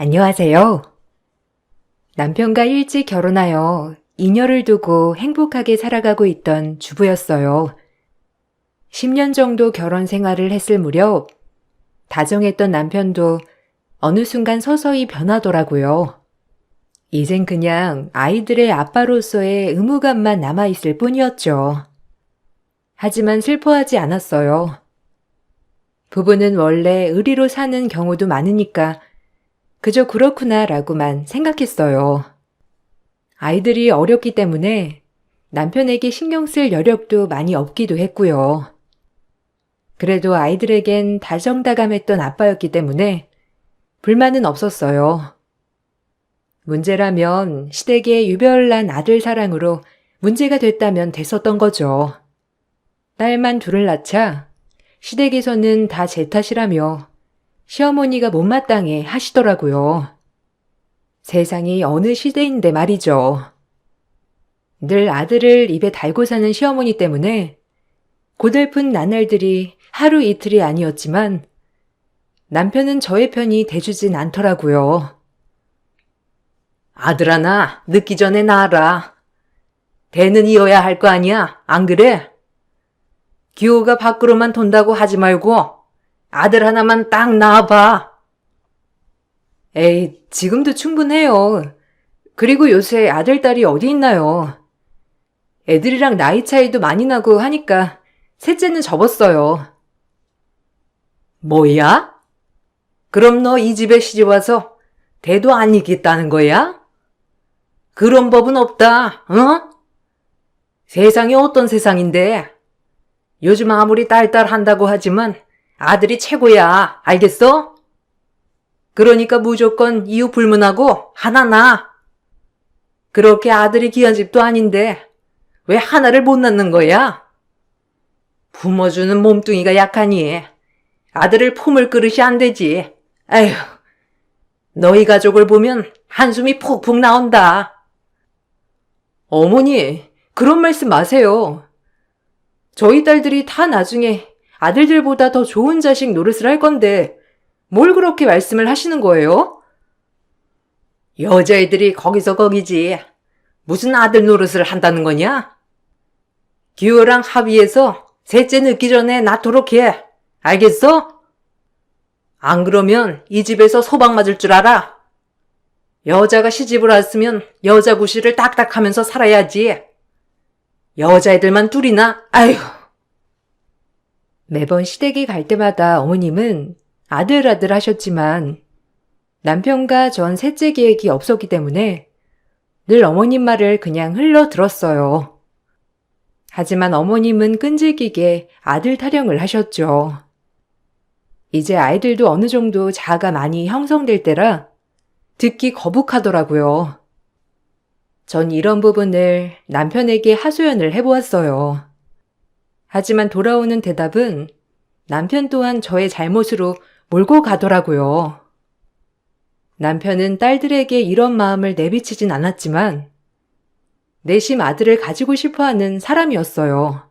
안녕하세요. 남편과 일찍 결혼하여 2년을 두고 행복하게 살아가고 있던 주부였어요. 10년 정도 결혼 생활을 했을 무렵 다정했던 남편도 어느 순간 서서히 변하더라고요. 이젠 그냥 아이들의 아빠로서의 의무감만 남아있을 뿐이었죠. 하지만 슬퍼하지 않았어요. 부부는 원래 의리로 사는 경우도 많으니까 그저 그렇구나라고만 생각했어요. 아이들이 어렸기 때문에 남편에게 신경 쓸 여력도 많이 없기도 했고요. 그래도 아이들에겐 다정다감했던 아빠였기 때문에 불만은 없었어요. 문제라면 시댁의 유별난 아들 사랑으로 문제가 됐다면 됐었던 거죠. 딸만 둘을 낳자 시댁에서는 다 제 탓이라며 시어머니가 못마땅해 하시더라고요. 세상이 어느 시대인데 말이죠. 늘 아들을 입에 달고 사는 시어머니 때문에 고달픈 나날들이 하루 이틀이 아니었지만 남편은 저의 편이 돼주진 않더라고요. 아들 하나 늦기 전에 낳아라. 대는 이어야 할 거 아니야, 안 그래? 기호가 밖으로만 돈다고 하지 말고 아들 하나만 딱 낳아봐. 에이, 지금도 충분해요. 그리고 요새 아들, 딸이 어디 있나요? 애들이랑 나이 차이도 많이 나고 하니까 셋째는 접었어요. 뭐야? 그럼 너 이 집에 시집와서 대도 안 익겠다는 거야? 그런 법은 없다, 어? 세상이 어떤 세상인데? 요즘 아무리 딸딸 한다고 하지만 아들이 최고야, 알겠어? 그러니까 무조건 이유 불문하고 하나 낳아. 그렇게 아들이 귀한 집도 아닌데 왜 하나를 못 낳는 거야? 부모 주는 몸뚱이가 약하니 아들을 품을 그릇이 안 되지. 아휴, 너희 가족을 보면 한숨이 푹푹 나온다. 어머니, 그런 말씀 마세요. 저희 딸들이 다 나중에 아들들보다 더 좋은 자식 노릇을 할 건데 뭘 그렇게 말씀을 하시는 거예요? 여자애들이 거기서 거기지. 무슨 아들 노릇을 한다는 거냐? 기호랑 합의해서 셋째 늦기 전에 낳도록 해. 알겠어? 안 그러면 이 집에서 소방 맞을 줄 알아. 여자가 시집을 왔으면 여자 구실을 딱딱하면서 살아야지. 여자애들만 둘이나, 아휴. 매번 시댁에 갈 때마다 어머님은 아들 하셨지만 남편과 전 셋째 계획이 없었기 때문에 늘 어머님 말을 그냥 흘러 들었어요. 하지만 어머님은 끈질기게 아들 타령을 하셨죠. 이제 아이들도 어느 정도 자아가 많이 형성될 때라 듣기 거북하더라고요. 전 이런 부분을 남편에게 하소연을 해보았어요. 하지만 돌아오는 대답은 남편 또한 저의 잘못으로 몰고 가더라고요. 남편은 딸들에게 이런 마음을 내비치진 않았지만 내심 아들을 가지고 싶어하는 사람이었어요.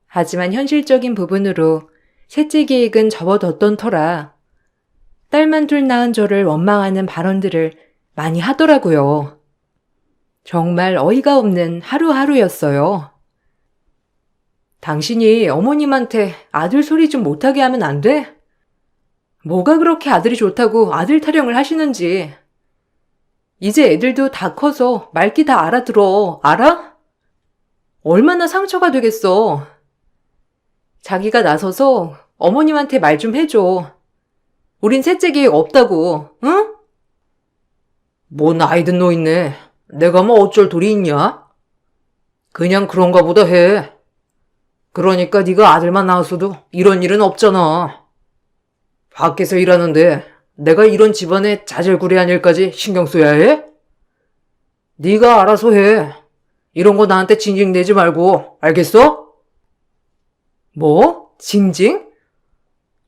하지만 현실적인 부분으로 셋째 계획은 접어뒀던 터라 딸만 둘 낳은 저를 원망하는 발언들을 많이 하더라고요. 정말 어이가 없는 하루하루였어요. 당신이 어머님한테 아들 소리 좀 못하게 하면 안 돼? 뭐가 그렇게 아들이 좋다고 아들 타령을 하시는지. 이제 애들도 다 커서 말귀 다 알아들어. 알아? 얼마나 상처가 되겠어. 자기가 나서서 어머님한테 말 좀 해줘. 우린 셋째 계획 없다고, 응? 뭐 나이 든 너 있네. 내가 뭐 어쩔 도리 있냐? 그냥 그런가 보다 해. 그러니까 네가 아들만 낳았어도 이런 일은 없잖아. 밖에서 일하는데 내가 이런 집안의 자질구레한 일까지 신경 써야 해? 네가 알아서 해. 이런 거 나한테 징징대지 말고, 알겠어? 뭐? 징징?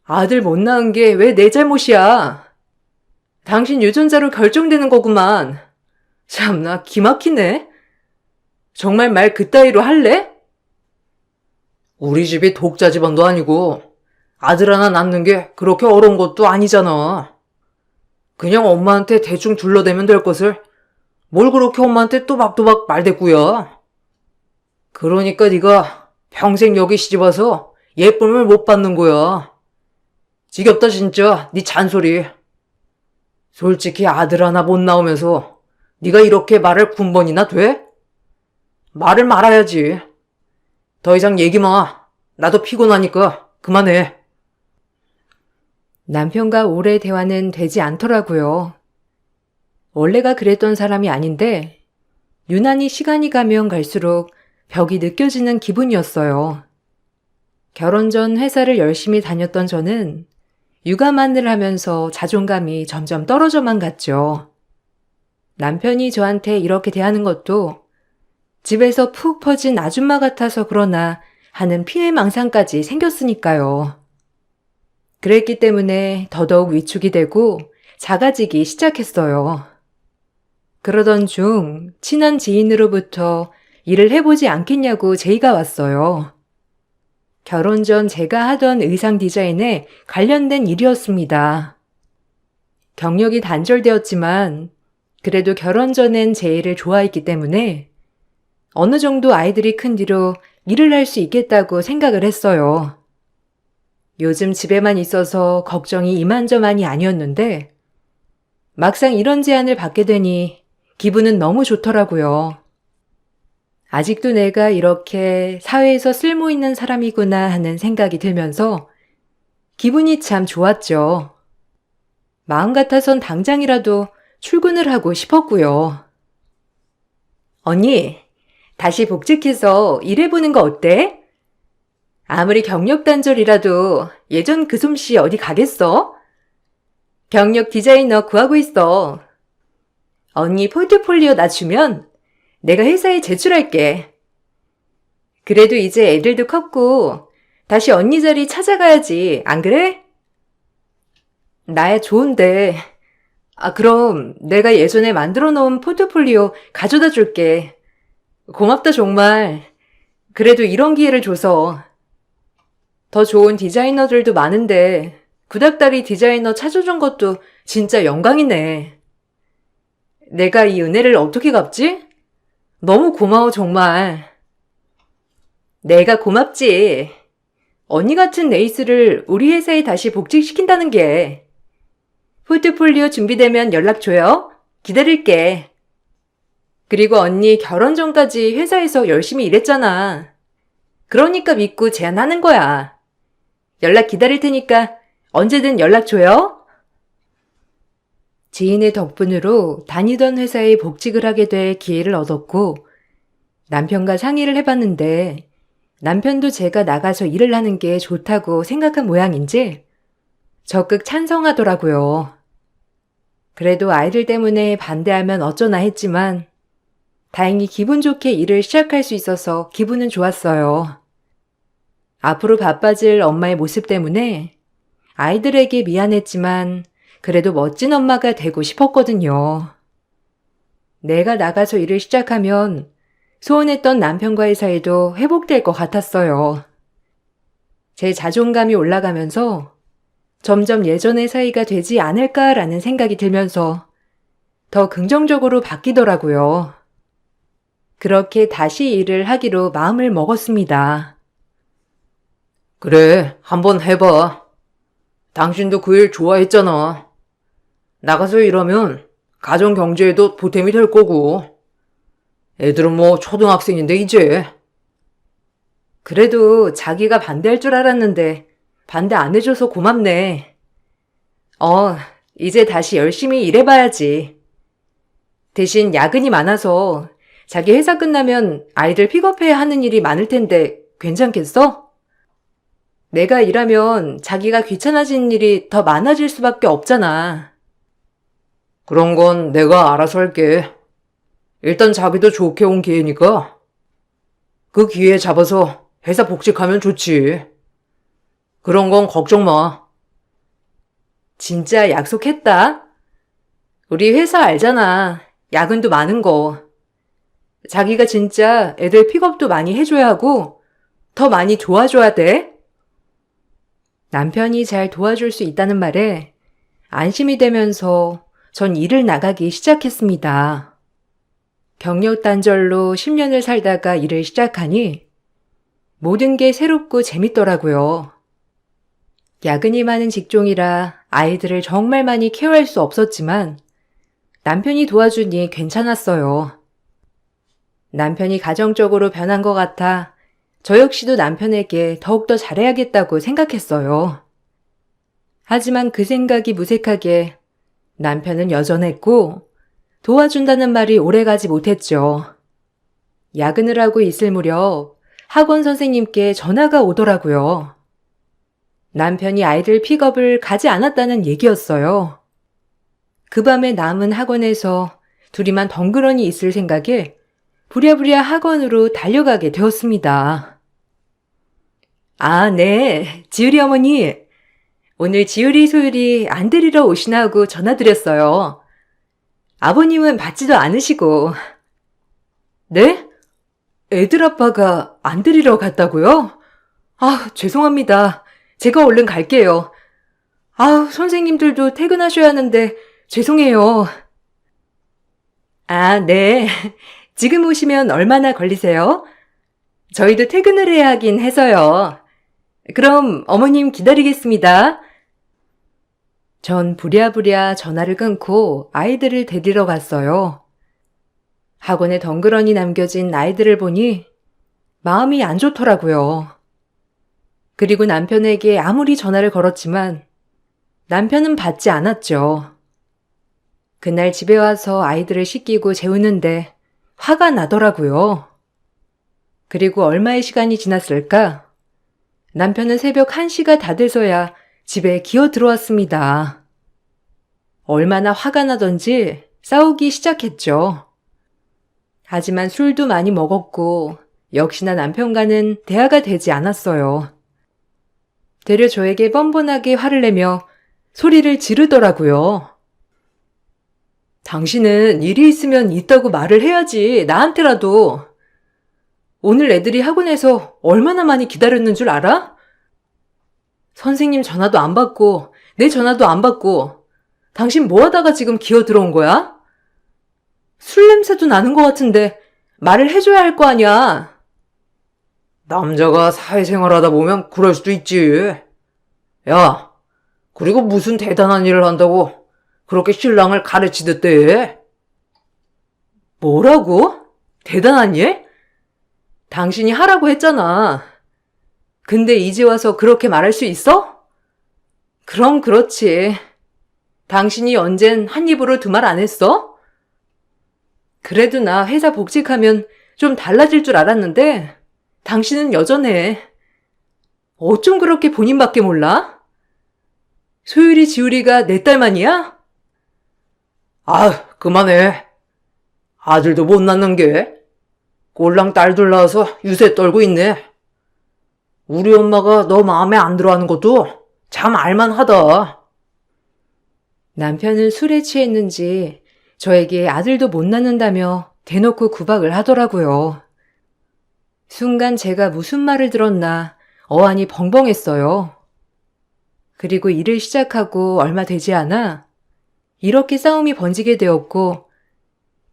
아들 못 낳은 게 왜 내 잘못이야? 당신 유전자로 결정되는 거구만. 참나 기막히네. 정말 말 그따위로 할래? 우리 집이 독자 집안도 아니고 아들 하나 낳는 게 그렇게 어려운 것도 아니잖아. 그냥 엄마한테 대충 둘러대면 될 것을 뭘 그렇게 엄마한테 또박또박 말대꾸야. 그러니까 네가 평생 여기 시집와서 예쁨을 못 받는 거야. 지겹다 진짜 네 잔소리. 솔직히 아들 하나 못 나오면서 네가 이렇게 말을 9번이나 돼? 말을 말아야지. 더 이상 얘기 마. 나도 피곤하니까 그만해. 남편과 오래 대화는 되지 않더라고요. 원래가 그랬던 사람이 아닌데 유난히 시간이 가면 갈수록 벽이 느껴지는 기분이었어요. 결혼 전 회사를 열심히 다녔던 저는 육아만을 하면서 자존감이 점점 떨어져만 갔죠. 남편이 저한테 이렇게 대하는 것도 집에서 푹 퍼진 아줌마 같아서 그러나 하는 피해망상까지 생겼으니까요. 그랬기 때문에 더더욱 위축이 되고 작아지기 시작했어요. 그러던 중 친한 지인으로부터 일을 해보지 않겠냐고 제의가 왔어요. 결혼 전 제가 하던 의상 디자인에 관련된 일이었습니다. 경력이 단절되었지만 그래도 결혼 전엔 제 일을 좋아했기 때문에 어느 정도 아이들이 큰 뒤로 일을 할 수 있겠다고 생각을 했어요. 요즘 집에만 있어서 걱정이 이만저만이 아니었는데 막상 이런 제안을 받게 되니 기분은 너무 좋더라고요. 아직도 내가 이렇게 사회에서 쓸모 있는 사람이구나 하는 생각이 들면서 기분이 참 좋았죠. 마음 같아선 당장이라도 출근을 하고 싶었고요. 언니, 다시 복직해서 일해보는 거 어때? 아무리 경력 단절이라도 예전 그 솜씨 어디 가겠어? 경력 디자이너 구하고 있어. 언니 포트폴리오 나 주면 내가 회사에 제출할게. 그래도 이제 애들도 컸고 다시 언니 자리 찾아가야지, 안 그래? 나야 좋은데. 그럼 내가 예전에 만들어 놓은 포트폴리오 가져다 줄게. 고맙다 정말. 그래도 이런 기회를 줘서. 더 좋은 디자이너들도 많은데 구닥다리 디자이너 찾아준 것도 진짜 영광이네. 내가 이 은혜를 어떻게 갚지? 너무 고마워 정말. 내가 고맙지. 언니 같은 에이스를 우리 회사에 다시 복직시킨다는 게. 포트폴리오 준비되면 연락 줘요. 기다릴게. 그리고 언니 결혼 전까지 회사에서 열심히 일했잖아. 그러니까 믿고 제안하는 거야. 연락 기다릴 테니까 언제든 연락 줘요. 지인의 덕분으로 다니던 회사에 복직을 하게 될 기회를 얻었고 남편과 상의를 해봤는데 남편도 제가 나가서 일을 하는 게 좋다고 생각한 모양인지 적극 찬성하더라고요. 그래도 아이들 때문에 반대하면 어쩌나 했지만 다행히 기분 좋게 일을 시작할 수 있어서 기분은 좋았어요. 앞으로 바빠질 엄마의 모습 때문에 아이들에게 미안했지만 그래도 멋진 엄마가 되고 싶었거든요. 내가 나가서 일을 시작하면 소원했던 남편과의 사이도 회복될 것 같았어요. 제 자존감이 올라가면서 점점 예전의 사이가 되지 않을까라는 생각이 들면서 더 긍정적으로 바뀌더라고요. 그렇게 다시 일을 하기로 마음을 먹었습니다. 그래, 한번 해봐. 당신도 그 일 좋아했잖아. 나가서 일하면 가정 경제에도 보탬이 될 거고. 애들은 뭐 초등학생인데 이제. 그래도 자기가 반대할 줄 알았는데 반대 안 해줘서 고맙네. 이제 다시 열심히 일해봐야지. 대신 야근이 많아서 자기 회사 끝나면 아이들 픽업해야 하는 일이 많을 텐데 괜찮겠어? 내가 일하면 자기가 귀찮아지는 일이 더 많아질 수밖에 없잖아. 그런 건 내가 알아서 할게. 일단 자기도 좋게 온 기회니까. 그 기회 잡아서 회사 복직하면 좋지. 그런 건 걱정 마. 진짜 약속했다. 우리 회사 알잖아. 야근도 많은 거. 자기가 진짜 애들 픽업도 많이 해줘야 하고 더 많이 도와줘야 돼. 남편이 잘 도와줄 수 있다는 말에 안심이 되면서 전 일을 나가기 시작했습니다. 경력 단절로 10년을 살다가 일을 시작하니 모든 게 새롭고 재밌더라고요. 야근이 많은 직종이라 아이들을 정말 많이 케어할 수 없었지만 남편이 도와주니 괜찮았어요. 남편이 가정적으로 변한 것 같아 저 역시도 남편에게 더욱더 잘해야겠다고 생각했어요. 하지만 그 생각이 무색하게 남편은 여전했고 도와준다는 말이 오래가지 못했죠. 야근을 하고 있을 무렵 학원 선생님께 전화가 오더라고요. 남편이 아이들 픽업을 가지 않았다는 얘기였어요. 그 밤에 남은 학원에서 둘이만 덩그러니 있을 생각에 부랴부랴 학원으로 달려가게 되었습니다. 아, 네. 지율이 어머니. 오늘 지율이 소율이 안 데리러 오시나 하고 전화드렸어요. 아버님은 받지도 않으시고. 네? 애들 아빠가 안 데리러 갔다고요? 아, 죄송합니다. 제가 얼른 갈게요. 아, 선생님들도 퇴근하셔야 하는데 죄송해요. 아, 네. 지금 오시면 얼마나 걸리세요? 저희도 퇴근을 해야 하긴 해서요. 그럼 어머님 기다리겠습니다. 전 부랴부랴 전화를 끊고 아이들을 데리러 갔어요. 학원에 덩그러니 남겨진 아이들을 보니 마음이 안 좋더라고요. 그리고 남편에게 아무리 전화를 걸었지만 남편은 받지 않았죠. 그날 집에 와서 아이들을 씻기고 재우는데 화가 나더라고요. 그리고 얼마의 시간이 지났을까? 남편은 새벽 1시가 다 돼서야 집에 기어 들어왔습니다. 얼마나 화가 나던지 싸우기 시작했죠. 하지만 술도 많이 먹었고 역시나 남편과는 대화가 되지 않았어요. 되려 저에게 뻔뻔하게 화를 내며 소리를 지르더라고요. 당신은 일이 있으면 있다고 말을 해야지, 나한테라도. 오늘 애들이 학원에서 얼마나 많이 기다렸는 줄 알아? 선생님 전화도 안 받고 내 전화도 안 받고 당신 뭐 하다가 지금 기어 들어온 거야? 술 냄새도 나는 것 같은데 말을 해줘야 할 거 아니야. 남자가 사회생활 하다 보면 그럴 수도 있지. 야, 그리고 무슨 대단한 일을 한다고 그렇게 신랑을 가르치듯 해? 뭐라고? 대단한 일? 당신이 하라고 했잖아. 근데 이제 와서 그렇게 말할 수 있어? 그럼 그렇지. 당신이 언젠 한 입으로 두 말 안 했어? 그래도 나 회사 복직하면 좀 달라질 줄 알았는데 당신은 여전해. 어쩜 그렇게 본인밖에 몰라? 소율이 지율이가 내 딸만이야? 아, 그만해. 아들도 못 낳는 게 꼴랑 딸들 낳아서 유세 떨고 있네. 우리 엄마가 너 마음에 안 들어하는 것도 참 알만하다. 남편은 술에 취했는지 저에게 아들도 못 낳는다며 대놓고 구박을 하더라고요. 순간 제가 무슨 말을 들었나 어안이 벙벙했어요. 그리고 일을 시작하고 얼마 되지 않아 이렇게 싸움이 번지게 되었고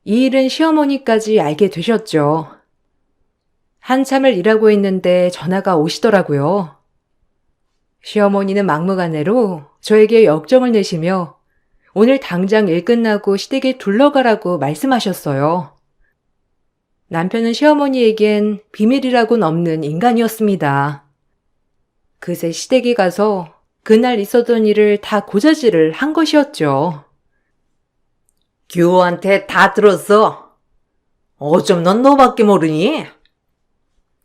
이 일은 시어머니까지 알게 되셨죠. 한참을 일하고 있는데 전화가 오시더라고요. 시어머니는 막무가내로 저에게 역정을 내시며 오늘 당장 일 끝나고 시댁에 둘러가라고 말씀하셨어요. 남편은 시어머니에겐 비밀이라고는 없는 인간이었습니다. 그새 시댁에 가서 그날 있었던 일을 다 고자질을 한 것이었죠. 규호한테 다 들었어. 어쩜 넌 너밖에 모르니?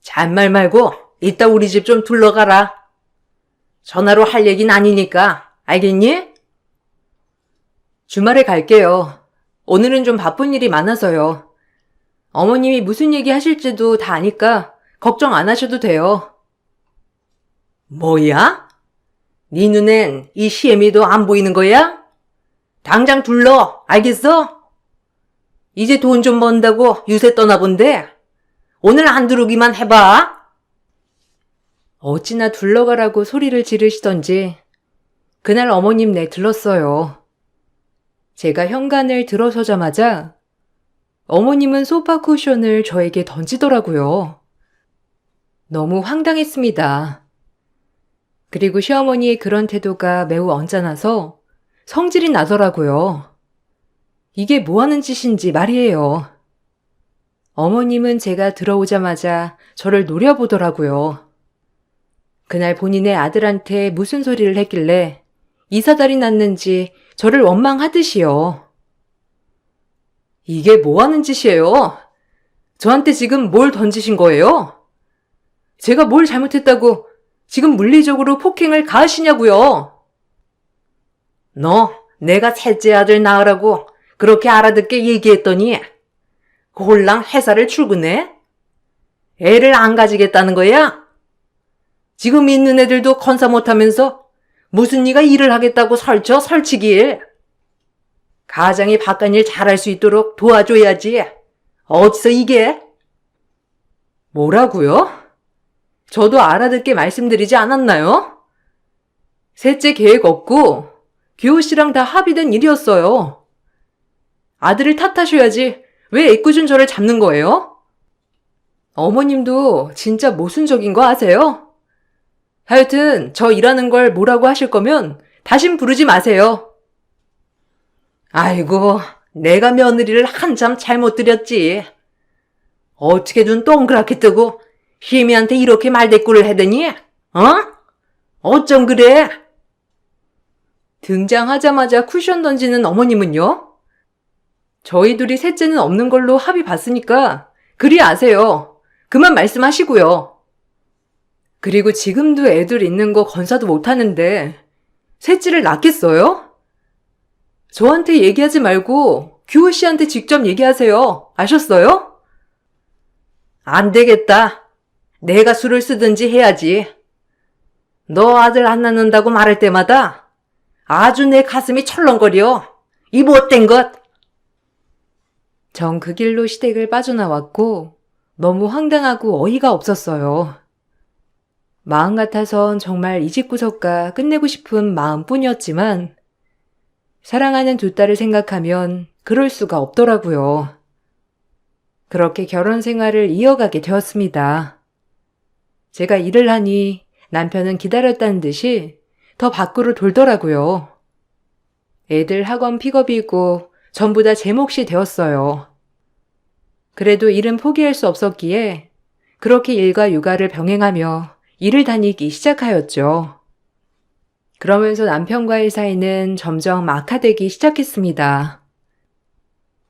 잔말 말고 이따 우리 집 좀 둘러가라. 전화로 할 얘긴 아니니까, 알겠니? 주말에 갈게요. 오늘은 좀 바쁜 일이 많아서요. 어머님이 무슨 얘기 하실지도 다 아니까 걱정 안 하셔도 돼요. 뭐야? 네 눈엔 이 시애미도 안 보이는 거야? 당장 둘러, 알겠어? 이제 돈 좀 번다고 유세 떠나본데 오늘 안 들어오기만 해봐. 어찌나 둘러가라고 소리를 지르시던지 그날 어머님 내 들렀어요. 제가 현관을 들어서자마자 어머님은 소파 쿠션을 저에게 던지더라고요. 너무 황당했습니다. 그리고 시어머니의 그런 태도가 매우 언짢아서 성질이 나더라고요. 이게 뭐 하는 짓인지 말이에요. 어머님은 제가 들어오자마자 저를 노려보더라고요. 그날 본인의 아들한테 무슨 소리를 했길래 이사달이 났는지 저를 원망하듯이요. 이게 뭐 하는 짓이에요? 저한테 지금 뭘 던지신 거예요? 제가 뭘 잘못했다고 지금 물리적으로 폭행을 가하시냐고요? 너 내가 셋째 아들 낳으라고 그렇게 알아듣게 얘기했더니 홀랑 회사를 출근해? 애를 안 가지겠다는 거야? 지금 있는 애들도 건사 못하면서 무슨 네가 일을 하겠다고 설치길. 가장이 바깥일 잘할 수 있도록 도와줘야지. 어디서 이게? 뭐라고요? 저도 알아듣게 말씀드리지 않았나요? 셋째 계획 없고 규호 씨랑 다 합의된 일이었어요. 아들을 탓하셔야지 왜 애꿎은 저를 잡는 거예요? 어머님도 진짜 모순적인 거 아세요? 하여튼 저 일하는 걸 뭐라고 하실 거면 다신 부르지 마세요. 아이고, 내가 며느리를 한참 잘못 들였지. 어떻게 눈 동그랗게 뜨고 희미한테 이렇게 말대꾸를 하더니, 어쩜 그래? 등장하자마자 쿠션 던지는 어머님은요? 저희 둘이 셋째는 없는 걸로 합의 봤으니까 그리 아세요. 그만 말씀하시고요. 그리고 지금도 애들 있는 거 건사도 못하는데 셋째를 낳겠어요? 저한테 얘기하지 말고 규호 씨한테 직접 얘기하세요. 아셨어요? 안 되겠다. 내가 수를 쓰든지 해야지. 너 아들 안 낳는다고 말할 때마다 아주 내 가슴이 철렁거려. 이 못된 것. 전 그 길로 시댁을 빠져나왔고 너무 황당하고 어이가 없었어요. 마음 같아선 정말 이 집구석가 끝내고 싶은 마음뿐이었지만 사랑하는 두 딸을 생각하면 그럴 수가 없더라고요. 그렇게 결혼 생활을 이어가게 되었습니다. 제가 일을 하니 남편은 기다렸다는 듯이 더 밖으로 돌더라고요. 애들 학원 픽업이고 전부 다 제 몫이 되었어요. 그래도 일은 포기할 수 없었기에 그렇게 일과 육아를 병행하며 일을 다니기 시작하였죠. 그러면서 남편과의 사이는 점점 악화되기 시작했습니다.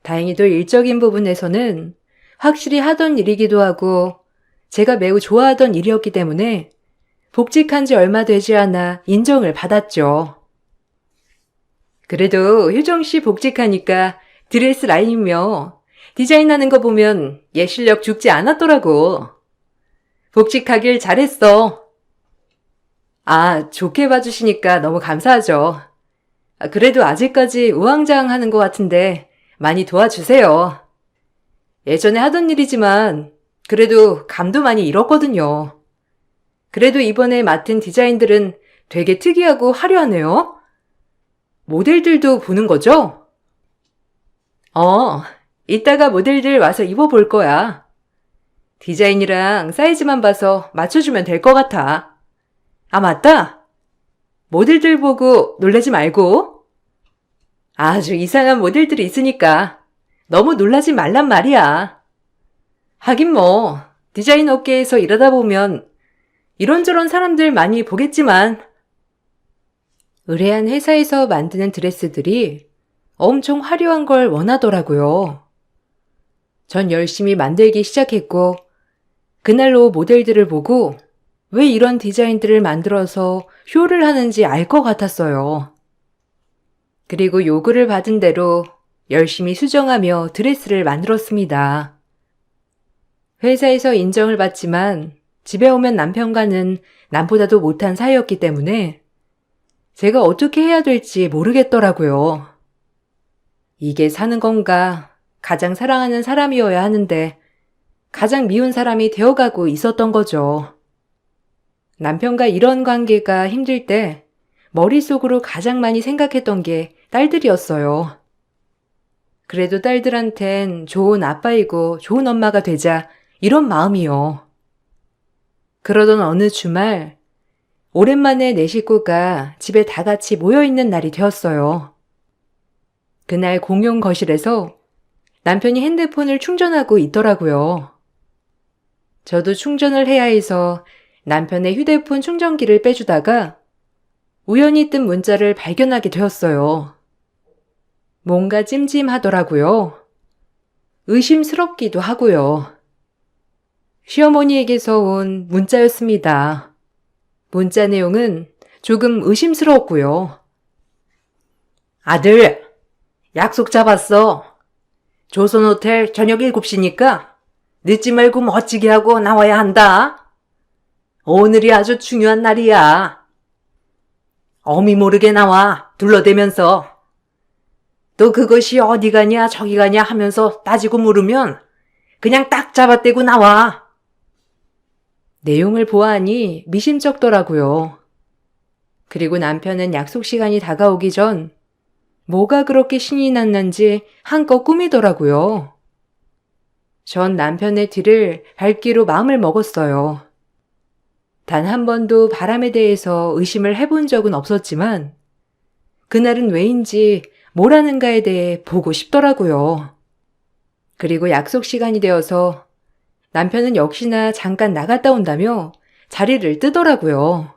다행히도 일적인 부분에서는 확실히 하던 일이기도 하고 제가 매우 좋아하던 일이었기 때문에 복직한 지 얼마 되지 않아 인정을 받았죠. 그래도 효정 씨 복직하니까 드레스 라인이며 디자인하는 거 보면 얘 실력 죽지 않았더라고. 복직하길 잘했어. 아, 좋게 봐주시니까 너무 감사하죠. 그래도 아직까지 우왕좌왕하는 것 같은데 많이 도와주세요. 예전에 하던 일이지만 그래도 감도 많이 잃었거든요. 그래도 이번에 맡은 디자인들은 되게 특이하고 화려하네요. 모델들도 보는 거죠? 이따가 모델들 와서 입어볼 거야. 디자인이랑 사이즈만 봐서 맞춰주면 될 것 같아. 아, 맞다. 모델들 보고 놀라지 말고. 아주 이상한 모델들이 있으니까 너무 놀라지 말란 말이야. 하긴 뭐 디자인 업계에서 일하다 보면 이런저런 사람들 많이 보겠지만 의뢰한 회사에서 만드는 드레스들이 엄청 화려한 걸 원하더라고요. 전 열심히 만들기 시작했고 그날로 모델들을 보고 왜 이런 디자인들을 만들어서 쇼를 하는지 알 것 같았어요. 그리고 요구를 받은 대로 열심히 수정하며 드레스를 만들었습니다. 회사에서 인정을 받지만 집에 오면 남편과는 남보다도 못한 사이였기 때문에 제가 어떻게 해야 될지 모르겠더라고요. 이게 사는 건가? 가장 사랑하는 사람이어야 하는데 가장 미운 사람이 되어가고 있었던 거죠. 남편과 이런 관계가 힘들 때 머릿속으로 가장 많이 생각했던 게 딸들이었어요. 그래도 딸들한텐 좋은 아빠이고 좋은 엄마가 되자 이런 마음이요. 그러던 어느 주말 오랜만에 네 식구가 집에 다 같이 모여있는 날이 되었어요. 그날 공용 거실에서 남편이 핸드폰을 충전하고 있더라고요. 저도 충전을 해야 해서 남편의 휴대폰 충전기를 빼주다가 우연히 뜬 문자를 발견하게 되었어요. 뭔가 찜찜하더라고요. 의심스럽기도 하고요. 시어머니에게서 온 문자였습니다. 문자 내용은 조금 의심스러웠고요. 아들, 약속 잡았어. 조선호텔 저녁 7시니까 늦지 말고 멋지게 하고 나와야 한다. 오늘이 아주 중요한 날이야. 어미 모르게 나와 둘러대면서. 또 그것이 어디 가냐 저기 가냐 하면서 따지고 물으면 그냥 딱 잡아떼고 나와. 내용을 보아하니 미심쩍더라고요. 그리고 남편은 약속 시간이 다가오기 전 뭐가 그렇게 신이 났는지 한껏 꾸미더라고요. 전 남편의 뒤를 밟기로 마음을 먹었어요. 단 한 번도 바람에 대해서 의심을 해본 적은 없었지만 그날은 왜인지 뭘 하는가에 대해 보고 싶더라고요. 그리고 약속 시간이 되어서 남편은 역시나 잠깐 나갔다 온다며 자리를 뜨더라고요.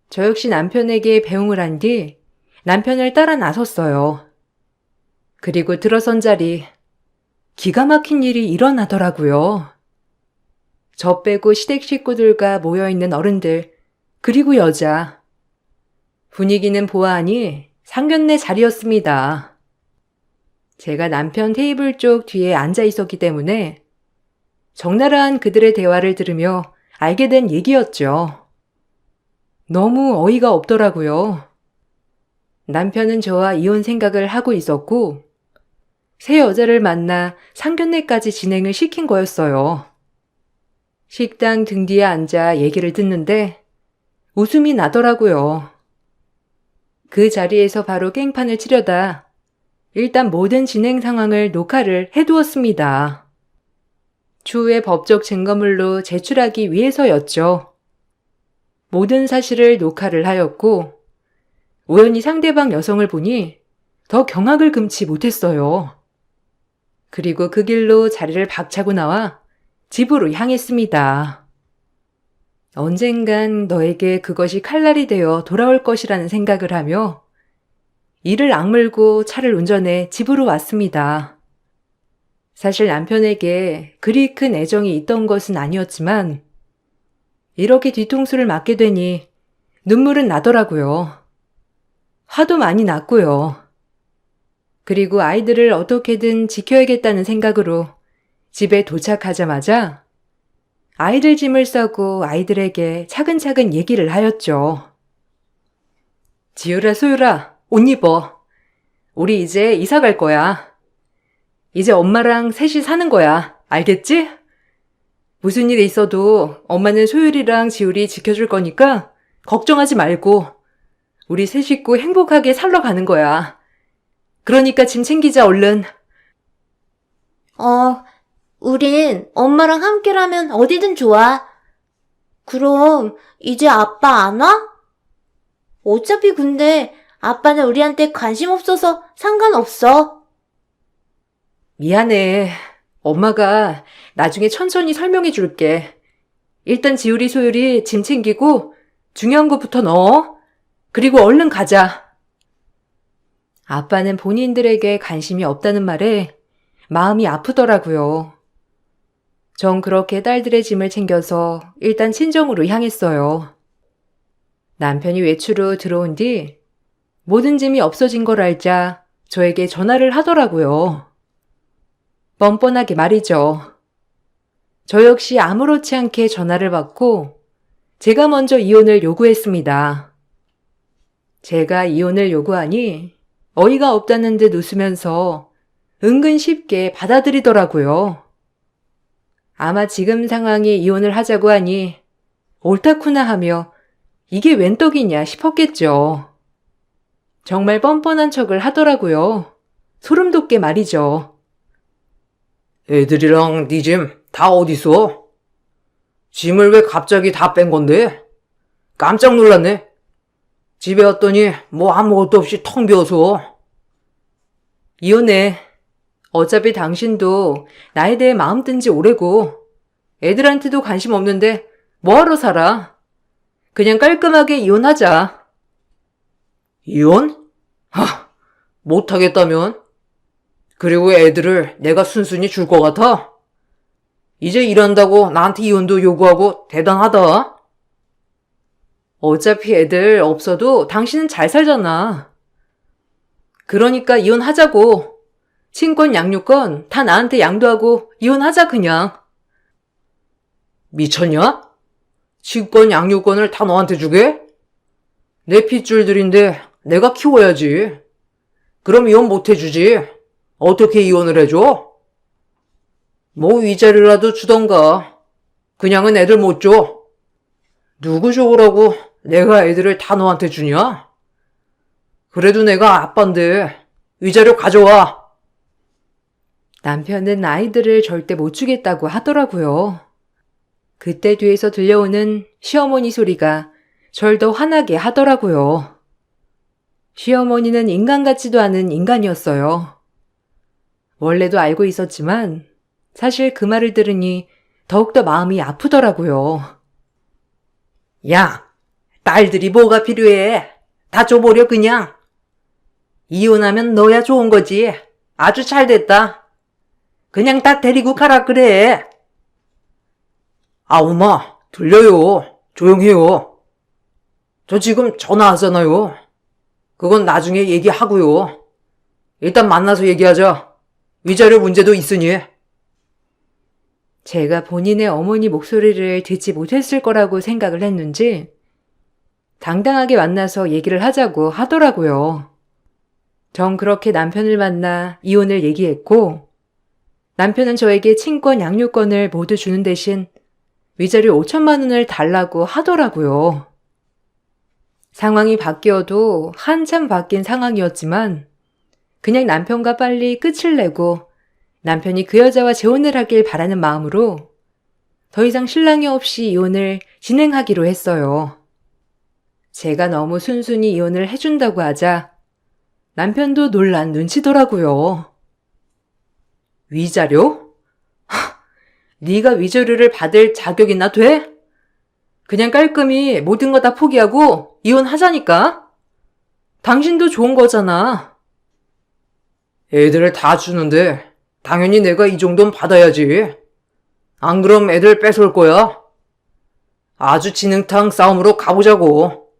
저 역시 남편에게 배웅을 한 뒤 남편을 따라 나섰어요. 그리고 들어선 자리, 기가 막힌 일이 일어나더라고요. 저 빼고 시댁 식구들과 모여있는 어른들, 그리고 여자. 분위기는 보아하니 상견례 자리였습니다. 제가 남편 테이블 쪽 뒤에 앉아 있었기 때문에 적나라한 그들의 대화를 들으며 알게 된 얘기였죠. 너무 어이가 없더라고요. 남편은 저와 이혼 생각을 하고 있었고 새 여자를 만나 상견례까지 진행을 시킨 거였어요. 식당 등 뒤에 앉아 얘기를 듣는데 웃음이 나더라고요. 그 자리에서 바로 깽판을 치려다 일단 모든 진행 상황을 녹화를 해두었습니다. 추후에 법적 증거물로 제출하기 위해서였죠. 모든 사실을 녹화를 하였고 우연히 상대방 여성을 보니 더 경악을 금치 못했어요. 그리고 그 길로 자리를 박차고 나와 집으로 향했습니다. 언젠간 너에게 그것이 칼날이 되어 돌아올 것이라는 생각을 하며 이를 악물고 차를 운전해 집으로 왔습니다. 사실 남편에게 그리 큰 애정이 있던 것은 아니었지만 이렇게 뒤통수를 맞게 되니 눈물은 나더라고요. 화도 많이 났고요. 그리고 아이들을 어떻게든 지켜야겠다는 생각으로 집에 도착하자마자 아이들 짐을 싸고 아이들에게 차근차근 얘기를 하였죠. 지율아, 소율아, 옷 입어. 우리 이제 이사 갈 거야. 이제 엄마랑 셋이 사는 거야. 알겠지? 무슨 일이 있어도 엄마는 소율이랑 지율이 지켜줄 거니까 걱정하지 말고 우리 세 식구 행복하게 살러 가는 거야. 그러니까 짐 챙기자, 얼른. 우린 엄마랑 함께라면 어디든 좋아. 그럼 이제 아빠 안 와? 어차피 근데 아빠는 우리한테 관심 없어서 상관없어. 미안해. 엄마가 나중에 천천히 설명해 줄게. 일단 지율이 소율이 짐 챙기고 중요한 것부터 넣어. 그리고 얼른 가자. 아빠는 본인들에게 관심이 없다는 말에 마음이 아프더라고요. 전 그렇게 딸들의 짐을 챙겨서 일단 친정으로 향했어요. 남편이 외출 후 들어온 뒤 모든 짐이 없어진 걸 알자 저에게 전화를 하더라고요. 뻔뻔하게 말이죠. 저 역시 아무렇지 않게 전화를 받고 제가 먼저 이혼을 요구했습니다. 제가 이혼을 요구하니 어이가 없다는 듯 웃으면서 은근 쉽게 받아들이더라고요. 아마 지금 상황에 이혼을 하자고 하니 옳다구나 하며 이게 웬 떡이냐 싶었겠죠. 정말 뻔뻔한 척을 하더라고요. 소름 돋게 말이죠. 애들이랑 네 짐 다 어딨어? 짐을 왜 갑자기 다 뺀 건데? 깜짝 놀랐네. 집에 왔더니 뭐 아무것도 없이 텅 비어서. 이혼해. 어차피 당신도 나에 대해 마음 뜬 지 오래고 애들한테도 관심 없는데 뭐하러 살아? 그냥 깔끔하게 이혼하자. 이혼? 못하겠다면? 그리고 애들을 내가 순순히 줄 것 같아? 이제 일한다고 나한테 이혼도 요구하고 대단하다. 어차피 애들 없어도 당신은 잘 살잖아. 그러니까 이혼하자고. 친권 양육권 다 나한테 양도하고 이혼하자 그냥. 미쳤냐? 친권 양육권을 다 너한테 주게? 내 핏줄들인데 내가 키워야지. 그럼 이혼 못 해주지. 어떻게 이혼을 해줘? 뭐 위자료라도 주던가. 그냥은 애들 못 줘. 누구 좋으라고 내가 애들을 다 너한테 주냐? 그래도 내가 아빠인데 위자료 가져와. 남편은 아이들을 절대 못 주겠다고 하더라고요. 그때 뒤에서 들려오는 시어머니 소리가 절 더 화나게 하더라고요. 시어머니는 인간 같지도 않은 인간이었어요. 원래도 알고 있었지만 사실 그 말을 들으니 더욱더 마음이 아프더라고요. 야, 딸들이 뭐가 필요해? 다 줘버려 그냥. 이혼하면 너야 좋은 거지. 아주 잘 됐다. 그냥 다 데리고 가라 그래. 아, 엄마, 들려요. 조용해요. 저 지금 전화하잖아요. 그건 나중에 얘기하고요. 일단 만나서 얘기하자. 위자료 문제도 있으니. 제가 본인의 어머니 목소리를 듣지 못했을 거라고 생각을 했는지 당당하게 만나서 얘기를 하자고 하더라고요. 전 그렇게 남편을 만나 이혼을 얘기했고 남편은 저에게 친권 양육권을 모두 주는 대신 위자료 5천만 원을 달라고 하더라고요. 상황이 바뀌어도 한참 바뀐 상황이었지만 그냥 남편과 빨리 끝을 내고 남편이 그 여자와 재혼을 하길 바라는 마음으로 더 이상 신랑이 없이 이혼을 진행하기로 했어요. 제가 너무 순순히 이혼을 해준다고 하자 남편도 놀란 눈치더라고요. 위자료? 네가 위자료를 받을 자격이나 돼? 그냥 깔끔히 모든 거 다 포기하고 이혼하자니까. 당신도 좋은 거잖아. 애들을 다 주는데 당연히 내가 이 정도는 받아야지. 안 그럼 애들 뺏을 거야. 아주 진흙탕 싸움으로 가보자고.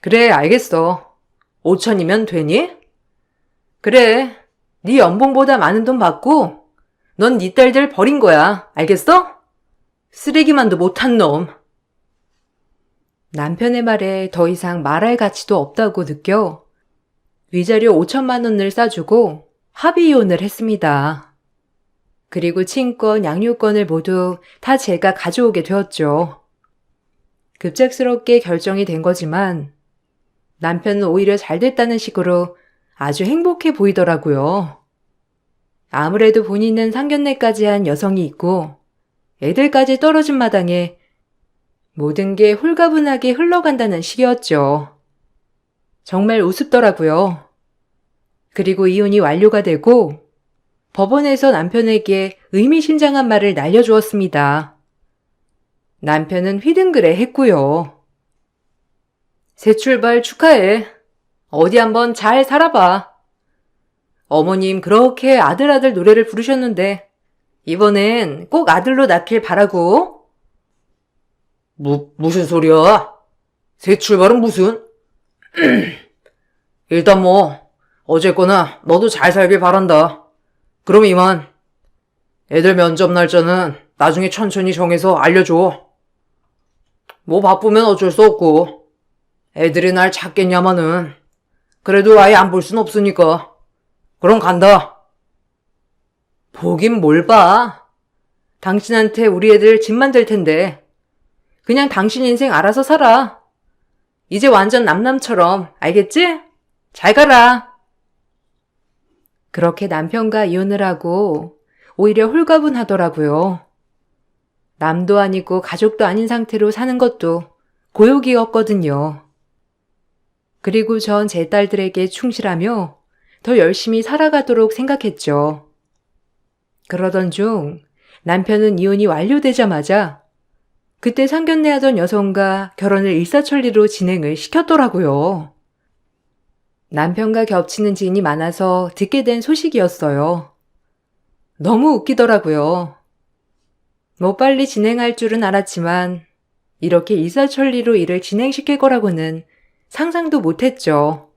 그래, 알겠어. 5천이면 되니? 그래, 네 연봉보다 많은 돈 받고 넌 네 딸들 버린 거야. 알겠어? 쓰레기만도 못한 놈. 남편의 말에 더 이상 말할 가치도 없다고 느껴 위자료 5천만 원을 싸주고 합의 이혼을 했습니다. 그리고 친권, 양육권을 모두 다 제가 가져오게 되었죠. 급작스럽게 결정이 된 거지만 남편은 오히려 잘 됐다는 식으로 아주 행복해 보이더라고요. 아무래도 본인은 상견례까지 한 여성이 있고 애들까지 떨어진 마당에 모든 게 홀가분하게 흘러간다는 식이었죠. 정말 우습더라고요. 그리고 이혼이 완료가 되고 법원에서 남편에게 의미심장한 말을 날려주었습니다. 남편은 휘둥그레 했고요. 새 출발 축하해. 어디 한번 잘 살아봐. 어머님 그렇게 아들 노래를 부르셨는데 이번엔 꼭 아들로 낳길 바라고. 무슨 소리야? 새 출발은 무슨? 일단 뭐 어쨌거나 너도 잘 살길 바란다. 그럼 이만. 애들 면접 날짜는 나중에 천천히 정해서 알려줘. 뭐 바쁘면 어쩔 수 없고 애들이 날 찾겠냐마는 그래도 아예 안 볼 순 없으니까. 그럼 간다. 보긴 뭘 봐. 당신한테 우리 애들 집만 될 텐데 그냥 당신 인생 알아서 살아. 이제 완전 남남처럼. 알겠지? 잘 가라. 그렇게 남편과 이혼을 하고 오히려 홀가분하더라고요. 남도 아니고 가족도 아닌 상태로 사는 것도 고역이었거든요. 그리고 전 제 딸들에게 충실하며 더 열심히 살아가도록 생각했죠. 그러던 중 남편은 이혼이 완료되자마자 그때 상견례하던 여성과 결혼을 일사천리로 진행을 시켰더라고요. 남편과 겹치는 지인이 많아서 듣게 된 소식이었어요. 너무 웃기더라고요. 뭐 빨리 진행할 줄은 알았지만 이렇게 일사천리로 일을 진행시킬 거라고는 상상도 못했죠.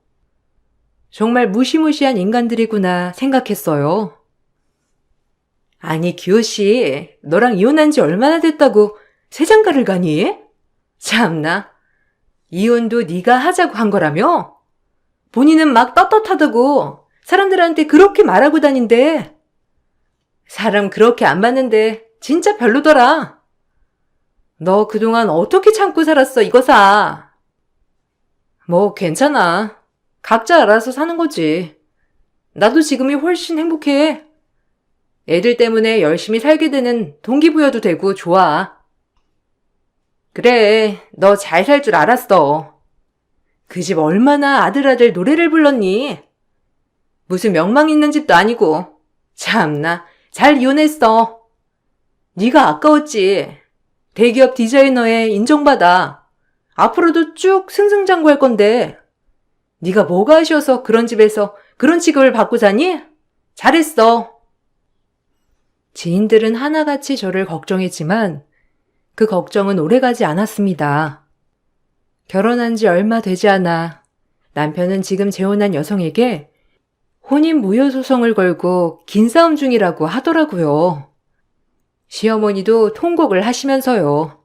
정말 무시무시한 인간들이구나 생각했어요. 아니, 기호 씨, 너랑 이혼한 지 얼마나 됐다고 세장가를 가니? 참나, 이혼도 네가 하자고 한 거라며? 본인은 막 떳떳하다고 사람들한테 그렇게 말하고 다닌대. 사람 그렇게 안 봤는데 진짜 별로더라. 너 그동안 어떻게 참고 살았어, 이거사. 뭐 괜찮아. 각자 알아서 사는 거지. 나도 지금이 훨씬 행복해. 애들 때문에 열심히 살게 되는 동기부여도 되고 좋아. 그래, 너 잘 살 줄 알았어. 그 집 얼마나 아들 노래를 불렀니? 무슨 명망 있는 집도 아니고. 참나, 잘 이혼했어. 네가 아까웠지. 대기업 디자이너에 인정받아. 앞으로도 쭉 승승장구할 건데. 네가 뭐가 아쉬워서 그런 집에서 그런 취급을 받고 사니? 잘했어. 지인들은 하나같이 저를 걱정했지만 그 걱정은 오래가지 않았습니다. 결혼한 지 얼마 되지 않아 남편은 지금 재혼한 여성에게 혼인 무효 소송을 걸고 긴 싸움 중이라고 하더라고요. 시어머니도 통곡을 하시면서요.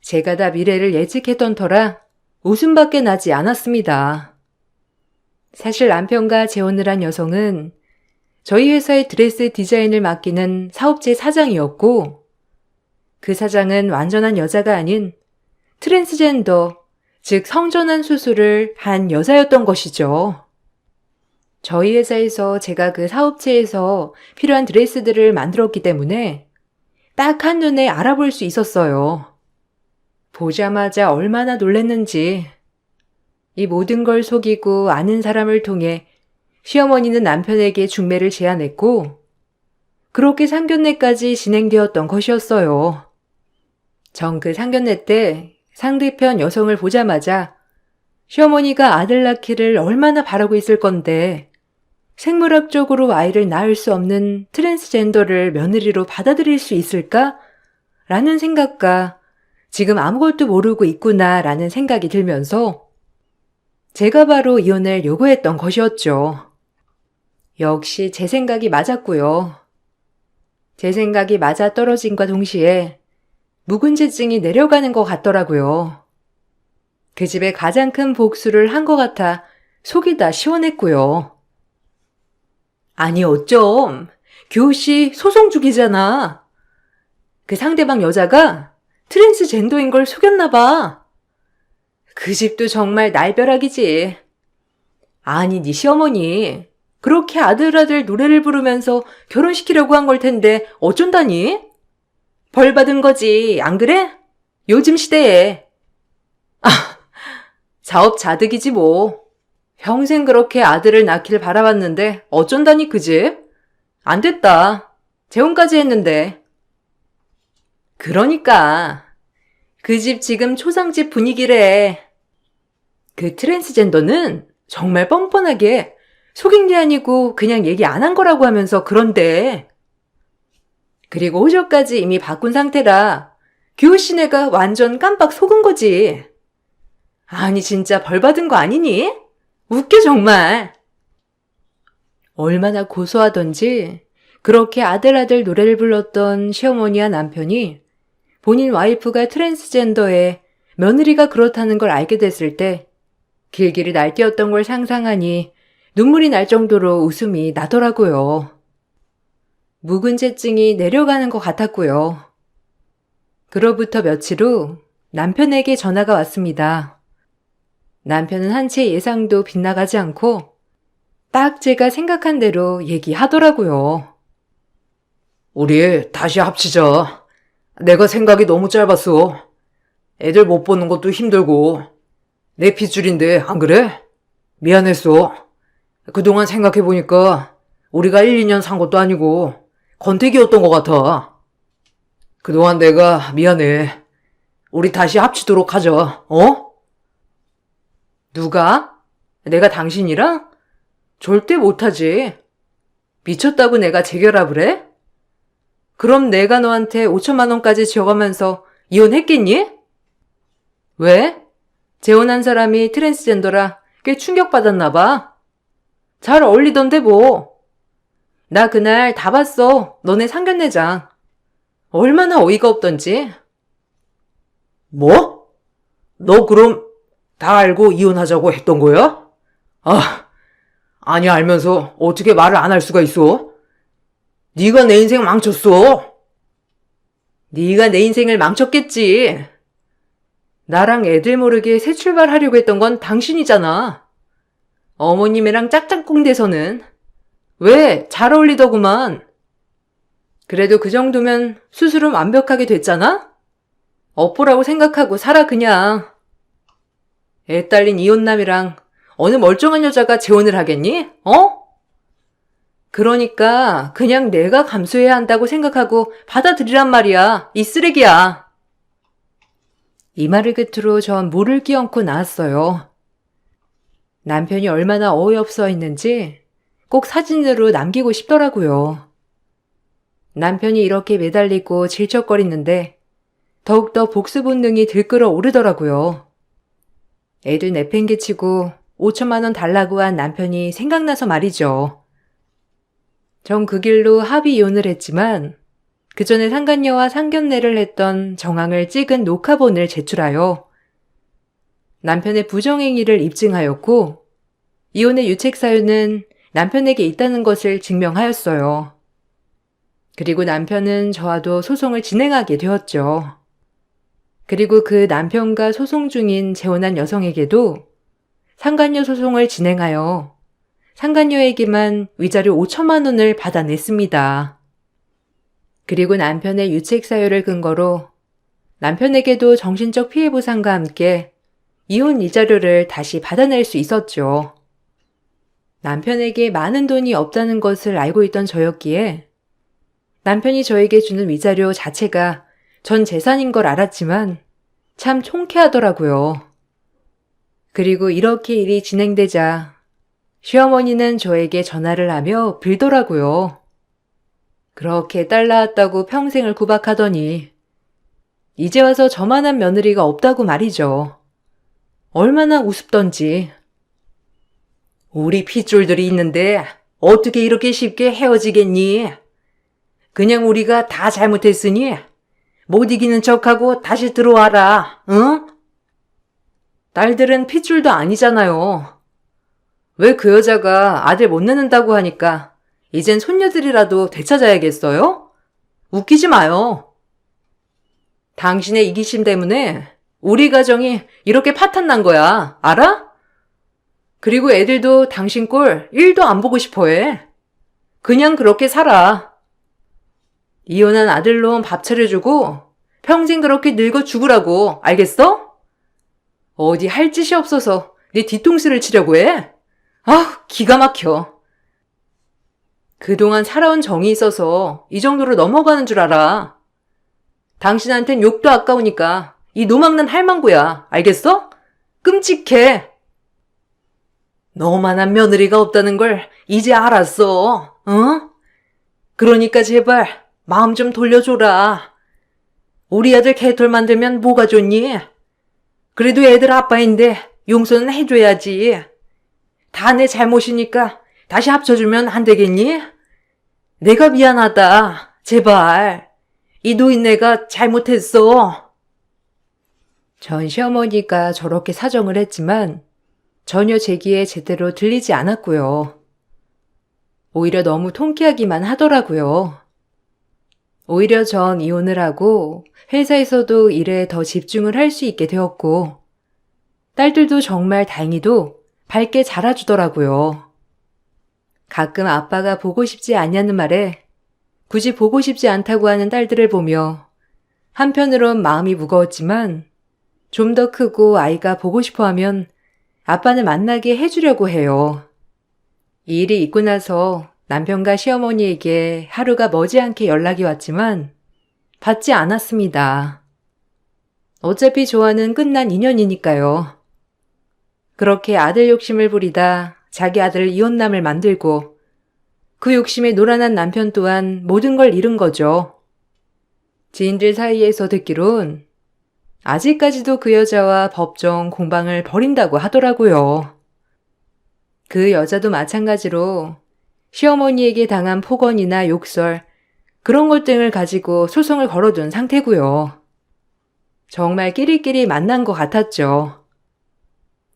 제가 다 미래를 예측했던 터라 웃음밖에 나지 않았습니다. 사실 남편과 재혼을 한 여성은 저희 회사의 드레스 디자인을 맡기는 사업체 사장이었고 그 사장은 완전한 여자가 아닌 트랜스젠더, 즉 성전환 수술을 한 여자였던 것이죠. 저희 회사에서 제가 그 사업체에서 필요한 드레스들을 만들었기 때문에 딱 한눈에 알아볼 수 있었어요. 보자마자 얼마나 놀랐는지. 이 모든 걸 속이고 아는 사람을 통해 시어머니는 남편에게 중매를 제안했고 그렇게 상견례까지 진행되었던 것이었어요. 전 그 상견례 때 상대편 여성을 보자마자 시어머니가 아들 낳기를 얼마나 바라고 있을 건데 생물학적으로 아이를 낳을 수 없는 트랜스젠더를 며느리로 받아들일 수 있을까? 라는 생각과 지금 아무것도 모르고 있구나 라는 생각이 들면서 제가 바로 이혼을 요구했던 것이었죠. 역시 제 생각이 맞았고요. 제 생각이 맞아떨어짐과 동시에 묵은지증이 내려가는 것 같더라고요. 그 집에 가장 큰 복수를 한 것 같아 속이 다 시원했고요. 아니 어쩜 교씨 소송 중이잖아. 그 상대방 여자가 트랜스젠더인 걸 속였나 봐. 그 집도 정말 날벼락이지. 아니 네 시어머니 그렇게 아들 노래를 부르면서 결혼시키려고 한 걸 텐데 어쩐다니? 벌 받은 거지, 안 그래? 요즘 시대에. 아, 자업자득이지 뭐. 평생 그렇게 아들을 낳기를 바라봤는데 어쩐다니 그 집? 안 됐다. 재혼까지 했는데. 그러니까 그 집 지금 초상집 분위기래. 그 트랜스젠더는 정말 뻔뻔하게 속인 게 아니고 그냥 얘기 안 한 거라고 하면서 그런데. 그리고 호적까지 이미 바꾼 상태라 규호 씨네가 완전 깜빡 속은 거지. 아니 진짜 벌 받은 거 아니니? 웃겨 정말. 얼마나 고소하던지 그렇게 아들 노래를 불렀던 시어머니와 남편이 본인 와이프가 트랜스젠더에 며느리가 그렇다는 걸 알게 됐을 때 길길이 날뛰었던 걸 상상하니 눈물이 날 정도로 웃음이 나더라고요. 묵은지증이 내려가는 것 같았고요. 그로부터 며칠 후 남편에게 전화가 왔습니다. 남편은 한 채 예상도 빗나가지 않고 딱 제가 생각한 대로 얘기하더라고요. 우리 다시 합치자. 내가 생각이 너무 짧았어. 애들 못 보는 것도 힘들고. 내 핏줄인데 안 그래? 미안했어. 그동안 생각해보니까 우리가 1, 2년 산 것도 아니고 권태기였던 것 같아. 그동안 내가 미안해. 우리 다시 합치도록 하자. 어? 누가? 내가 당신이랑? 절대 못하지. 미쳤다고 내가 재결합을 해? 그럼 내가 너한테 5천만 원까지 지어가면서 이혼했겠니? 왜? 재혼한 사람이 트랜스젠더라 꽤 충격받았나 봐. 잘 어울리던데 뭐. 나 그날 다 봤어. 너네 상견례장. 얼마나 어이가 없던지. 뭐? 너 그럼 다 알고 이혼하자고 했던 거야? 아니 알면서 어떻게 말을 안 할 수가 있어? 네가 내 인생 망쳤어. 네가 내 인생을 망쳤겠지. 나랑 애들 모르게 새 출발하려고 했던 건 당신이잖아. 어머님이랑 짝짝꿍 돼서는. 왜? 잘 어울리더구만. 그래도 그 정도면 수술은 완벽하게 됐잖아? 업보라고 생각하고 살아 그냥. 애 딸린 이혼남이랑 어느 멀쩡한 여자가 재혼을 하겠니? 어? 그러니까 그냥 내가 감수해야 한다고 생각하고 받아들이란 말이야. 이 쓰레기야. 이 말을 끝으로 전 물을 끼얹고 나왔어요. 남편이 얼마나 어이없어 했는지 꼭 사진으로 남기고 싶더라고요. 남편이 이렇게 매달리고 질척거리는데 더욱더 복수 본능이 들끓어 오르더라고요. 애들 내팽개치고 5천만 원 달라고 한 남편이 생각나서 말이죠. 전 그 길로 합의 이혼을 했지만 그 전에 상간녀와 상견례를 했던 정황을 찍은 녹화본을 제출하여 남편의 부정행위를 입증하였고 이혼의 유책 사유는 남편에게 있다는 것을 증명하였어요. 그리고 남편은 저와도 소송을 진행하게 되었죠. 그리고 그 남편과 소송 중인 재혼한 여성에게도 상간녀 소송을 진행하여 상간녀에게만 위자료 5천만 원을 받아냈습니다. 그리고 남편의 유책 사유를 근거로 남편에게도 정신적 피해 보상과 함께 이혼 위자료를 다시 받아낼 수 있었죠. 남편에게 많은 돈이 없다는 것을 알고 있던 저였기에 남편이 저에게 주는 위자료 자체가 전 재산인 걸 알았지만 참 통쾌하더라고요. 그리고 이렇게 일이 진행되자 시어머니는 저에게 전화를 하며 빌더라고요. 그렇게 딸 낳았다고 평생을 구박하더니 이제 와서 저만한 며느리가 없다고 말이죠. 얼마나 우습던지. 우리 핏줄들이 있는데 어떻게 이렇게 쉽게 헤어지겠니? 그냥 우리가 다 잘못했으니 못 이기는 척하고 다시 들어와라, 응? 딸들은 핏줄도 아니잖아요. 왜 그 여자가 아들 못 낳는다고 하니까 이젠 손녀들이라도 되찾아야겠어요? 웃기지 마요. 당신의 이기심 때문에 우리 가정이 이렇게 파탄 난 거야, 알아? 그리고 애들도 당신 꼴 1도 안 보고 싶어 해. 그냥 그렇게 살아. 이혼한 아들놈 밥 차려주고 평생 그렇게 늙어 죽으라고, 알겠어? 어디 할 짓이 없어서 네 뒤통수를 치려고 해? 기가 막혀. 그동안 살아온 정이 있어서 이 정도로 넘어가는 줄 알아. 당신한텐 욕도 아까우니까 이 노망난 할망구야, 알겠어? 끔찍해. 너만한 며느리가 없다는 걸 이제 알았어, 어? 그러니까 제발 마음 좀 돌려줘라. 우리 아들 개털 만들면 뭐가 좋니? 그래도 애들 아빠인데 용서는 해줘야지. 다 내 잘못이니까 다시 합쳐주면 안 되겠니? 내가 미안하다. 제발. 이 노인네가 잘못했어. 전 시어머니가 저렇게 사정을 했지만 전혀 제 귀에 제대로 들리지 않았고요. 오히려 너무 통쾌하기만 하더라고요. 오히려 전 이혼을 하고 회사에서도 일에 더 집중을 할 수 있게 되었고 딸들도 정말 다행히도 밝게 자라주더라고요. 가끔 아빠가 보고 싶지 않냐는 말에 굳이 보고 싶지 않다고 하는 딸들을 보며 한편으론 마음이 무거웠지만 좀 더 크고 아이가 보고 싶어 하면 아빠는 만나게 해주려고 해요. 이 일이 있고 나서 남편과 시어머니에게 하루가 머지않게 연락이 왔지만 받지 않았습니다. 어차피 조화는 끝난 인연이니까요. 그렇게 아들 욕심을 부리다 자기 아들을 이혼남을 만들고 그 욕심에 노란한 남편 또한 모든 걸 잃은 거죠. 지인들 사이에서 듣기론 아직까지도 그 여자와 법정 공방을 벌인다고 하더라고요. 그 여자도 마찬가지로 시어머니에게 당한 폭언이나 욕설, 그런 것 등을 가지고 소송을 걸어둔 상태고요. 정말 끼리끼리 만난 것 같았죠.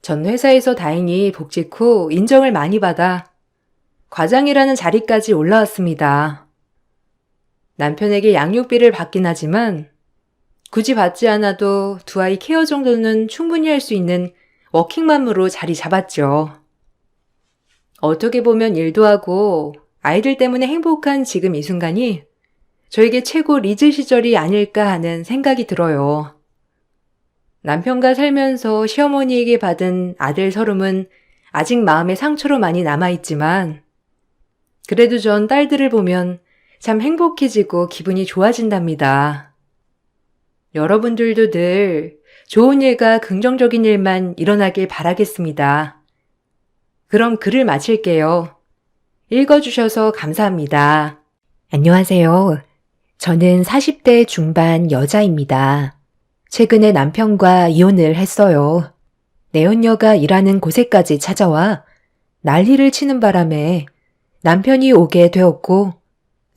전 회사에서 다행히 복직 후 인정을 많이 받아 과장이라는 자리까지 올라왔습니다. 남편에게 양육비를 받긴 하지만 굳이 받지 않아도 두 아이 케어 정도는 충분히 할 수 있는 워킹맘으로 자리 잡았죠. 어떻게 보면 일도 하고 아이들 때문에 행복한 지금 이 순간이 저에게 최고 리즈 시절이 아닐까 하는 생각이 들어요. 남편과 살면서 시어머니에게 받은 아들 서름은 아직 마음의 상처로 많이 남아있지만 그래도 전 딸들을 보면 참 행복해지고 기분이 좋아진답니다. 여러분들도 늘 좋은 일과 긍정적인 일만 일어나길 바라겠습니다. 그럼 글을 마칠게요. 읽어주셔서 감사합니다. 안녕하세요. 저는 40대 중반 여자입니다. 최근에 남편과 이혼을 했어요. 내연녀가 일하는 곳에까지 찾아와 난리를 치는 바람에 남편이 오게 되었고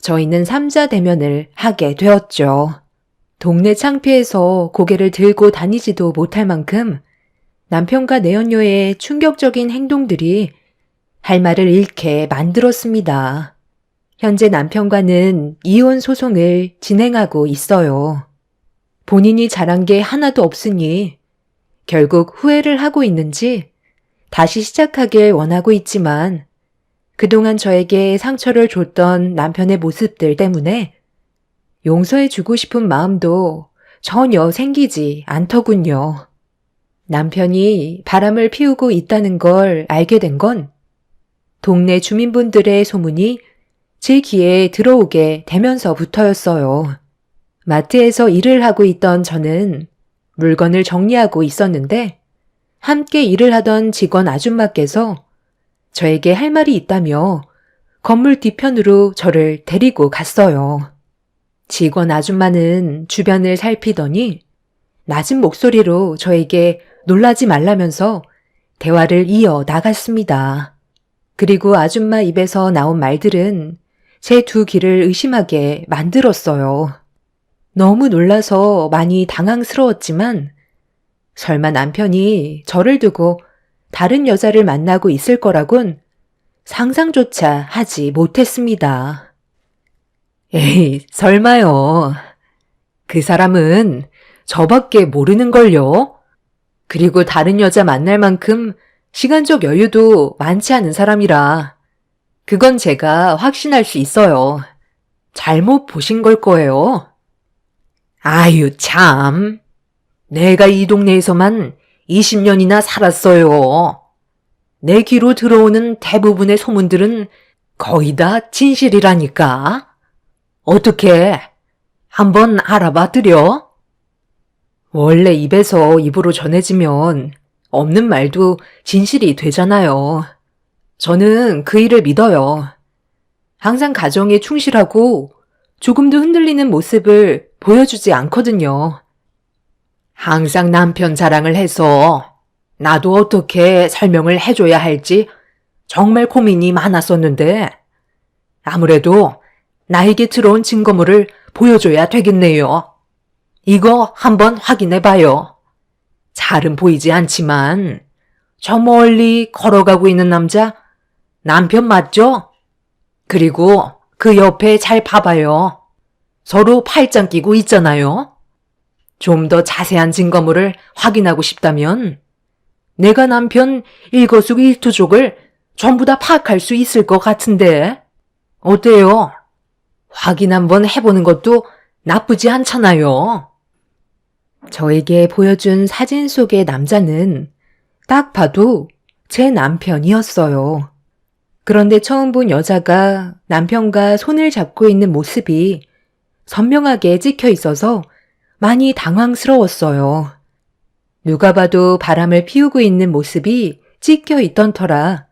저희는 삼자 대면을 하게 되었죠. 동네 창피해서 고개를 들고 다니지도 못할 만큼 남편과 내연녀의 충격적인 행동들이 할 말을 잃게 만들었습니다. 현재 남편과는 이혼 소송을 진행하고 있어요. 본인이 잘한 게 하나도 없으니 결국 후회를 하고 있는지 다시 시작하길 원하고 있지만 그동안 저에게 상처를 줬던 남편의 모습들 때문에 용서해주고 싶은 마음도 전혀 생기지 않더군요. 남편이 바람을 피우고 있다는 걸 알게 된 건 동네 주민분들의 소문이 제 귀에 들어오게 되면서부터였어요. 마트에서 일을 하고 있던 저는 물건을 정리하고 있었는데 함께 일을 하던 직원 아줌마께서 저에게 할 말이 있다며 건물 뒤편으로 저를 데리고 갔어요. 직원 아줌마는 주변을 살피더니 낮은 목소리로 저에게 놀라지 말라면서 대화를 이어 나갔습니다. 그리고 아줌마 입에서 나온 말들은 제 두 귀를 의심하게 만들었어요. 너무 놀라서 많이 당황스러웠지만 설마 남편이 저를 두고 다른 여자를 만나고 있을 거라곤 상상조차 하지 못했습니다. 에이, 설마요. 그 사람은 저밖에 모르는걸요. 그리고 다른 여자 만날 만큼 시간적 여유도 많지 않은 사람이라 그건 제가 확신할 수 있어요. 잘못 보신 걸 거예요. 아유, 참. 내가 이 동네에서만 20년이나 살았어요. 내 귀로 들어오는 대부분의 소문들은 거의 다 진실이라니까. 어떻게 한번 알아봐 드려? 원래 입에서 입으로 전해지면 없는 말도 진실이 되잖아요. 저는 그 일을 믿어요. 항상 가정에 충실하고 조금도 흔들리는 모습을 보여주지 않거든요. 항상 남편 자랑을 해서 나도 어떻게 설명을 해줘야 할지 정말 고민이 많았었는데 아무래도 나에게 들어온 증거물을 보여줘야 되겠네요. 이거 한번 확인해봐요. 잘은 보이지 않지만 저 멀리 걸어가고 있는 남자 남편 맞죠? 그리고 그 옆에 잘 봐봐요. 서로 팔짱 끼고 있잖아요. 좀 더 자세한 증거물을 확인하고 싶다면 내가 남편 일거수일투족을 전부 다 파악할 수 있을 것 같은데. 어때요? 확인 한번 해보는 것도 나쁘지 않잖아요. 저에게 보여준 사진 속의 남자는 딱 봐도 제 남편이었어요. 그런데 처음 본 여자가 남편과 손을 잡고 있는 모습이 선명하게 찍혀 있어서 많이 당황스러웠어요. 누가 봐도 바람을 피우고 있는 모습이 찍혀 있던 터라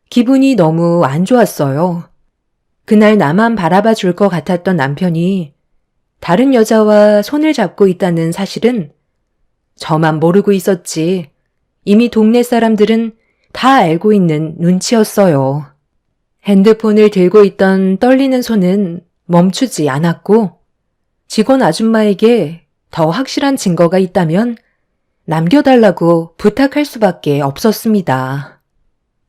기분이 너무 안 좋았어요. 그날 나만 바라봐 줄 것 같았던 남편이 다른 여자와 손을 잡고 있다는 사실은 저만 모르고 있었지 이미 동네 사람들은 다 알고 있는 눈치였어요. 핸드폰을 들고 있던 떨리는 손은 멈추지 않았고 직원 아줌마에게 더 확실한 증거가 있다면 남겨달라고 부탁할 수밖에 없었습니다.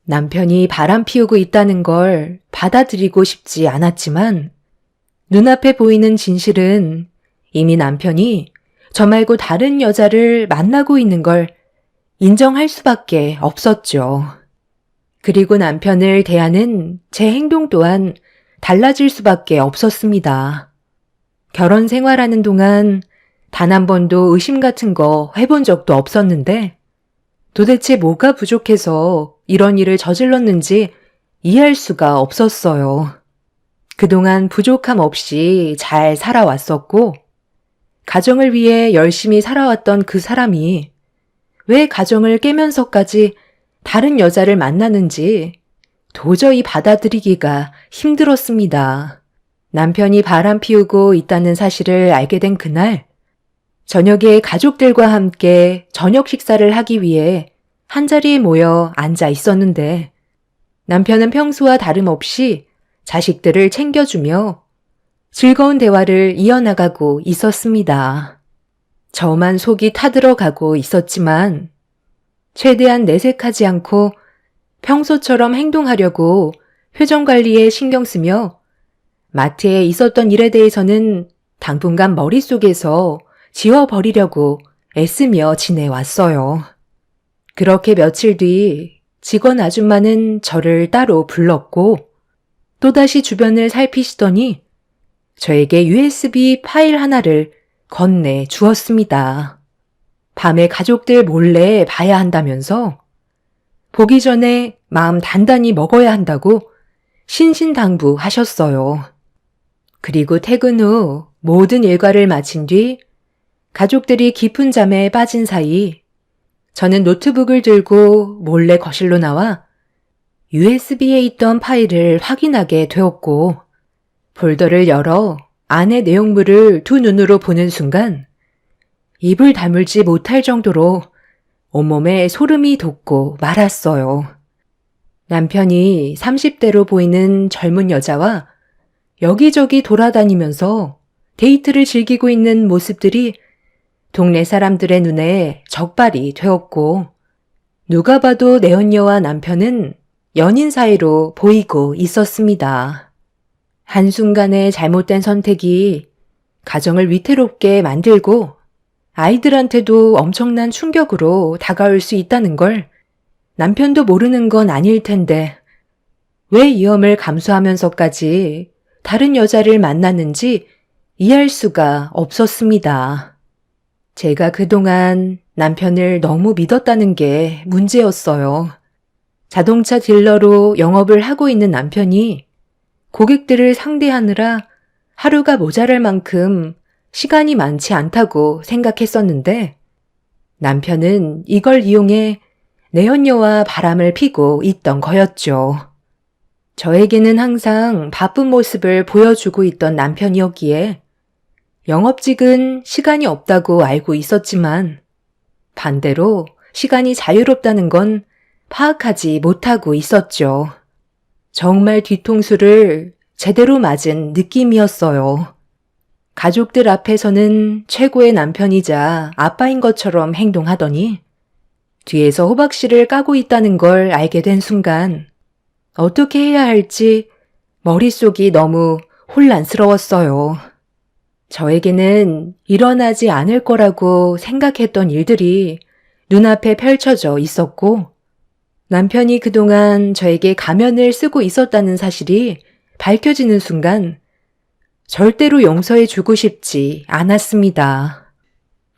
남편이 바람 피우고 있다는 걸 받아들이고 싶지 않았지만 눈앞에 보이는 진실은 이미 남편이 저 말고 다른 여자를 만나고 있는 걸 인정할 수밖에 없었죠. 그리고 남편을 대하는 제 행동 또한 달라질 수밖에 없었습니다. 결혼 생활하는 동안 단 한 번도 의심 같은 거 해본 적도 없었는데 도대체 뭐가 부족해서 이런 일을 저질렀는지 이해할 수가 없었어요. 그동안 부족함 없이 잘 살아왔었고 가정을 위해 열심히 살아왔던 그 사람이 왜 가정을 깨면서까지 다른 여자를 만나는지 도저히 받아들이기가 힘들었습니다. 남편이 바람 피우고 있다는 사실을 알게 된 그날, 저녁에 가족들과 함께 저녁 식사를 하기 위해 한자리에 모여 앉아 있었는데 남편은 평소와 다름없이 자식들을 챙겨주며 즐거운 대화를 이어나가고 있었습니다. 저만 속이 타들어가고 있었지만 최대한 내색하지 않고 평소처럼 행동하려고 표정 관리에 신경 쓰며 마트에 있었던 일에 대해서는 당분간 머릿속에서 지워버리려고 애쓰며 지내왔어요. 그렇게 며칠 뒤 직원 아줌마는 저를 따로 불렀고 또다시 주변을 살피시더니 저에게 USB 파일 하나를 건네 주었습니다. 밤에 가족들 몰래 봐야 한다면서 보기 전에 마음 단단히 먹어야 한다고 신신당부하셨어요. 그리고 퇴근 후 모든 일과를 마친 뒤 가족들이 깊은 잠에 빠진 사이 저는 노트북을 들고 몰래 거실로 나와 USB에 있던 파일을 확인하게 되었고 폴더를 열어 안의 내용물을 두 눈으로 보는 순간 입을 다물지 못할 정도로 온몸에 소름이 돋고 말았어요. 남편이 30대로 보이는 젊은 여자와 여기저기 돌아다니면서 데이트를 즐기고 있는 모습들이 동네 사람들의 눈에 적발이 되었고 누가 봐도 내 언니와 남편은 연인 사이로 보이고 있었습니다. 한순간의 잘못된 선택이 가정을 위태롭게 만들고 아이들한테도 엄청난 충격으로 다가올 수 있다는 걸 남편도 모르는 건 아닐 텐데 왜 위험을 감수하면서까지 다른 여자를 만났는지 이해할 수가 없었습니다. 제가 그동안 남편을 너무 믿었다는 게 문제였어요. 자동차 딜러로 영업을 하고 있는 남편이 고객들을 상대하느라 하루가 모자랄 만큼 시간이 많지 않다고 생각했었는데 남편은 이걸 이용해 내연녀와 바람을 피고 있던 거였죠. 저에게는 항상 바쁜 모습을 보여주고 있던 남편이었기에 영업직은 시간이 없다고 알고 있었지만 반대로 시간이 자유롭다는 건 파악하지 못하고 있었죠. 정말 뒤통수를 제대로 맞은 느낌이었어요. 가족들 앞에서는 최고의 남편이자 아빠인 것처럼 행동하더니 뒤에서 호박씨를 까고 있다는 걸 알게 된 순간 어떻게 해야 할지 머릿속이 너무 혼란스러웠어요. 저에게는 일어나지 않을 거라고 생각했던 일들이 눈앞에 펼쳐져 있었고 남편이 그동안 저에게 가면을 쓰고 있었다는 사실이 밝혀지는 순간 절대로 용서해 주고 싶지 않았습니다.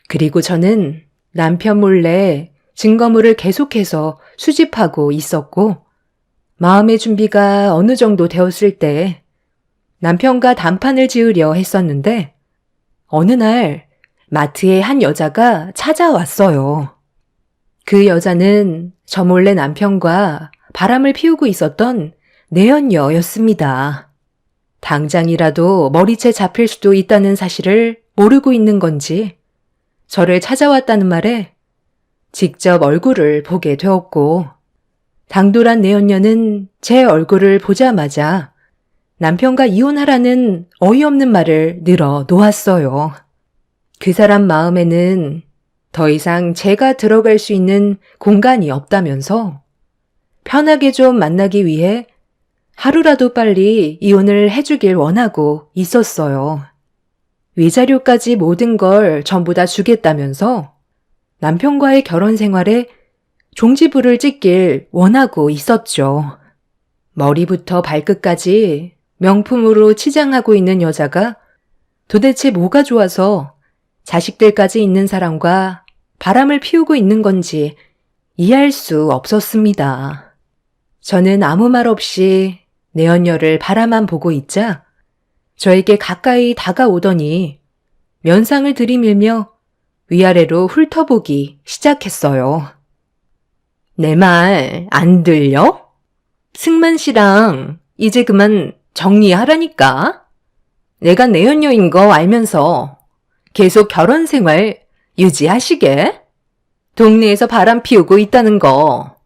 그리고 저는 남편 몰래 증거물을 계속해서 수집하고 있었고, 마음의 준비가 어느 정도 되었을 때 남편과 단판을 지으려 했었는데, 어느 날 마트에 한 여자가 찾아왔어요. 그 여자는 저 몰래 남편과 바람을 피우고 있었던 내연녀였습니다. 당장이라도 머리채 잡힐 수도 있다는 사실을 모르고 있는 건지 저를 찾아왔다는 말에 직접 얼굴을 보게 되었고, 당돌한 내연녀는 제 얼굴을 보자마자 남편과 이혼하라는 어이없는 말을 늘어 놓았어요. 그 사람 마음에는 더 이상 제가 들어갈 수 있는 공간이 없다면서 편하게 좀 만나기 위해 하루라도 빨리 이혼을 해주길 원하고 있었어요. 위자료까지 모든 걸 전부 다 주겠다면서 남편과의 결혼 생활에 종지부를 찍길 원하고 있었죠. 머리부터 발끝까지 명품으로 치장하고 있는 여자가 도대체 뭐가 좋아서 자식들까지 있는 사람과 바람을 피우고 있는 건지 이해할 수 없었습니다. 저는 아무 말 없이 내연녀를 바라만 보고 있자 저에게 가까이 다가오더니 면상을 들이밀며 위아래로 훑어보기 시작했어요. 내 말 안 들려? 승만 씨랑 이제 그만 정리하라니까. 내가 내연녀인 거 알면서 계속 결혼 생활 유지하시게? 동네에서 바람 피우고 있다는 거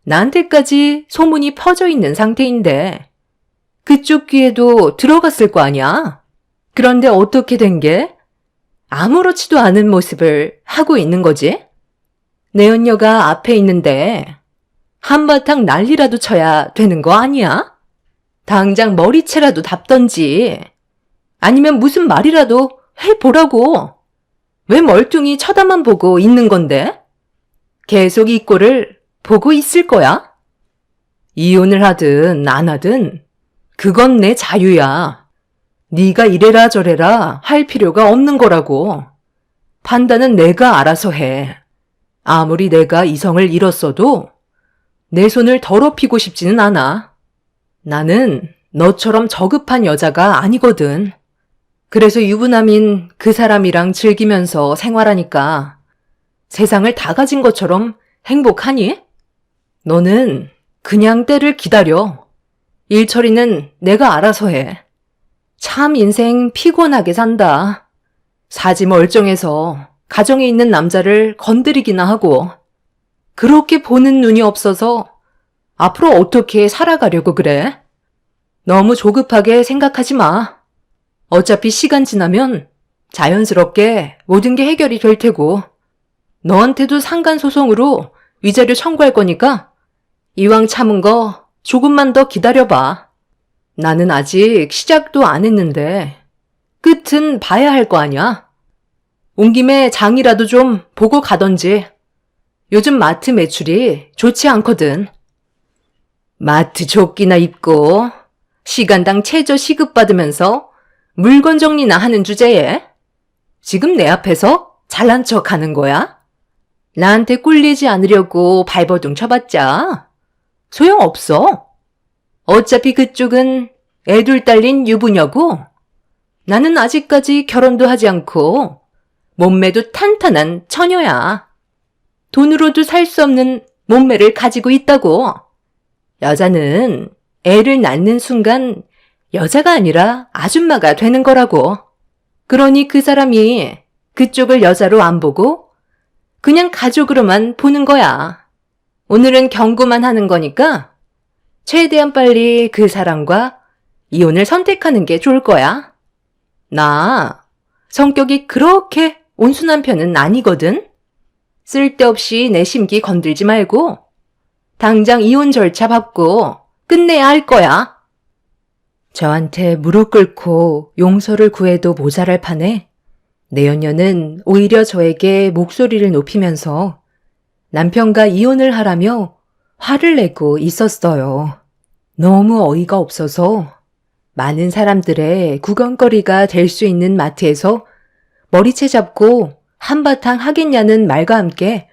나한테까지 소문이 퍼져 있는 상태인데 그쪽 귀에도 들어갔을 거 아니야? 그런데 어떻게 된 게? 아무렇지도 않은 모습을 하고 있는 거지? 내연녀가 앞에 있는데 한바탕 난리라도 쳐야 되는 거 아니야? 당장 머리채라도 답던지 아니면 무슨 말이라도 해보라고. 왜 멀뚱히 쳐다만 보고 있는 건데? 계속 이 꼴을 보고 있을 거야? 이혼을 하든 안 하든 그건 내 자유야. 네가 이래라 저래라 할 필요가 없는 거라고. 판단은 내가 알아서 해. 아무리 내가 이성을 잃었어도 내 손을 더럽히고 싶지는 않아. 나는 너처럼 저급한 여자가 아니거든. 그래서 유부남인 그 사람이랑 즐기면서 생활하니까 세상을 다 가진 것처럼 행복하니? 너는 그냥 때를 기다려. 일 처리는 내가 알아서 해. 참 인생 피곤하게 산다. 사지 멀쩡해서 가정에 있는 남자를 건드리기나 하고 그렇게 보는 눈이 없어서 앞으로 어떻게 살아가려고 그래? 너무 조급하게 생각하지 마. 어차피 시간 지나면 자연스럽게 모든 게 해결이 될 테고 너한테도 상간소송으로 위자료 청구할 거니까 이왕 참은 거 조금만 더 기다려봐. 나는 아직 시작도 안 했는데 끝은 봐야 할 거 아니야. 온 김에 장이라도 좀 보고 가던지. 요즘 마트 매출이 좋지 않거든. 마트 조끼나 입고 시간당 최저 시급받으면서 물건 정리나 하는 주제에 지금 내 앞에서 잘난 척 하는 거야? 나한테 꿀리지 않으려고 발버둥 쳐봤자 소용없어. 어차피 그쪽은 애둘 딸린 유부녀고 나는 아직까지 결혼도 하지 않고 몸매도 탄탄한 처녀야. 돈으로도 살 수 없는 몸매를 가지고 있다고. 여자는 애를 낳는 순간 여자가 아니라 아줌마가 되는 거라고. 그러니 그 사람이 그쪽을 여자로 안 보고 그냥 가족으로만 보는 거야. 오늘은 경고만 하는 거니까 최대한 빨리 그 사람과 이혼을 선택하는 게 좋을 거야. 나 성격이 그렇게 온순한 편은 아니거든. 쓸데없이 내 심기 건들지 말고 당장 이혼 절차 밟고 끝내야 할 거야. 저한테 무릎 꿇고 용서를 구해도 모자랄 판에 내연녀는 오히려 저에게 목소리를 높이면서 남편과 이혼을 하라며 화를 내고 있었어요. 너무 어이가 없어서 많은 사람들의 구경거리가 될 수 있는 마트에서 머리채 잡고 한바탕 하겠냐는 말과 함께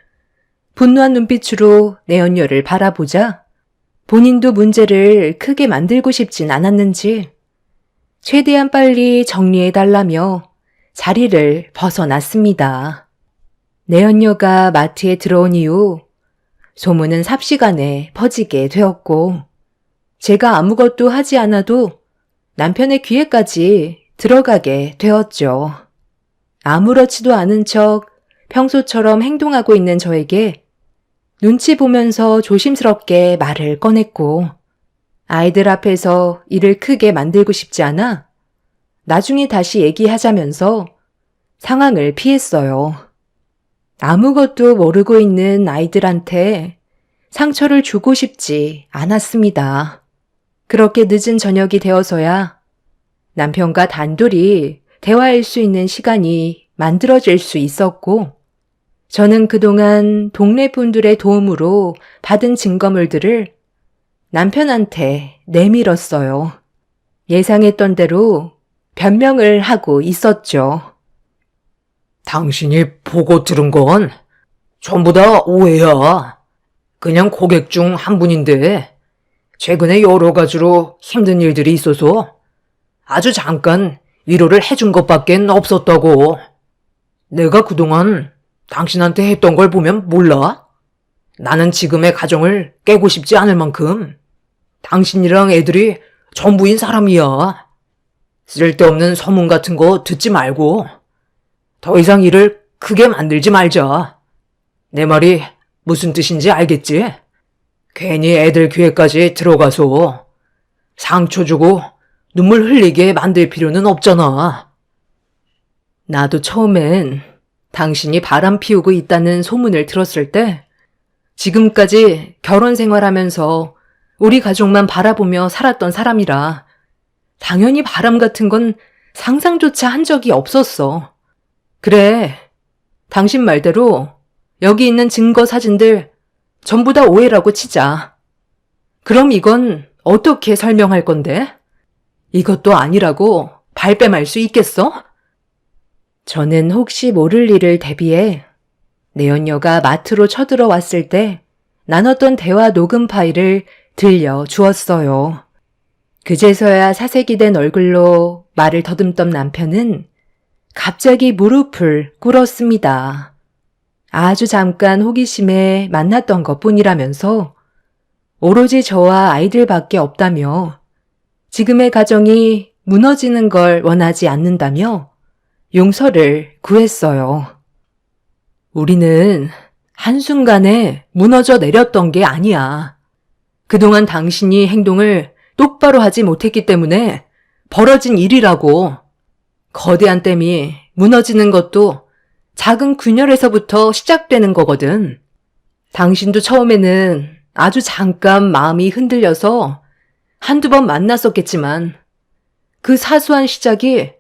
분노한 눈빛으로 내연녀를 바라보자 본인도 문제를 크게 만들고 싶진 않았는지 최대한 빨리 정리해달라며 자리를 벗어났습니다. 내연녀가 마트에 들어온 이후 소문은 삽시간에 퍼지게 되었고 제가 아무것도 하지 않아도 남편의 귀에까지 들어가게 되었죠. 아무렇지도 않은 척 평소처럼 행동하고 있는 저에게 눈치 보면서 조심스럽게 말을 꺼냈고 아이들 앞에서 일을 크게 만들고 싶지 않아 나중에 다시 얘기하자면서 상황을 피했어요. 아무것도 모르고 있는 아이들한테 상처를 주고 싶지 않았습니다. 그렇게 늦은 저녁이 되어서야 남편과 단둘이 대화할 수 있는 시간이 만들어질 수 있었고 저는 그동안 동네 분들의 도움으로 받은 증거물들을 남편한테 내밀었어요. 예상했던 대로 변명을 하고 있었죠. 당신이 보고 들은 건 전부 다 오해야. 그냥 고객 중 한 분인데 최근에 여러 가지로 힘든 일들이 있어서 아주 잠깐 위로를 해준 것밖엔 없었다고. 내가 그동안 당신한테 했던 걸 보면 몰라? 나는 지금의 가정을 깨고 싶지 않을 만큼 당신이랑 애들이 전부인 사람이야. 쓸데없는 소문 같은 거 듣지 말고 더 이상 일을 크게 만들지 말자. 내 말이 무슨 뜻인지 알겠지? 괜히 애들 귀에까지 들어가서 상처 주고 눈물 흘리게 만들 필요는 없잖아. 나도 처음엔 당신이 바람 피우고 있다는 소문을 들었을 때 지금까지 결혼 생활하면서 우리 가족만 바라보며 살았던 사람이라 당연히 바람 같은 건 상상조차 한 적이 없었어. 그래, 당신 말대로 여기 있는 증거 사진들 전부 다 오해라고 치자. 그럼 이건 어떻게 설명할 건데? 이것도 아니라고 발뺌할 수 있겠어? 저는 혹시 모를 일을 대비해 내연녀가 마트로 쳐들어왔을 때 나눴던 대화 녹음 파일을 들려주었어요. 그제서야 사색이 된 얼굴로 말을 더듬던 남편은 갑자기 무릎을 꿇었습니다. 아주 잠깐 호기심에 만났던 것뿐이라면서 오로지 저와 아이들밖에 없다며 지금의 가정이 무너지는 걸 원하지 않는다며 용서를 구했어요. 우리는 한순간에 무너져 내렸던 게 아니야. 그동안 당신이 행동을 똑바로 하지 못했기 때문에 벌어진 일이라고. 거대한 댐이 무너지는 것도 작은 균열에서부터 시작되는 거거든. 당신도 처음에는 아주 잠깐 마음이 흔들려서 한두 번 만났었겠지만 그 사소한 시작이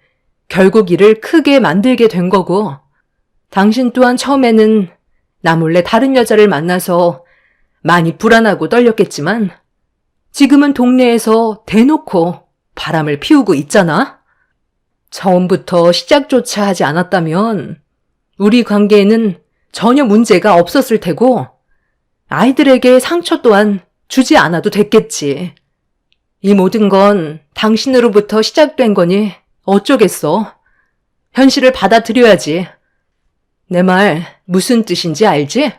결국 일을 크게 만들게 된 거고 당신 또한 처음에는 나 몰래 다른 여자를 만나서 많이 불안하고 떨렸겠지만 지금은 동네에서 대놓고 바람을 피우고 있잖아. 처음부터 시작조차 하지 않았다면 우리 관계에는 전혀 문제가 없었을 테고 아이들에게 상처 또한 주지 않아도 됐겠지. 이 모든 건 당신으로부터 시작된 거니 어쩌겠어. 현실을 받아들여야지. 내 말 무슨 뜻인지 알지?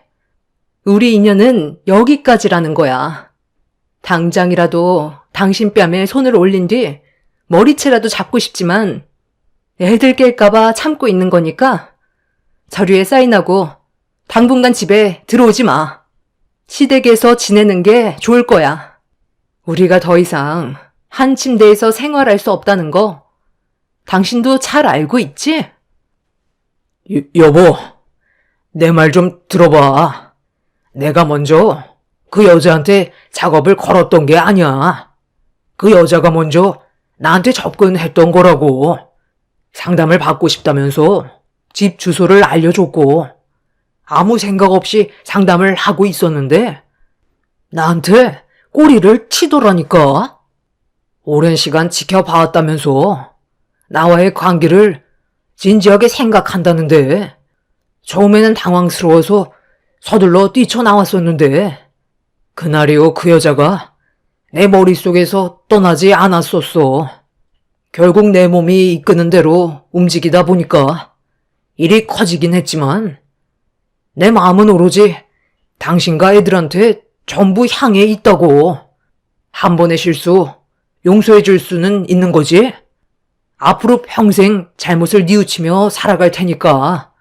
우리 인연은 여기까지라는 거야. 당장이라도 당신 뺨에 손을 올린 뒤 머리채라도 잡고 싶지만 애들 깰까봐 참고 있는 거니까 서류에 사인하고 당분간 집에 들어오지 마. 시댁에서 지내는 게 좋을 거야. 우리가 더 이상 한 침대에서 생활할 수 없다는 거 당신도 잘 알고 있지? 여보, 내 말 좀 들어봐. 내가 먼저 그 여자한테 작업을 걸었던 게 아니야. 그 여자가 먼저 나한테 접근했던 거라고. 상담을 받고 싶다면서 집 주소를 알려줬고 아무 생각 없이 상담을 하고 있었는데 나한테 꼬리를 치더라니까. 오랜 시간 지켜봐왔다면서 나와의 관계를 진지하게 생각한다는데 처음에는 당황스러워서 서둘러 뛰쳐나왔었는데 그날이요 그 여자가 내 머릿속에서 떠나지 않았었어. 결국 내 몸이 이끄는 대로 움직이다 보니까 일이 커지긴 했지만 내 마음은 오로지 당신과 애들한테 전부 향해 있다고. 한 번의 실수 용서해 줄 수는 있는 거지. 앞으로 평생 잘못을 뉘우치며 살아갈 테니까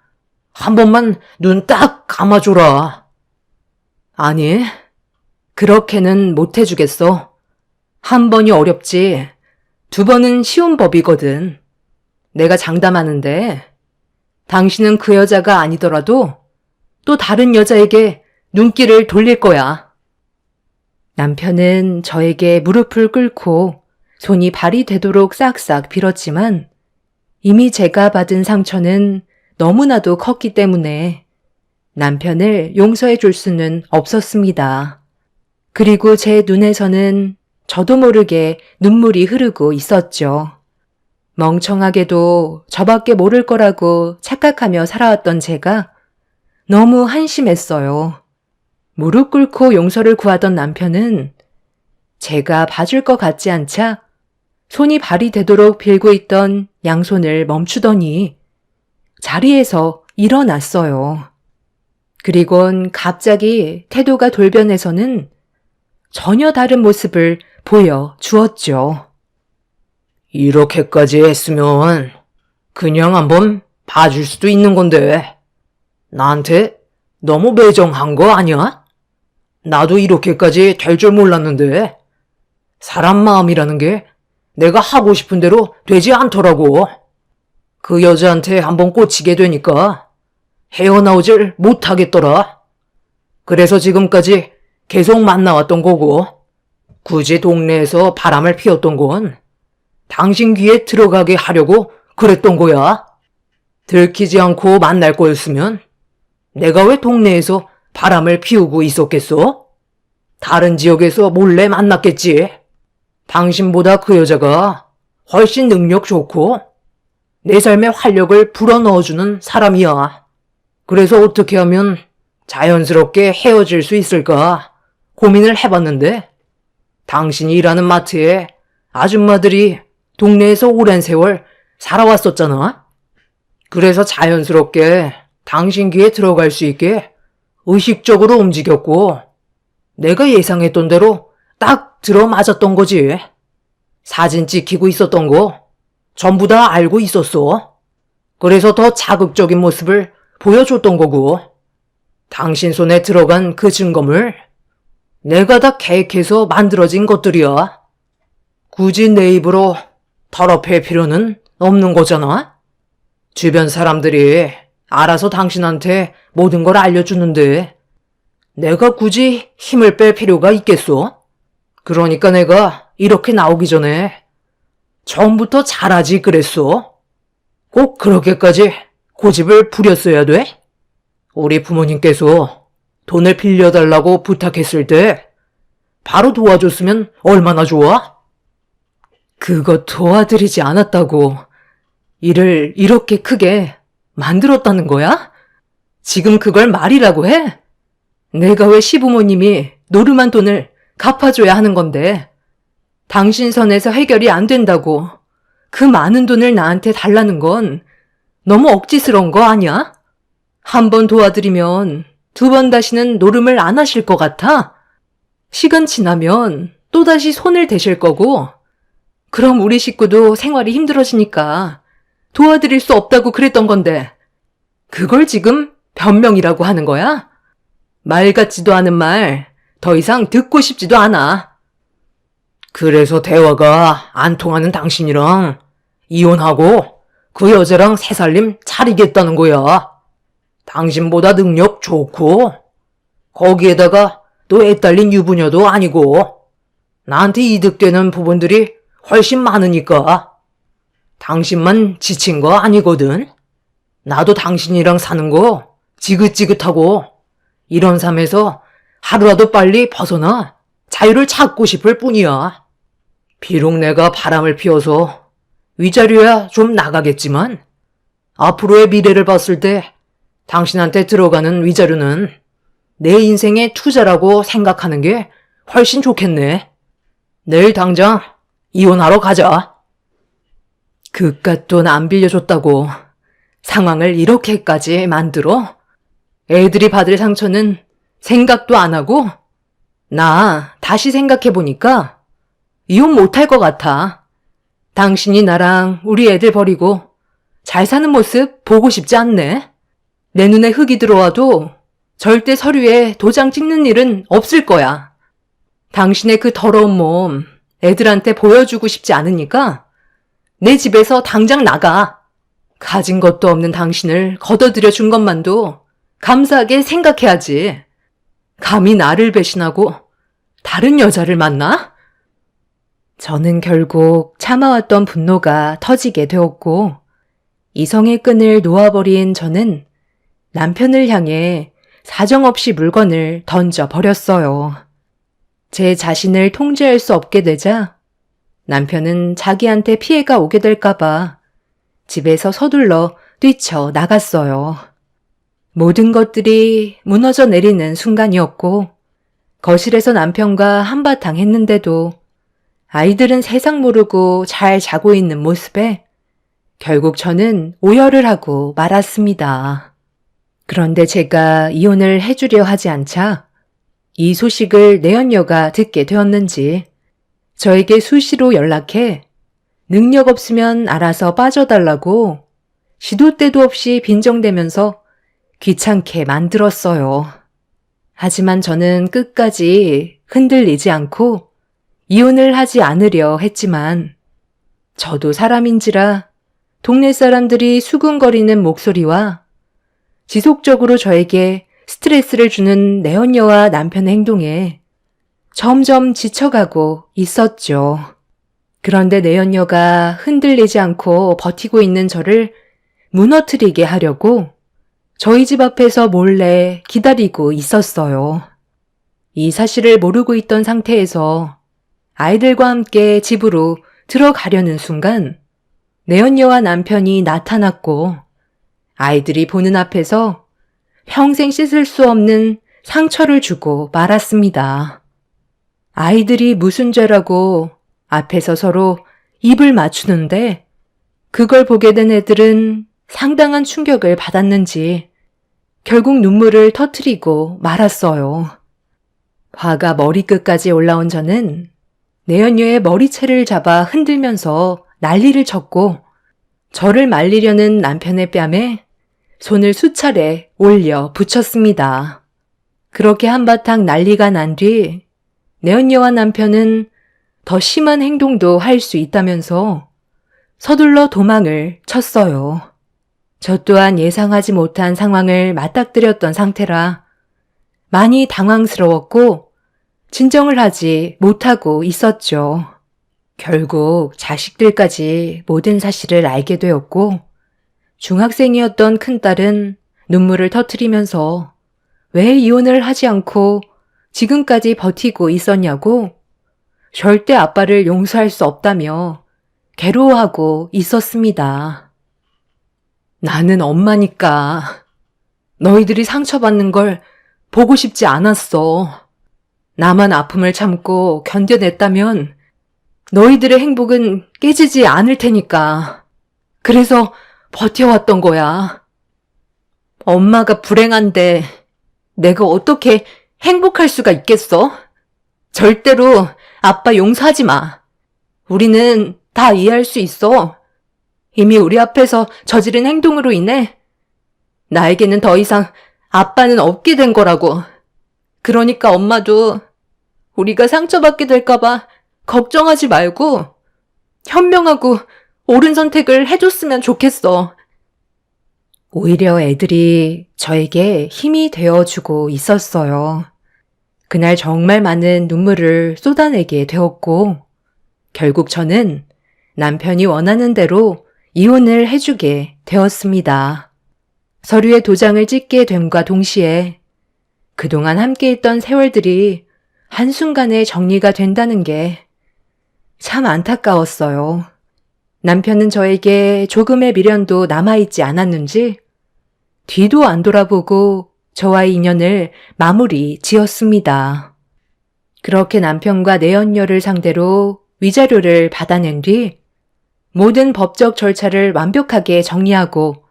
한 번만 눈 딱 감아줘라. 아니, 그렇게는 못 해주겠어. 한 번이 어렵지. 두 번은 쉬운 법이거든. 내가 장담하는데 당신은 그 여자가 아니더라도 또 다른 여자에게 눈길을 돌릴 거야. 남편은 저에게 무릎을 꿇고 손이 발이 되도록 싹싹 빌었지만 이미 제가 받은 상처는 너무나도 컸기 때문에 남편을 용서해 줄 수는 없었습니다. 그리고 제 눈에서는 저도 모르게 눈물이 흐르고 있었죠. 멍청하게도 저밖에 모를 거라고 착각하며 살아왔던 제가 너무 한심했어요. 무릎 꿇고 용서를 구하던 남편은 제가 봐줄 것 같지 않자 손이 발이 되도록 빌고 있던 양손을 멈추더니 자리에서 일어났어요. 그리곤 갑자기 태도가 돌변해서는 전혀 다른 모습을 보여주었죠. 이렇게까지 했으면 그냥 한번 봐줄 수도 있는 건데 나한테 너무 매정한 거 아니야? 나도 이렇게까지 될 줄 몰랐는데 사람 마음이라는 게 내가 하고 싶은 대로 되지 않더라고. 그 여자한테 한번 꽂히게 되니까 헤어나오질 못하겠더라. 그래서 지금까지 계속 만나왔던 거고 굳이 동네에서 바람을 피웠던 건 당신 귀에 들어가게 하려고 그랬던 거야. 들키지 않고 만날 거였으면 내가 왜 동네에서 바람을 피우고 있었겠어? 다른 지역에서 몰래 만났겠지. 당신보다 그 여자가 훨씬 능력 좋고 내 삶에 활력을 불어넣어주는 사람이야. 그래서 어떻게 하면 자연스럽게 헤어질 수 있을까 고민을 해봤는데 당신이 일하는 마트에 아줌마들이 동네에서 오랜 세월 살아왔었잖아. 그래서 자연스럽게 당신 귀에 들어갈 수 있게 의식적으로 움직였고 내가 예상했던 대로 딱 들어맞았던 거지. 사진 찍히고 있었던 거 전부 다 알고 있었어. 그래서 더 자극적인 모습을 보여줬던 거고 당신 손에 들어간 그 증거물 내가 다 계획해서 만들어진 것들이야. 굳이 내 입으로 더럽힐 필요는 없는 거잖아. 주변 사람들이 알아서 당신한테 모든 걸 알려주는데 내가 굳이 힘을 뺄 필요가 있겠어? 그러니까 내가 이렇게 나오기 전에 처음부터 잘하지 그랬어. 꼭 그렇게까지 고집을 부렸어야 돼? 우리 부모님께서 돈을 빌려달라고 부탁했을 때 바로 도와줬으면 얼마나 좋아? 그거 도와드리지 않았다고 일을 이렇게 크게 만들었다는 거야? 지금 그걸 말이라고 해? 내가 왜 시부모님이 노름한 돈을 갚아줘야 하는 건데 당신 선에서 해결이 안 된다고 그 많은 돈을 나한테 달라는 건 너무 억지스러운 거 아니야? 한 번 도와드리면 두 번 다시는 노름을 안 하실 것 같아? 시간 지나면 또다시 손을 대실 거고 그럼 우리 식구도 생활이 힘들어지니까 도와드릴 수 없다고 그랬던 건데 그걸 지금 변명이라고 하는 거야? 말 같지도 않은 말 더 이상 듣고 싶지도 않아. 그래서 대화가 안 통하는 당신이랑 이혼하고 그 여자랑 새 살림 차리겠다는 거야. 당신보다 능력 좋고 거기에다가 또 애 딸린 유부녀도 아니고 나한테 이득되는 부분들이 훨씬 많으니까 당신만 지친 거 아니거든. 나도 당신이랑 사는 거 지긋지긋하고 이런 삶에서 하루라도 빨리 벗어나 자유를 찾고 싶을 뿐이야. 비록 내가 바람을 피워서 위자료야 좀 나가겠지만 앞으로의 미래를 봤을 때 당신한테 들어가는 위자료는 내 인생의 투자라고 생각하는 게 훨씬 좋겠네. 내일 당장 이혼하러 가자. 그깟 돈 안 빌려줬다고 상황을 이렇게까지 만들어? 애들이 받을 상처는 생각도 안 하고? 나 다시 생각해보니까 이혼 못할 것 같아. 당신이 나랑 우리 애들 버리고 잘 사는 모습 보고 싶지 않네. 내 눈에 흙이 들어와도 절대 서류에 도장 찍는 일은 없을 거야. 당신의 그 더러운 몸 애들한테 보여주고 싶지 않으니까 내 집에서 당장 나가. 가진 것도 없는 당신을 걷어들여 준 것만도 감사하게 생각해야지. 감히 나를 배신하고 다른 여자를 만나? 저는 결국 참아왔던 분노가 터지게 되었고 이성의 끈을 놓아버린 저는 남편을 향해 사정없이 물건을 던져버렸어요. 제 자신을 통제할 수 없게 되자 남편은 자기한테 피해가 오게 될까봐 집에서 서둘러 뛰쳐나갔어요. 모든 것들이 무너져 내리는 순간이었고 거실에서 남편과 한바탕 했는데도 아이들은 세상 모르고 잘 자고 있는 모습에 결국 저는 오열을 하고 말았습니다. 그런데 제가 이혼을 해주려 하지 않자 이 소식을 내연녀가 듣게 되었는지 저에게 수시로 연락해 능력 없으면 알아서 빠져달라고 시도 때도 없이 빈정대면서 귀찮게 만들었어요. 하지만 저는 끝까지 흔들리지 않고 이혼을 하지 않으려 했지만 저도 사람인지라 동네 사람들이 수군거리는 목소리와 지속적으로 저에게 스트레스를 주는 내연녀와 남편의 행동에 점점 지쳐가고 있었죠. 그런데 내연녀가 흔들리지 않고 버티고 있는 저를 무너뜨리게 하려고 저희 집 앞에서 몰래 기다리고 있었어요. 이 사실을 모르고 있던 상태에서 아이들과 함께 집으로 들어가려는 순간 내연녀와 남편이 나타났고 아이들이 보는 앞에서 평생 씻을 수 없는 상처를 주고 말았습니다. 아이들이 무슨 죄라고 앞에서 서로 입을 맞추는데 그걸 보게 된 애들은 상당한 충격을 받았는지 결국 눈물을 터뜨리고 말았어요. 화가 머리끝까지 올라온 저는 내연녀의 머리채를 잡아 흔들면서 난리를 쳤고 저를 말리려는 남편의 뺨에 손을 수차례 올려 붙였습니다. 그렇게 한바탕 난리가 난 뒤 내연녀와 남편은 더 심한 행동도 할 수 있다면서 서둘러 도망을 쳤어요. 저 또한 예상하지 못한 상황을 맞닥뜨렸던 상태라 많이 당황스러웠고 진정을 하지 못하고 있었죠. 결국 자식들까지 모든 사실을 알게 되었고 중학생이었던 큰딸은 눈물을 터뜨리면서 왜 이혼을 하지 않고 지금까지 버티고 있었냐고 절대 아빠를 용서할 수 없다며 괴로워하고 있었습니다. 나는 엄마니까 너희들이 상처받는 걸 보고 싶지 않았어. 나만 아픔을 참고 견뎌냈다면 너희들의 행복은 깨지지 않을 테니까. 그래서 버텨왔던 거야. 엄마가 불행한데 내가 어떻게 행복할 수가 있겠어? 절대로 아빠 용서하지 마. 우리는 다 이해할 수 있어. 이미 우리 앞에서 저지른 행동으로 인해 나에게는 더 이상 아빠는 없게 된 거라고. 그러니까 엄마도 우리가 상처받게 될까봐 걱정하지 말고 현명하고 옳은 선택을 해줬으면 좋겠어. 오히려 애들이 저에게 힘이 되어주고 있었어요. 그날 정말 많은 눈물을 쏟아내게 되었고 결국 저는 남편이 원하는 대로 이혼을 해주게 되었습니다. 서류에 도장을 찍게 됨과 동시에 그동안 함께했던 세월들이 한순간에 정리가 된다는 게 참 안타까웠어요. 남편은 저에게 조금의 미련도 남아있지 않았는지 뒤도 안 돌아보고 저와의 인연을 마무리 지었습니다. 그렇게 남편과 내연녀를 상대로 위자료를 받아낸 뒤 모든 법적 절차를 완벽하게 정리하고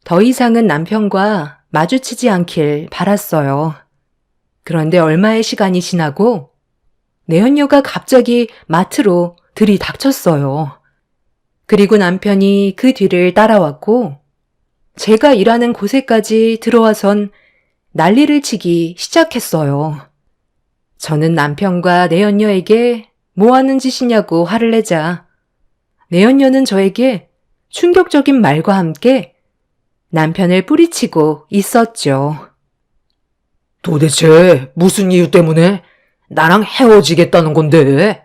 더 이상은 남편과 마주치지 않길 바랐어요. 그런데 얼마의 시간이 지나고 내연녀가 갑자기 마트로 들이닥쳤어요. 그리고 남편이 그 뒤를 따라왔고 제가 일하는 곳에까지 들어와선 난리를 치기 시작했어요. 저는 남편과 내연녀에게 뭐 하는 짓이냐고 화를 내자 내연녀는 저에게 충격적인 말과 함께 남편을 뿌리치고 있었죠. 도대체 무슨 이유 때문에 나랑 헤어지겠다는 건데?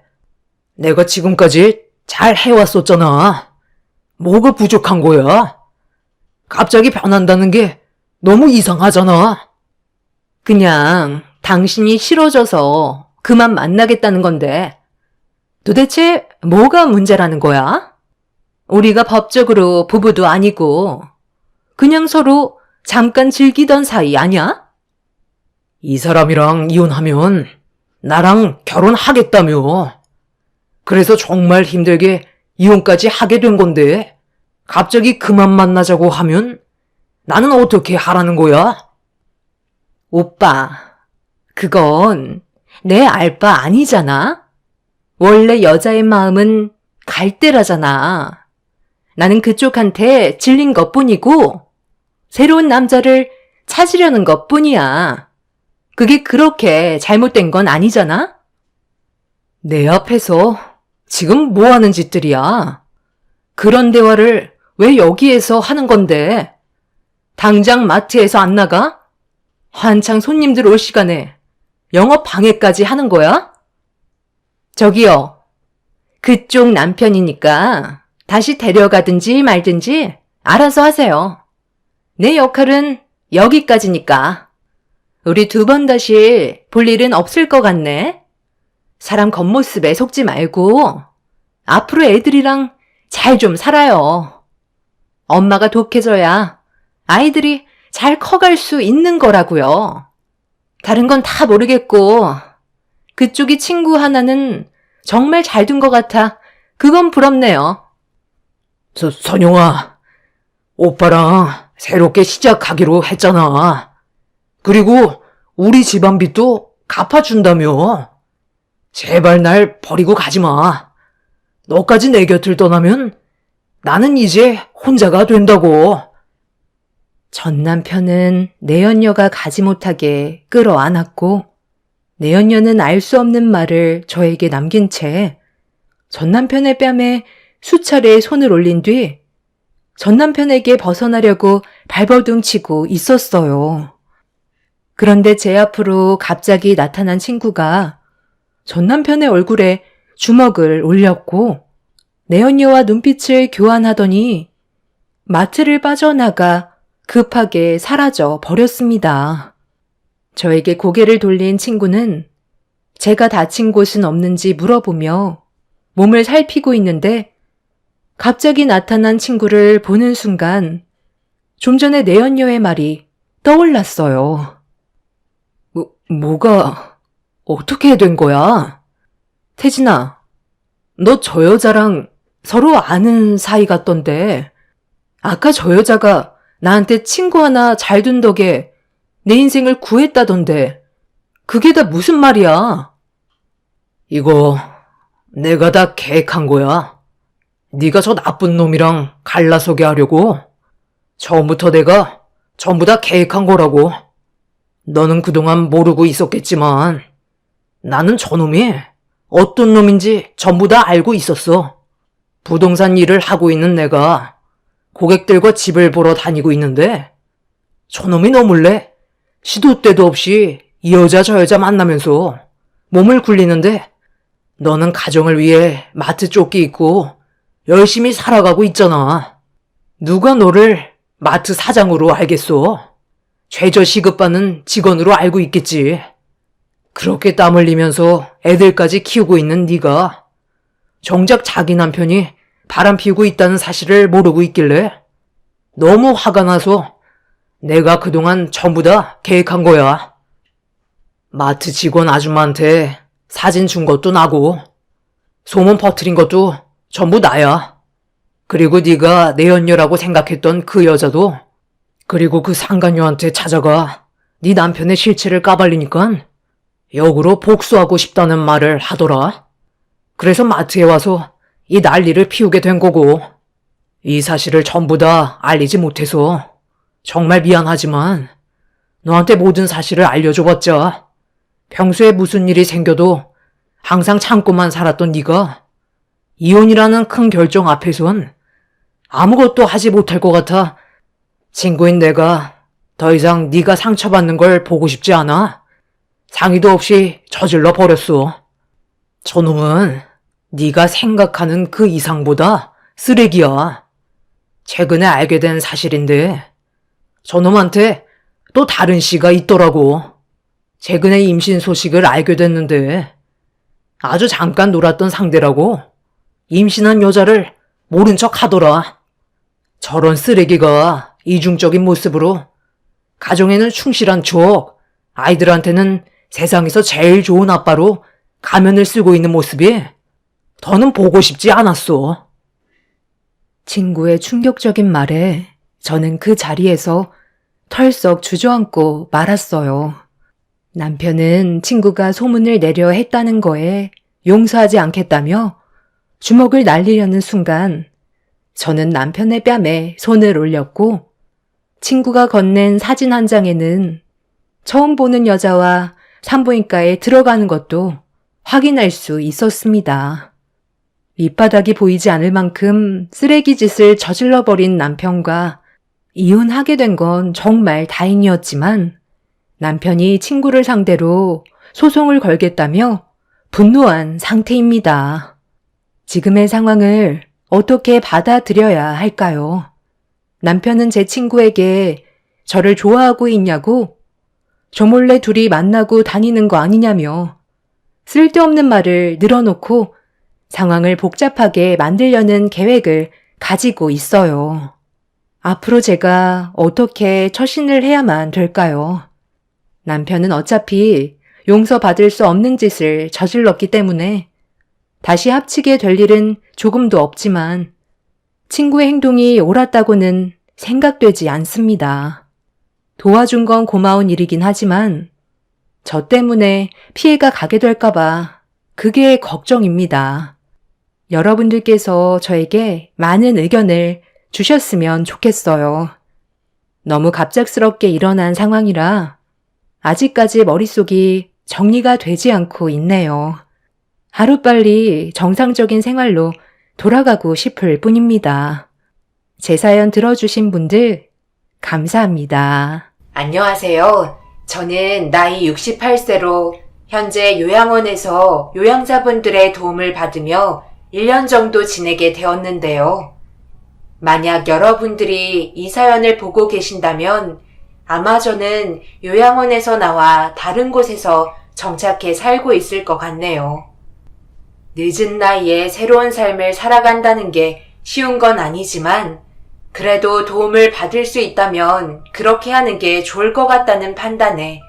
내가 지금까지 잘 해왔었잖아. 뭐가 부족한 거야? 갑자기 변한다는 게 너무 이상하잖아. 그냥 당신이 싫어져서 그만 만나겠다는 건데 도대체 뭐가 문제라는 거야? 우리가 법적으로 부부도 아니고 그냥 서로 잠깐 즐기던 사이 아냐? 이 사람이랑 이혼하면 나랑 결혼하겠다며. 그래서 정말 힘들게 이혼까지 하게 된 건데 갑자기 그만 만나자고 하면 나는 어떻게 하라는 거야? 오빠, 그건 내 알 바 아니잖아? 원래 여자의 마음은 갈대라잖아. 나는 그쪽한테 질린 것뿐이고 새로운 남자를 찾으려는 것뿐이야. 그게 그렇게 잘못된 건 아니잖아? 내 앞에서 지금 뭐 하는 짓들이야? 그런 대화를 왜 여기에서 하는 건데? 당장 마트에서 안 나가? 한창 손님들 올 시간에 영업 방해까지 하는 거야? 저기요. 그쪽 남편이니까 다시 데려가든지 말든지 알아서 하세요. 내 역할은 여기까지니까. 우리 두 번 다시 볼 일은 없을 것 같네. 사람 겉모습에 속지 말고 앞으로 애들이랑 잘 좀 살아요. 엄마가 독해져야 아이들이 잘 커갈 수 있는 거라고요. 다른 건 다 모르겠고 그쪽이 친구 하나는 정말 잘 둔 것 같아. 그건 부럽네요. 선영아, 오빠랑 새롭게 시작하기로 했잖아. 그리고 우리 집안 빚도 갚아준다며. 제발 날 버리고 가지 마. 너까지 내 곁을 떠나면 나는 이제 혼자가 된다고. 전 남편은 내연녀가 가지 못하게 끌어안았고 내연녀는 알 수 없는 말을 저에게 남긴 채 전 남편의 뺨에 수차례 손을 올린 뒤 전 남편에게 벗어나려고 발버둥 치고 있었어요. 그런데 제 앞으로 갑자기 나타난 친구가 전 남편의 얼굴에 주먹을 올렸고 내연녀와 눈빛을 교환하더니 마트를 빠져나가 급하게 사라져 버렸습니다. 저에게 고개를 돌린 친구는 제가 다친 곳은 없는지 물어보며 몸을 살피고 있는데 갑자기 나타난 친구를 보는 순간 좀 전에 내연녀의 말이 떠올랐어요. 뭐가 어떻게 된 거야? 태진아, 너 저 여자랑 서로 아는 사이 같던데 아까 저 여자가 나한테 친구 하나 잘 둔 덕에 내 인생을 구했다던데 그게 다 무슨 말이야? 이거 내가 다 계획한 거야. 네가 저 나쁜 놈이랑 갈라서게 하려고. 처음부터 내가 전부 다 계획한 거라고. 너는 그동안 모르고 있었겠지만 나는 저놈이 어떤 놈인지 전부 다 알고 있었어. 부동산 일을 하고 있는 내가 고객들과 집을 보러 다니고 있는데 저놈이 너 몰래 시도 때도 없이 이 여자 저 여자 만나면서 몸을 굴리는데 너는 가정을 위해 마트 쫓기 있고 열심히 살아가고 있잖아. 누가 너를 마트 사장으로 알겠어? 최저 시급받는 직원으로 알고 있겠지. 그렇게 땀 흘리면서 애들까지 키우고 있는 네가 정작 자기 남편이 바람 피우고 있다는 사실을 모르고 있길래 너무 화가 나서 내가 그동안 전부 다 계획한 거야. 마트 직원 아줌마한테 사진 준 것도 나고 소문 퍼뜨린 것도 전부 나야. 그리고 네가 내연녀라고 생각했던 그 여자도, 그리고 그 상간녀한테 찾아가 네 남편의 실체를 까발리니까 역으로 복수하고 싶다는 말을 하더라. 그래서 마트에 와서 이 난리를 피우게 된 거고, 이 사실을 전부 다 알리지 못해서 정말 미안하지만 너한테 모든 사실을 알려줘봤자 평소에 무슨 일이 생겨도 항상 참고만 살았던 네가 이혼이라는 큰 결정 앞에선 아무것도 하지 못할 것 같아 친구인 내가 더 이상 네가 상처받는 걸 보고 싶지 않아 상의도 없이 저질러 버렸어. 저놈은 네가 생각하는 그 이상보다 쓰레기야. 최근에 알게 된 사실인데 저놈한테 또 다른 씨가 있더라고. 최근에 임신 소식을 알게 됐는데 아주 잠깐 놀았던 상대라고 임신한 여자를 모른 척 하더라. 저런 쓰레기가 이중적인 모습으로 가정에는 충실한 척, 아이들한테는 세상에서 제일 좋은 아빠로 가면을 쓰고 있는 모습이 더는 보고 싶지 않았어. 친구의 충격적인 말에 저는 그 자리에서 털썩 주저앉고 말았어요. 남편은 친구가 소문을 내려 했다는 거에 용서하지 않겠다며 주먹을 날리려는 순간 저는 남편의 뺨에 손을 올렸고 친구가 건넨 사진 한 장에는 처음 보는 여자와 산부인과에 들어가는 것도 확인할 수 있었습니다. 밑바닥이 보이지 않을 만큼 쓰레기 짓을 저질러버린 남편과 이혼하게 된 건 정말 다행이었지만 남편이 친구를 상대로 소송을 걸겠다며 분노한 상태입니다. 지금의 상황을 어떻게 받아들여야 할까요? 남편은 제 친구에게 저를 좋아하고 있냐고 저 몰래 둘이 만나고 다니는 거 아니냐며 쓸데없는 말을 늘어놓고 상황을 복잡하게 만들려는 계획을 가지고 있어요. 앞으로 제가 어떻게 처신을 해야만 될까요? 남편은 어차피 용서받을 수 없는 짓을 저질렀기 때문에 다시 합치게 될 일은 조금도 없지만 친구의 행동이 옳았다고는 생각되지 않습니다. 도와준 건 고마운 일이긴 하지만 저 때문에 피해가 가게 될까봐 그게 걱정입니다. 여러분들께서 저에게 많은 의견을 주셨으면 좋겠어요. 너무 갑작스럽게 일어난 상황이라 아직까지 머릿속이 정리가 되지 않고 있네요. 하루빨리 정상적인 생활로 돌아가고 싶을 뿐입니다. 제 사연 들어주신 분들 감사합니다. 안녕하세요. 저는 나이 68세로 현재 요양원에서 요양자분들의 도움을 받으며 1년 정도 지내게 되었는데요. 만약 여러분들이 이 사연을 보고 계신다면 아마 저는 요양원에서 나와 다른 곳에서 정착해 살고 있을 것 같네요. 늦은 나이에 새로운 삶을 살아간다는 게 쉬운 건 아니지만 그래도 도움을 받을 수 있다면 그렇게 하는 게 좋을 것 같다는 판단에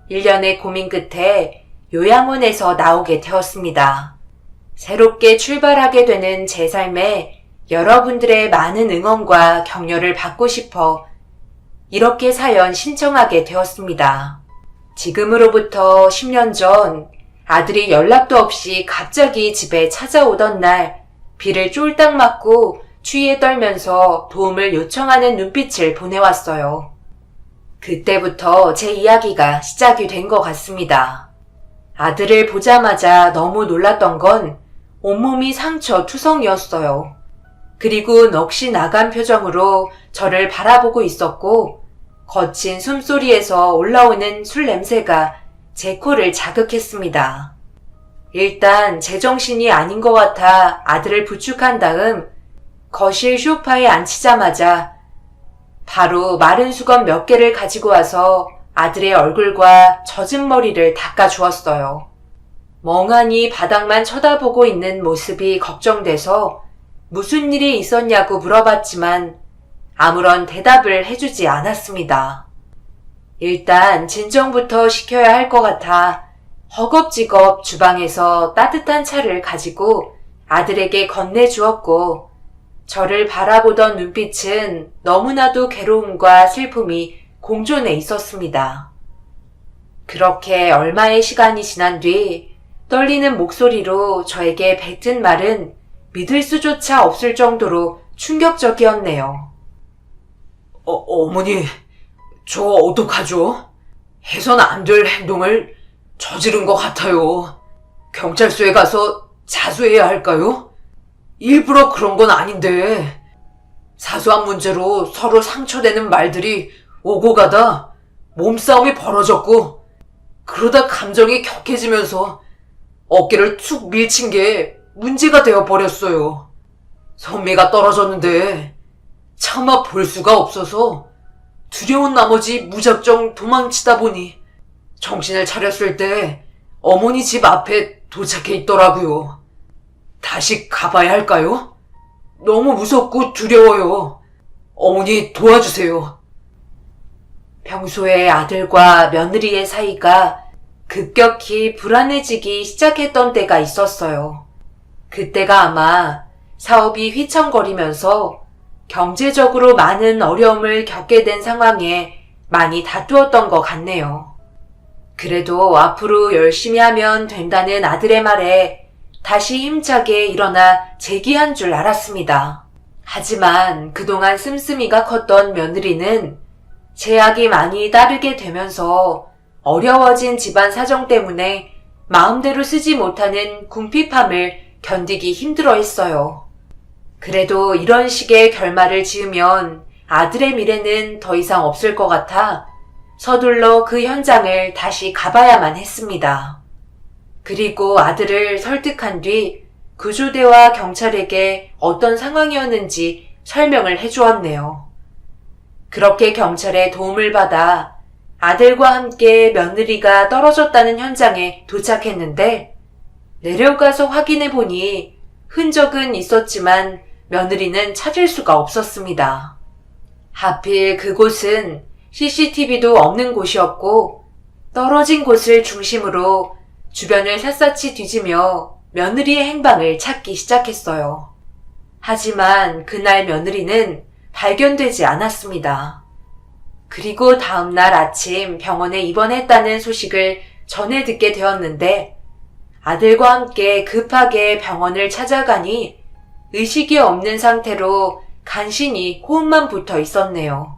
1년의 고민 끝에 요양원에서 나오게 되었습니다. 새롭게 출발하게 되는 제 삶에 여러분들의 많은 응원과 격려를 받고 싶어 이렇게 사연 신청하게 되었습니다. 지금으로부터 10년 전 아들이 연락도 없이 갑자기 집에 찾아오던 날 비를 쫄딱 맞고 추위에 떨면서 도움을 요청하는 눈빛을 보내왔어요. 그때부터 제 이야기가 시작이 된 것 같습니다. 아들을 보자마자 너무 놀랐던 건 온몸이 상처 투성이었어요. 그리고 넋이 나간 표정으로 저를 바라보고 있었고 거친 숨소리에서 올라오는 술 냄새가 제 코를 자극했습니다. 일단 제정신이 아닌 것 같아 아들을 부축한 다음 거실 소파에 앉히자마자 바로 마른 수건 몇 개를 가지고 와서 아들의 얼굴과 젖은 머리를 닦아주었어요. 멍하니 바닥만 쳐다보고 있는 모습이 걱정돼서 무슨 일이 있었냐고 물어봤지만 아무런 대답을 해주지 않았습니다. 일단 진정부터 시켜야 할 것 같아 허겁지겁 주방에서 따뜻한 차를 가지고 아들에게 건네주었고 저를 바라보던 눈빛은 너무나도 괴로움과 슬픔이 공존해 있었습니다. 그렇게 얼마의 시간이 지난 뒤 떨리는 목소리로 저에게 뱉은 말은 믿을 수조차 없을 정도로 충격적이었네요. 어머니, 저 어떡하죠? 해선 안 될 행동을 저지른 것 같아요. 경찰서에 가서 자수해야 할까요? 일부러 그런 건 아닌데 사소한 문제로 서로 상처되는 말들이 오고 가다 몸싸움이 벌어졌고 그러다 감정이 격해지면서 어깨를 툭 밀친 게 문제가 되어버렸어요. 선미가 떨어졌는데 차마 볼 수가 없어서 두려운 나머지 무작정 도망치다 보니 정신을 차렸을 때 어머니 집 앞에 도착해 있더라고요. 다시 가봐야 할까요? 너무 무섭고 두려워요. 어머니 도와주세요. 평소에 아들과 며느리의 사이가 급격히 불안해지기 시작했던 때가 있었어요. 그때가 아마 사업이 휘청거리면서 경제적으로 많은 어려움을 겪게 된 상황에 많이 다투었던 것 같네요. 그래도 앞으로 열심히 하면 된다는 아들의 말에 다시 힘차게 일어나 재기한 줄 알았습니다. 하지만 그동안 씀씀이가 컸던 며느리는 제약이 많이 따르게 되면서 어려워진 집안 사정 때문에 마음대로 쓰지 못하는 궁핍함을 견디기 힘들어 했어요. 그래도 이런 식의 결말을 지으면 아들의 미래는 더 이상 없을 것 같아 서둘러 그 현장을 다시 가봐야만 했습니다. 그리고 아들을 설득한 뒤 구조대와 경찰에게 어떤 상황이었는지 설명을 해주었네요. 그렇게 경찰의 도움을 받아 아들과 함께 며느리가 떨어졌다는 현장에 도착했는데 내려가서 확인해 보니 흔적은 있었지만 며느리는 찾을 수가 없었습니다. 하필 그곳은 CCTV도 없는 곳이었고 떨어진 곳을 중심으로 주변을 샅샅이 뒤지며 며느리의 행방을 찾기 시작했어요. 하지만 그날 며느리는 발견되지 않았습니다. 그리고 다음날 아침 병원에 입원했다는 소식을 전해 듣게 되었는데 아들과 함께 급하게 병원을 찾아가니 의식이 없는 상태로 간신히 호흡만 붙어 있었네요.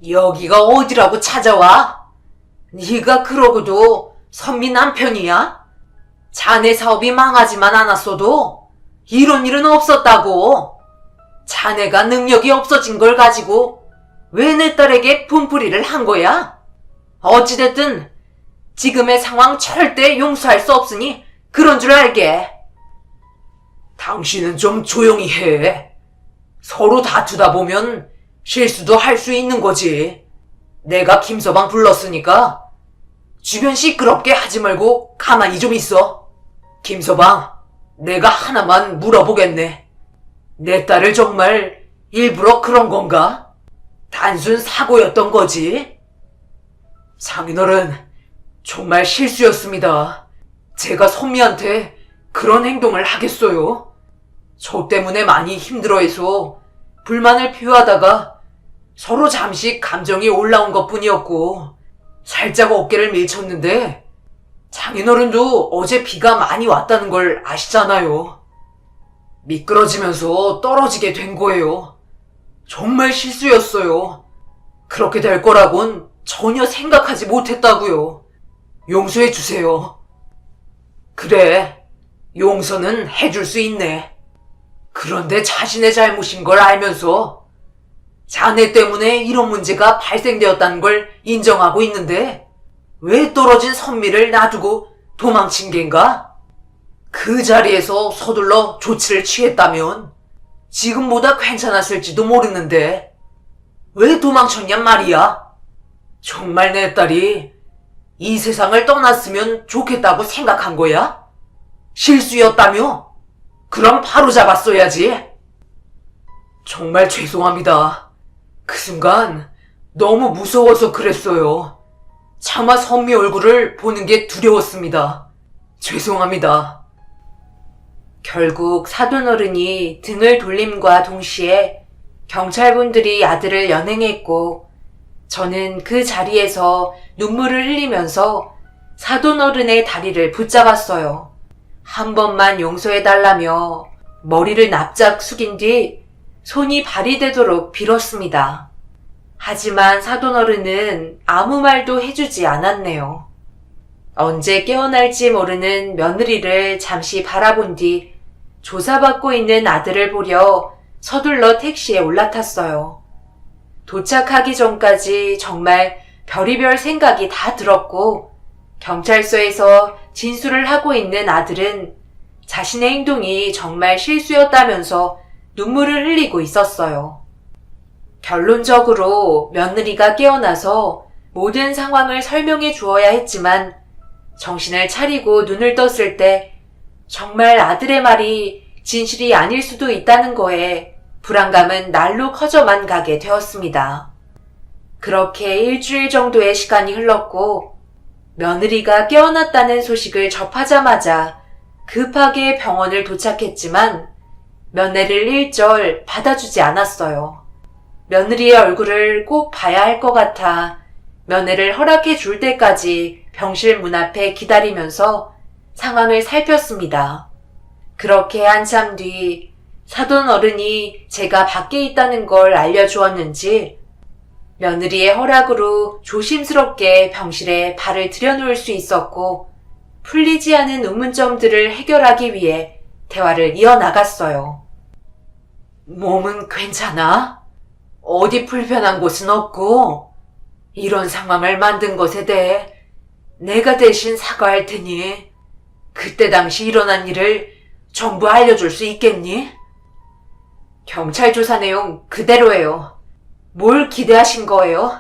여기가 어디라고 찾아와? 네가 그러고도 선미 남편이야? 자네 사업이 망하지만 않았어도 이런 일은 없었다고. 자네가 능력이 없어진 걸 가지고 왜 내 딸에게 분풀이를 한 거야? 어찌됐든 지금의 상황 절대 용서할 수 없으니 그런 줄 알게. 당신은 좀 조용히 해. 서로 다투다 보면 실수도 할 수 있는 거지. 내가 김서방 불렀으니까 주변 시끄럽게 하지 말고 가만히 좀 있어. 김서방, 내가 하나만 물어보겠네. 내 딸을 정말 일부러 그런 건가? 단순 사고였던 거지? 장인어른, 정말 실수였습니다. 제가 선미한테 그런 행동을 하겠어요? 저 때문에 많이 힘들어해서 불만을 표하다가 서로 잠시 감정이 올라온 것뿐이었고 살짝 어깨를 밀쳤는데 장인어른도 어제 비가 많이 왔다는 걸 아시잖아요. 미끄러지면서 떨어지게 된 거예요. 정말 실수였어요. 그렇게 될 거라곤 전혀 생각하지 못했다고요. 용서해 주세요. 그래, 용서는 해줄 수 있네. 그런데 자신의 잘못인 걸 알면서 자네 때문에 이런 문제가 발생되었다는 걸 인정하고 있는데 왜 떨어진 선미를 놔두고 도망친 겐가? 그 자리에서 서둘러 조치를 취했다면 지금보다 괜찮았을지도 모르는데 왜 도망쳤냔 말이야? 정말 내 딸이 이 세상을 떠났으면 좋겠다고 생각한 거야? 실수였다며? 그럼 바로 잡았어야지. 정말 죄송합니다. 그 순간 너무 무서워서 그랬어요. 차마 선미 얼굴을 보는 게 두려웠습니다. 죄송합니다. 결국 사돈어른이 등을 돌림과 동시에 경찰분들이 아들을 연행했고 저는 그 자리에서 눈물을 흘리면서 사돈어른의 다리를 붙잡았어요. 한 번만 용서해달라며 머리를 납작 숙인 뒤 손이 발이 되도록 빌었습니다. 하지만 사돈어른은 아무 말도 해주지 않았네요. 언제 깨어날지 모르는 며느리를 잠시 바라본 뒤 조사받고 있는 아들을 보려 서둘러 택시에 올라탔어요. 도착하기 전까지 정말 별의별 생각이 다 들었고 경찰서에서 진술을 하고 있는 아들은 자신의 행동이 정말 실수였다면서 눈물을 흘리고 있었어요. 결론적으로 며느리가 깨어나서 모든 상황을 설명해 주어야 했지만 정신을 차리고 눈을 떴을 때 정말 아들의 말이 진실이 아닐 수도 있다는 거에 불안감은 날로 커져만 가게 되었습니다. 그렇게 일주일 정도의 시간이 흘렀고 며느리가 깨어났다는 소식을 접하자마자 급하게 병원을 도착했지만 면회를 일절 받아주지 않았어요. 며느리의 얼굴을 꼭 봐야 할 것 같아 면회를 허락해 줄 때까지 병실 문 앞에 기다리면서 상황을 살폈습니다. 그렇게 한참 뒤 사돈 어른이 제가 밖에 있다는 걸 알려주었는지 며느리의 허락으로 조심스럽게 병실에 발을 들여놓을 수 있었고 풀리지 않은 의문점들을 해결하기 위해 대화를 이어나갔어요. 몸은 괜찮아? 어디 불편한 곳은 없고 이런 상황을 만든 것에 대해 내가 대신 사과할 테니 그때 당시 일어난 일을 전부 알려줄 수 있겠니? 경찰 조사 내용 그대로예요. 뭘 기대하신 거예요?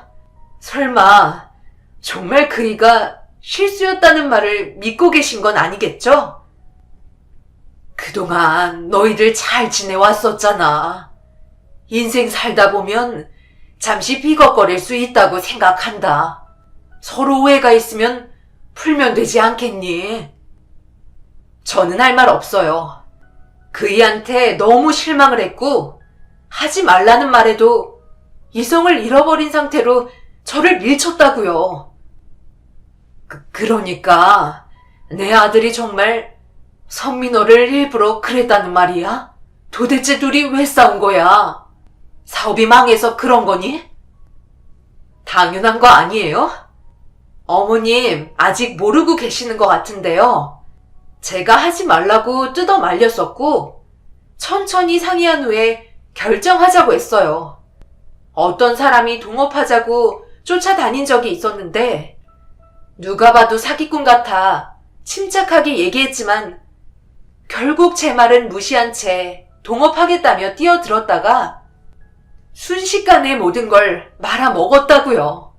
설마 정말 그이가 실수였다는 말을 믿고 계신 건 아니겠죠? 그동안 너희들 잘 지내왔었잖아. 인생 살다 보면 잠시 비겁거릴 수 있다고 생각한다. 서로 오해가 있으면 풀면 되지 않겠니? 저는 할 말 없어요. 그이한테 너무 실망을 했고 하지 말라는 말에도 이성을 잃어버린 상태로 저를 밀쳤다고요. 그러니까 내 아들이 정말 선민호를 일부러 그랬다는 말이야? 도대체 둘이 왜 싸운 거야? 사업이 망해서 그런 거니? 당연한 거 아니에요? 어머님 아직 모르고 계시는 것 같은데요. 제가 하지 말라고 뜯어 말렸었고 천천히 상의한 후에 결정하자고 했어요. 어떤 사람이 동업하자고 쫓아다닌 적이 있었는데 누가 봐도 사기꾼 같아 침착하게 얘기했지만 결국 제 말은 무시한 채 동업하겠다며 뛰어들었다가 순식간에 모든 걸 말아먹었다고요.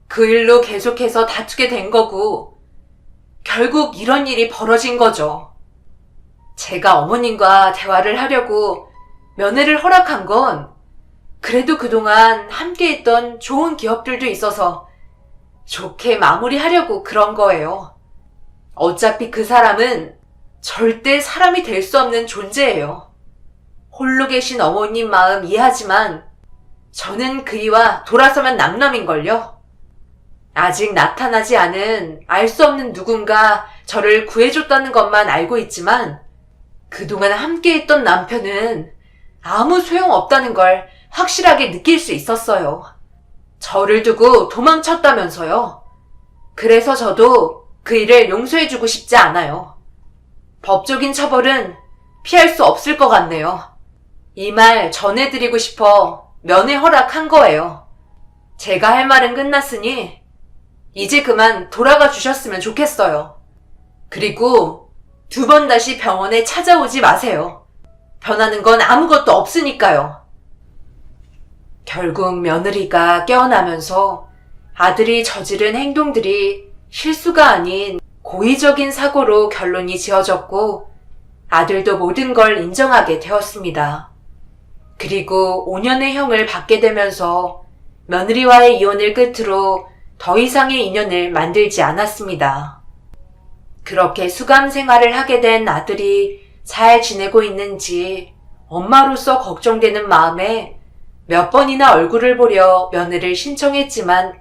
그 일로 계속해서 다투게 된 거고 결국 이런 일이 벌어진 거죠. 제가 어머님과 대화를 하려고 면회를 허락한 건 그래도 그동안 함께 했던 좋은 기억들도 있어서 좋게 마무리하려고 그런 거예요. 어차피 그 사람은 절대 사람이 될 수 없는 존재예요. 홀로 계신 어머님 마음 이해하지만 저는 그이와 돌아서면 남남인걸요. 아직 나타나지 않은 알 수 없는 누군가 저를 구해줬다는 것만 알고 있지만 그동안 함께했던 남편은 아무 소용없다는 걸 확실하게 느낄 수 있었어요. 저를 두고 도망쳤다면서요. 그래서 저도 그 일을 용서해주고 싶지 않아요. 법적인 처벌은 피할 수 없을 것 같네요. 이 말 전해드리고 싶어 면회 허락한 거예요. 제가 할 말은 끝났으니 이제 그만 돌아가 주셨으면 좋겠어요. 그리고 2번 다시 병원에 찾아오지 마세요. 변하는 건 아무것도 없으니까요. 결국 며느리가 깨어나면서 아들이 저지른 행동들이 실수가 아닌 고의적인 사고로 결론이 지어졌고 아들도 모든 걸 인정하게 되었습니다. 그리고 5년의 형을 받게 되면서 며느리와의 이혼을 끝으로 더 이상의 인연을 만들지 않았습니다. 그렇게 수감 생활을 하게 된 아들이 잘 지내고 있는지 엄마로서 걱정되는 마음에 몇 번이나 얼굴을 보려 면회를 신청했지만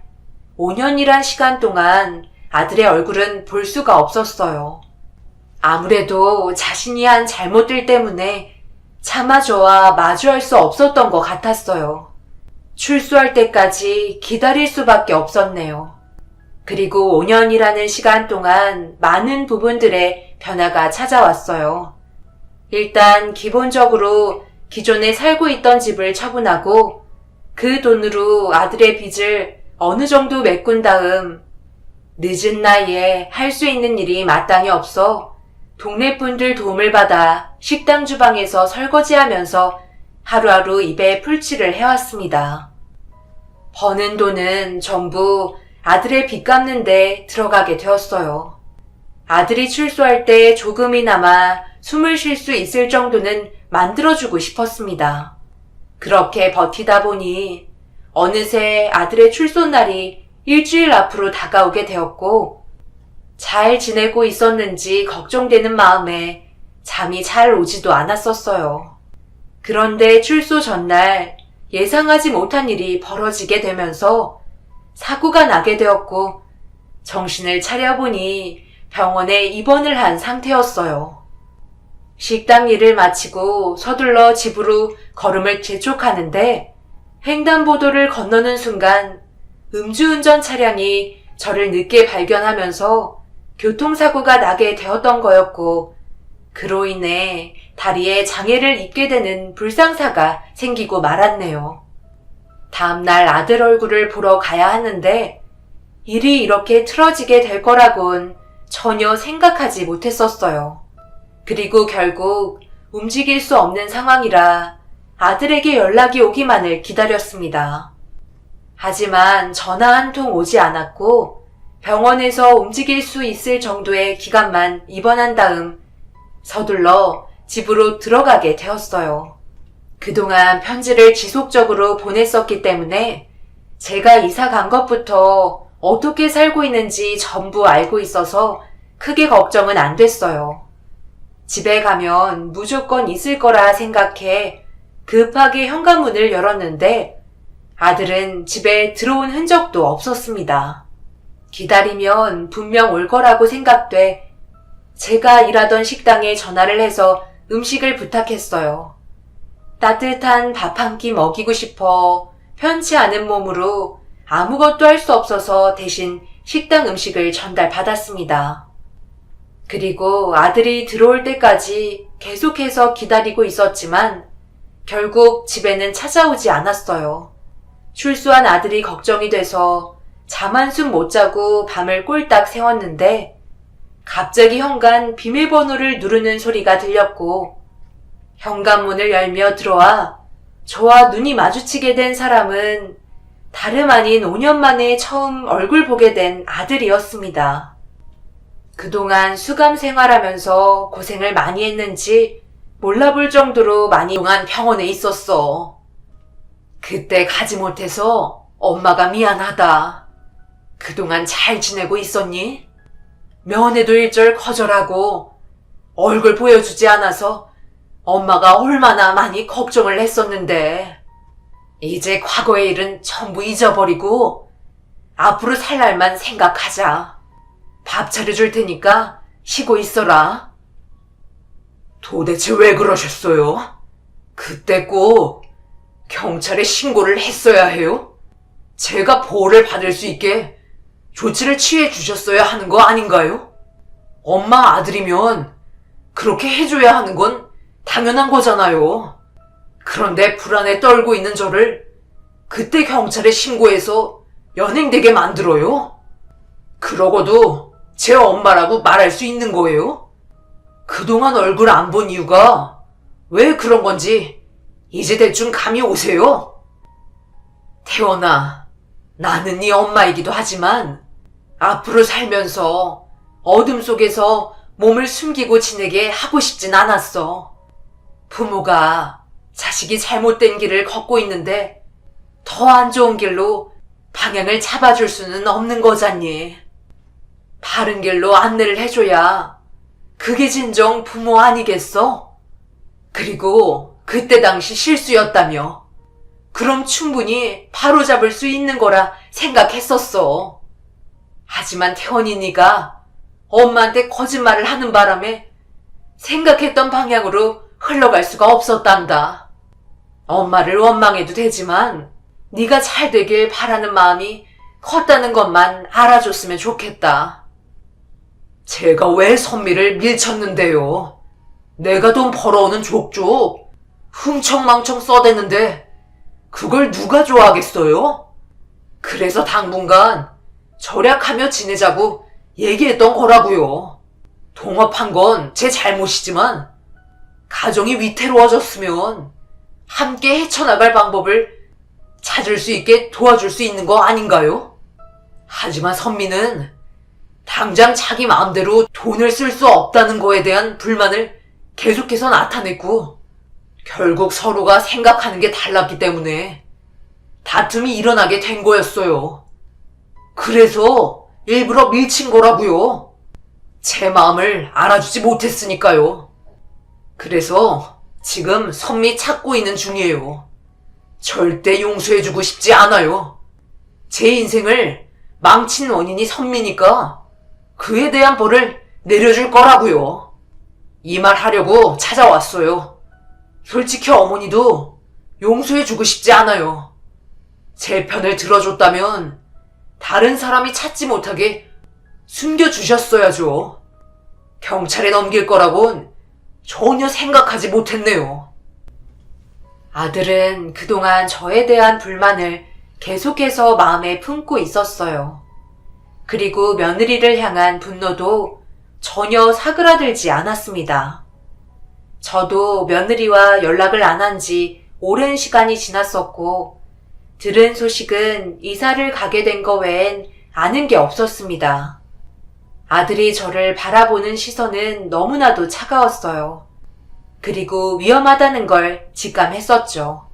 5년이란 시간 동안 아들의 얼굴은 볼 수가 없었어요. 아무래도 자신이 한 잘못들 때문에 차마 저와 마주할 수 없었던 것 같았어요. 출소할 때까지 기다릴 수밖에 없었네요. 그리고 5년이라는 시간 동안 많은 부분들의 변화가 찾아왔어요. 일단 기본적으로 기존에 살고 있던 집을 처분하고 그 돈으로 아들의 빚을 어느 정도 메꾼 다음 늦은 나이에 할 수 있는 일이 마땅히 없어 동네 분들 도움을 받아 식당 주방에서 설거지하면서 하루하루 입에 풀칠을 해왔습니다. 버는 돈은 전부 아들의 빚 갚는 데 들어가게 되었어요. 아들이 출소할 때 조금이나마 숨을 쉴 수 있을 정도는 만들어주고 싶었습니다. 그렇게 버티다 보니 어느새 아들의 출소 날이 일주일 앞으로 다가오게 되었고 잘 지내고 있었는지 걱정되는 마음에 잠이 잘 오지도 않았었어요. 그런데 출소 전날 예상하지 못한 일이 벌어지게 되면서 사고가 나게 되었고 정신을 차려보니 병원에 입원을 한 상태였어요. 식당 일을 마치고 서둘러 집으로 걸음을 재촉하는데 횡단보도를 건너는 순간 음주운전 차량이 저를 늦게 발견하면서 교통사고가 나게 되었던 거였고 그로 인해 다리에 장애를 입게 되는 불상사가 생기고 말았네요. 다음날 아들 얼굴을 보러 가야 하는데 일이 이렇게 틀어지게 될 거라곤 전혀 생각하지 못했었어요. 그리고 결국 움직일 수 없는 상황이라 아들에게 연락이 오기만을 기다렸습니다. 하지만 전화 한 통 오지 않았고 병원에서 움직일 수 있을 정도의 기간만 입원한 다음 서둘러 집으로 들어가게 되었어요. 그동안 편지를 지속적으로 보냈었기 때문에 제가 이사 간 것부터 어떻게 살고 있는지 전부 알고 있어서 크게 걱정은 안 됐어요. 집에 가면 무조건 있을 거라 생각해 급하게 현관문을 열었는데 아들은 집에 들어온 흔적도 없었습니다. 기다리면 분명 올 거라고 생각돼 제가 일하던 식당에 전화를 해서 음식을 부탁했어요. 따뜻한 밥 한 끼 먹이고 싶어 편치 않은 몸으로 아무것도 할 수 없어서 대신 식당 음식을 전달받았습니다. 그리고 아들이 들어올 때까지 계속해서 기다리고 있었지만 결국 집에는 찾아오지 않았어요. 출소한 아들이 걱정이 돼서 잠 한숨 못 자고 밤을 꼴딱 새웠는데 갑자기 현관 비밀번호를 누르는 소리가 들렸고 현관문을 열며 들어와 저와 눈이 마주치게 된 사람은 다름 아닌 5년 만에 처음 얼굴 보게 된 아들이었습니다. 그동안 수감 생활하면서 고생을 많이 했는지 몰라볼 정도로 많이 동안 병원에 있었어. 그때 가지 못해서 엄마가 미안하다. 그동안 잘 지내고 있었니? 면회도 일절 거절하고 얼굴 보여주지 않아서 엄마가 얼마나 많이 걱정을 했었는데 이제 과거의 일은 전부 잊어버리고 앞으로 살 날만 생각하자. 밥 차려줄 테니까 쉬고 있어라. 도대체 왜 그러셨어요? 그때 꼭 경찰에 신고를 했어야 해요? 제가 보호를 받을 수 있게 조치를 취해 주셨어야 하는 거 아닌가요? 엄마 아들이면 그렇게 해줘야 하는 건 당연한 거잖아요. 그런데 불안에 떨고 있는 저를 그때 경찰에 신고해서 연행되게 만들어요? 그러고도 제 엄마라고 말할 수 있는 거예요? 그동안 얼굴 안 본 이유가 왜 그런 건지 이제 대충 감이 오세요? 태원아, 나는 네 엄마이기도 하지만 앞으로 살면서 어둠 속에서 몸을 숨기고 지내게 하고 싶진 않았어. 부모가 자식이 잘못된 길을 걷고 있는데 더 안 좋은 길로 방향을 잡아줄 수는 없는 거잖니. 바른 길로 안내를 해줘야 그게 진정 부모 아니겠어? 그리고 그때 당시 실수였다며. 그럼 충분히 바로잡을 수 있는 거라 생각했었어. 하지만 태원이 네가 엄마한테 거짓말을 하는 바람에 생각했던 방향으로 흘러갈 수가 없었단다. 엄마를 원망해도 되지만 네가 잘 되길 바라는 마음이 컸다는 것만 알아줬으면 좋겠다. 제가 왜 선미를 밀쳤는데요? 내가 돈 벌어오는 족족 흥청망청 써댔는데 그걸 누가 좋아하겠어요? 그래서 당분간 절약하며 지내자고 얘기했던 거라고요. 동업한 건 제 잘못이지만 가정이 위태로워졌으면 함께 헤쳐나갈 방법을 찾을 수 있게 도와줄 수 있는 거 아닌가요? 하지만 선미는 당장 자기 마음대로 돈을 쓸 수 없다는 거에 대한 불만을 계속해서 나타냈고 결국 서로가 생각하는 게 달랐기 때문에 다툼이 일어나게 된 거였어요. 그래서 일부러 밀친 거라고요. 제 마음을 알아주지 못했으니까요. 그래서 지금 선미 찾고 있는 중이에요. 절대 용서해주고 싶지 않아요. 제 인생을 망친 원인이 선미니까 그에 대한 벌을 내려줄 거라고요. 이 말 하려고 찾아왔어요. 솔직히 어머니도 용서해주고 싶지 않아요. 제 편을 들어줬다면 다른 사람이 찾지 못하게 숨겨주셨어야죠. 경찰에 넘길 거라곤 전혀 생각하지 못했네요. 아들은 그동안 저에 대한 불만을 계속해서 마음에 품고 있었어요. 그리고 며느리를 향한 분노도 전혀 사그라들지 않았습니다. 저도 며느리와 연락을 안 한 지 오랜 시간이 지났었고 들은 소식은 이사를 가게 된 거 외엔 아는 게 없었습니다. 아들이 저를 바라보는 시선은 너무나도 차가웠어요. 그리고 위험하다는 걸 직감했었죠.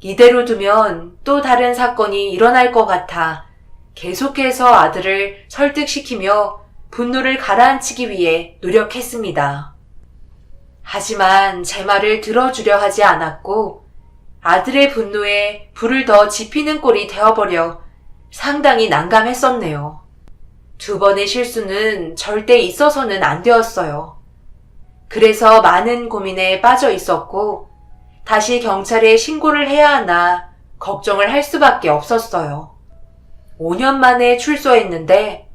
이대로 두면 또 다른 사건이 일어날 것 같아 계속해서 아들을 설득시키며 분노를 가라앉히기 위해 노력했습니다. 하지만 제 말을 들어주려 하지 않았고 아들의 분노에 불을 더 지피는 꼴이 되어버려 상당히 난감했었네요. 2번의 실수는 절대 있어서는 안 되었어요. 그래서 많은 고민에 빠져 있었고 다시 경찰에 신고를 해야 하나 걱정을 할 수밖에 없었어요. 5년 만에 출소했는데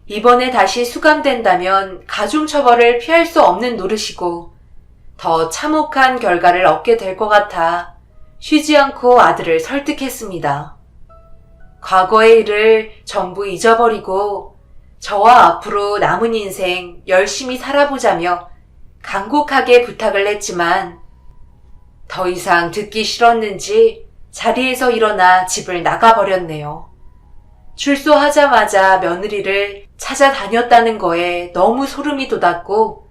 이번에 다시 수감된다면 가중처벌을 피할 수 없는 노릇이고 더 참혹한 결과를 얻게 될 것 같아 쉬지 않고 아들을 설득했습니다. 과거의 일을 전부 잊어버리고 저와 앞으로 남은 인생 열심히 살아보자며 간곡하게 부탁을 했지만 더 이상 듣기 싫었는지 자리에서 일어나 집을 나가버렸네요. 출소하자마자 며느리를 찾아다녔다는 거에 너무 소름이 돋았고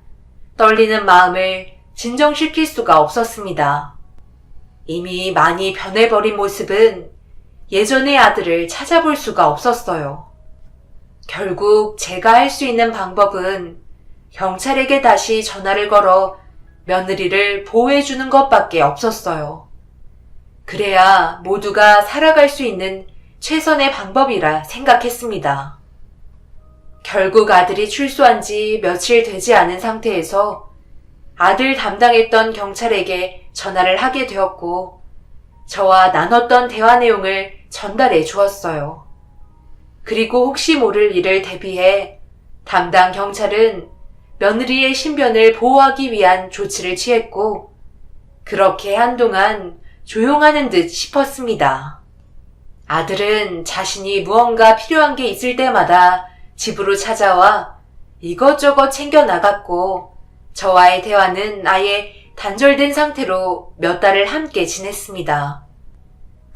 떨리는 마음을 진정시킬 수가 없었습니다. 이미 많이 변해버린 모습은 예전의 아들을 찾아볼 수가 없었어요. 결국 제가 할 수 있는 방법은 경찰에게 다시 전화를 걸어 며느리를 보호해주는 것밖에 없었어요. 그래야 모두가 살아갈 수 있는 최선의 방법이라 생각했습니다. 결국 아들이 출소한 지 며칠 되지 않은 상태에서 아들 담당했던 경찰에게 전화를 하게 되었고 저와 나눴던 대화 내용을 전달해 주었어요. 그리고 혹시 모를 일을 대비해 담당 경찰은 며느리의 신변을 보호하기 위한 조치를 취했고 그렇게 한동안 조용하는 듯 싶었습니다. 아들은 자신이 무언가 필요한 게 있을 때마다 집으로 찾아와 이것저것 챙겨 나갔고 저와의 대화는 아예 단절된 상태로 몇 달을 함께 지냈습니다.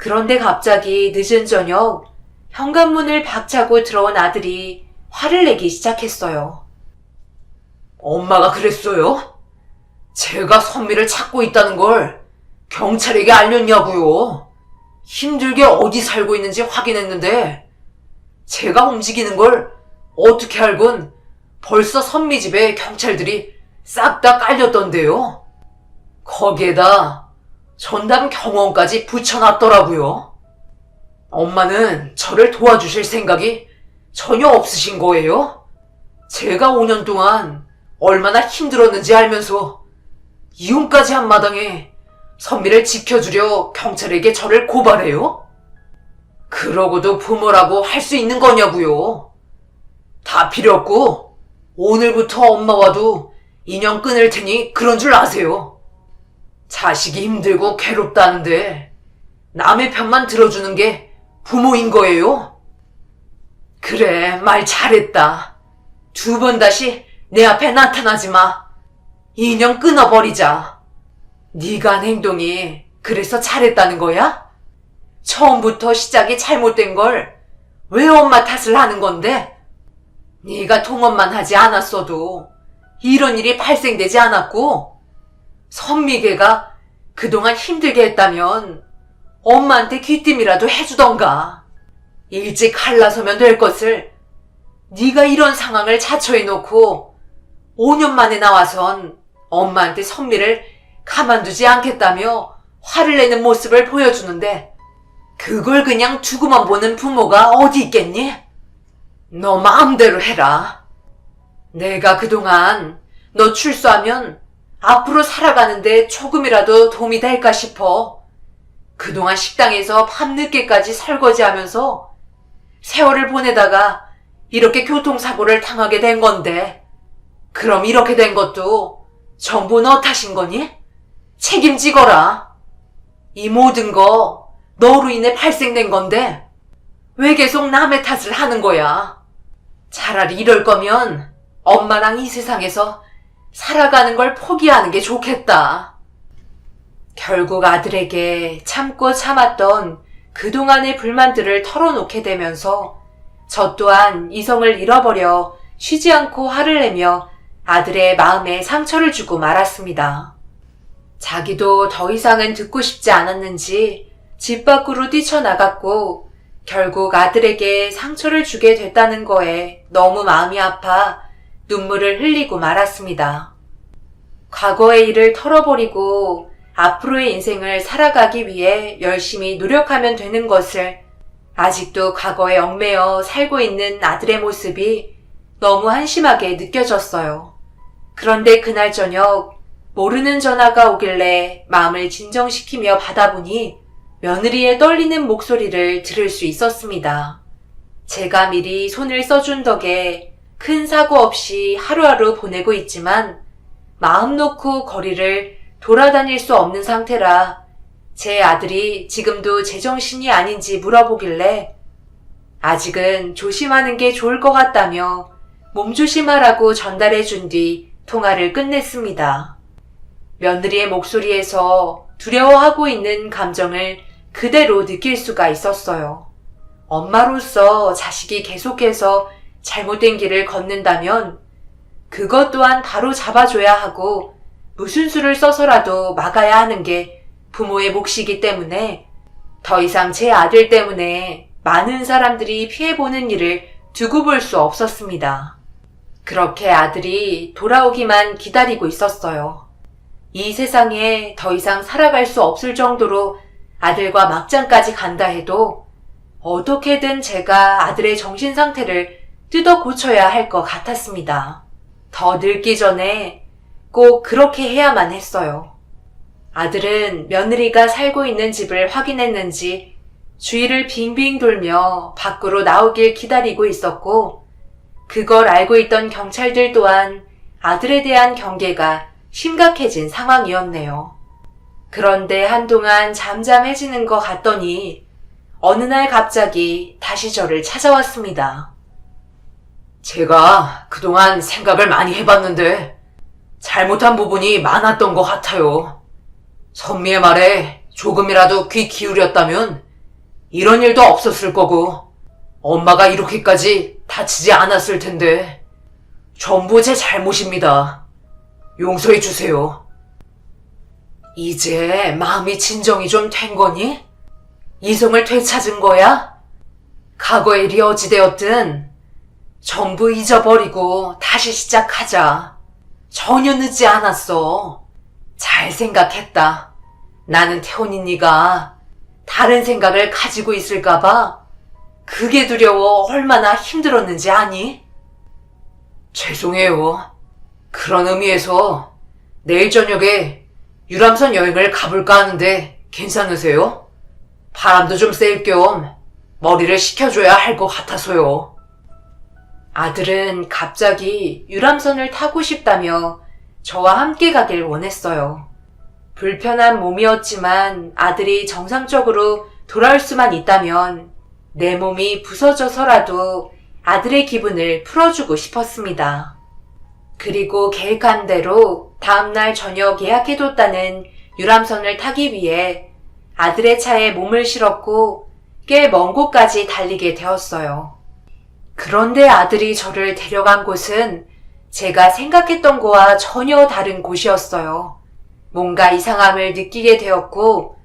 그런데 갑자기 늦은 저녁 현관문을 박차고 들어온 아들이 화를 내기 시작했어요. 엄마가 그랬어요? 제가 선미를 찾고 있다는 걸 경찰에게 알렸냐고요. 힘들게 어디 살고 있는지 확인했는데 제가 움직이는 걸 어떻게 알곤 벌써 선미 집에 경찰들이 싹 다 깔렸던데요. 거기에다 전담 경호원까지 붙여놨더라고요. 엄마는 저를 도와주실 생각이 전혀 없으신 거예요? 제가 5년 동안 얼마나 힘들었는지 알면서 이혼까지 한 마당에 선미를 지켜주려 경찰에게 저를 고발해요? 그러고도 부모라고 할 수 있는 거냐고요. 다 필요 없고 오늘부터 엄마와도 인연 끊을 테니 그런 줄 아세요. 자식이 힘들고 괴롭다는데 남의 편만 들어주는 게 부모인 거예요? 그래, 말 잘했다. 2번 다시 내 앞에 나타나지 마. 인연 끊어버리자. 네가 한 행동이 그래서 잘했다는 거야? 처음부터 시작이 잘못된 걸 왜 엄마 탓을 하는 건데? 네가 통원만 하지 않았어도 이런 일이 발생되지 않았고 선미개가 그동안 힘들게 했다면 엄마한테 귀띔이라도 해주던가. 일찍 갈라서면 될 것을 네가 이런 상황을 자처해놓고 5년 만에 나와선 엄마한테 선미를 가만두지 않겠다며 화를 내는 모습을 보여주는데 그걸 그냥 두고만 보는 부모가 어디 있겠니? 너 마음대로 해라. 내가 그동안 너 출소하면 앞으로 살아가는데 조금이라도 도움이 될까 싶어 그동안 식당에서 밤늦게까지 설거지하면서 세월을 보내다가 이렇게 교통사고를 당하게 된 건데 그럼 이렇게 된 것도 전부 너 탓인 거니? 책임지거라. 이 모든 거 너로 인해 발생된 건데 왜 계속 남의 탓을 하는 거야? 차라리 이럴 거면 엄마랑 이 세상에서 살아가는 걸 포기하는 게 좋겠다. 결국 아들에게 참고 참았던 그동안의 불만들을 털어놓게 되면서 저 또한 이성을 잃어버려 쉬지 않고 화를 내며 아들의 마음에 상처를 주고 말았습니다. 자기도 더 이상은 듣고 싶지 않았는지 집 밖으로 뛰쳐나갔고 결국 아들에게 상처를 주게 됐다는 거에 너무 마음이 아파 눈물을 흘리고 말았습니다. 과거의 일을 털어버리고 앞으로의 인생을 살아가기 위해 열심히 노력하면 되는 것을 아직도 과거에 얽매여 살고 있는 아들의 모습이 너무 한심하게 느껴졌어요. 그런데 그날 저녁 모르는 전화가 오길래 마음을 진정시키며 받아보니 며느리의 떨리는 목소리를 들을 수 있었습니다. 제가 미리 손을 써준 덕에 큰 사고 없이 하루하루 보내고 있지만 마음 놓고 거리를 돌아다닐 수 없는 상태라 제 아들이 지금도 제정신이 아닌지 물어보길래 아직은 조심하는 게 좋을 것 같다며 몸조심하라고 전달해 준 뒤 통화를 끝냈습니다. 며느리의 목소리에서 두려워하고 있는 감정을 그대로 느낄 수가 있었어요. 엄마로서 자식이 계속해서 잘못된 길을 걷는다면 그것 또한 바로 잡아줘야 하고 무슨 수를 써서라도 막아야 하는 게 부모의 몫이기 때문에 더 이상 제 아들 때문에 많은 사람들이 피해보는 일을 두고 볼 수 없었습니다. 그렇게 아들이 돌아오기만 기다리고 있었어요. 이 세상에 더 이상 살아갈 수 없을 정도로 아들과 막장까지 간다 해도 어떻게든 제가 아들의 정신 상태를 뜯어 고쳐야 할 것 같았습니다. 더 늙기 전에 꼭 그렇게 해야만 했어요. 아들은 며느리가 살고 있는 집을 확인했는지 주위를 빙빙 돌며 밖으로 나오길 기다리고 있었고 그걸 알고 있던 경찰들 또한 아들에 대한 경계가 심각해진 상황이었네요. 그런데 한동안 잠잠해지는 것 같더니 어느 날 갑자기 다시 저를 찾아왔습니다. 제가 그동안 생각을 많이 해봤는데 잘못한 부분이 많았던 것 같아요. 선미의 말에 조금이라도 귀 기울였다면 이런 일도 없었을 거고 엄마가 이렇게까지 다치지 않았을 텐데 전부 제 잘못입니다. 용서해 주세요. 이제 마음이 진정이 좀 된 거니? 이성을 되찾은 거야? 과거의 일이 어찌되었든 전부 잊어버리고 다시 시작하자. 전혀 늦지 않았어. 잘 생각했다. 나는 태훈이니가 다른 생각을 가지고 있을까봐 그게 두려워 얼마나 힘들었는지 아니? 죄송해요. 그런 의미에서 내일 저녁에 유람선 여행을 가볼까 하는데 괜찮으세요? 바람도 좀 쐴 겸 머리를 식혀줘야 할 것 같아서요. 아들은 갑자기 유람선을 타고 싶다며 저와 함께 가길 원했어요. 불편한 몸이었지만 아들이 정상적으로 돌아올 수만 있다면 내 몸이 부서져서라도 아들의 기분을 풀어주고 싶었습니다. 그리고 계획한 대로 다음날 저녁 예약해뒀다는 유람선을 타기 위해 아들의 차에 몸을 실었고 꽤 먼 곳까지 달리게 되었어요. 그런데 아들이 저를 데려간 곳은 제가 생각했던 거와 전혀 다른 곳이었어요. 뭔가 이상함을 느끼게 되었고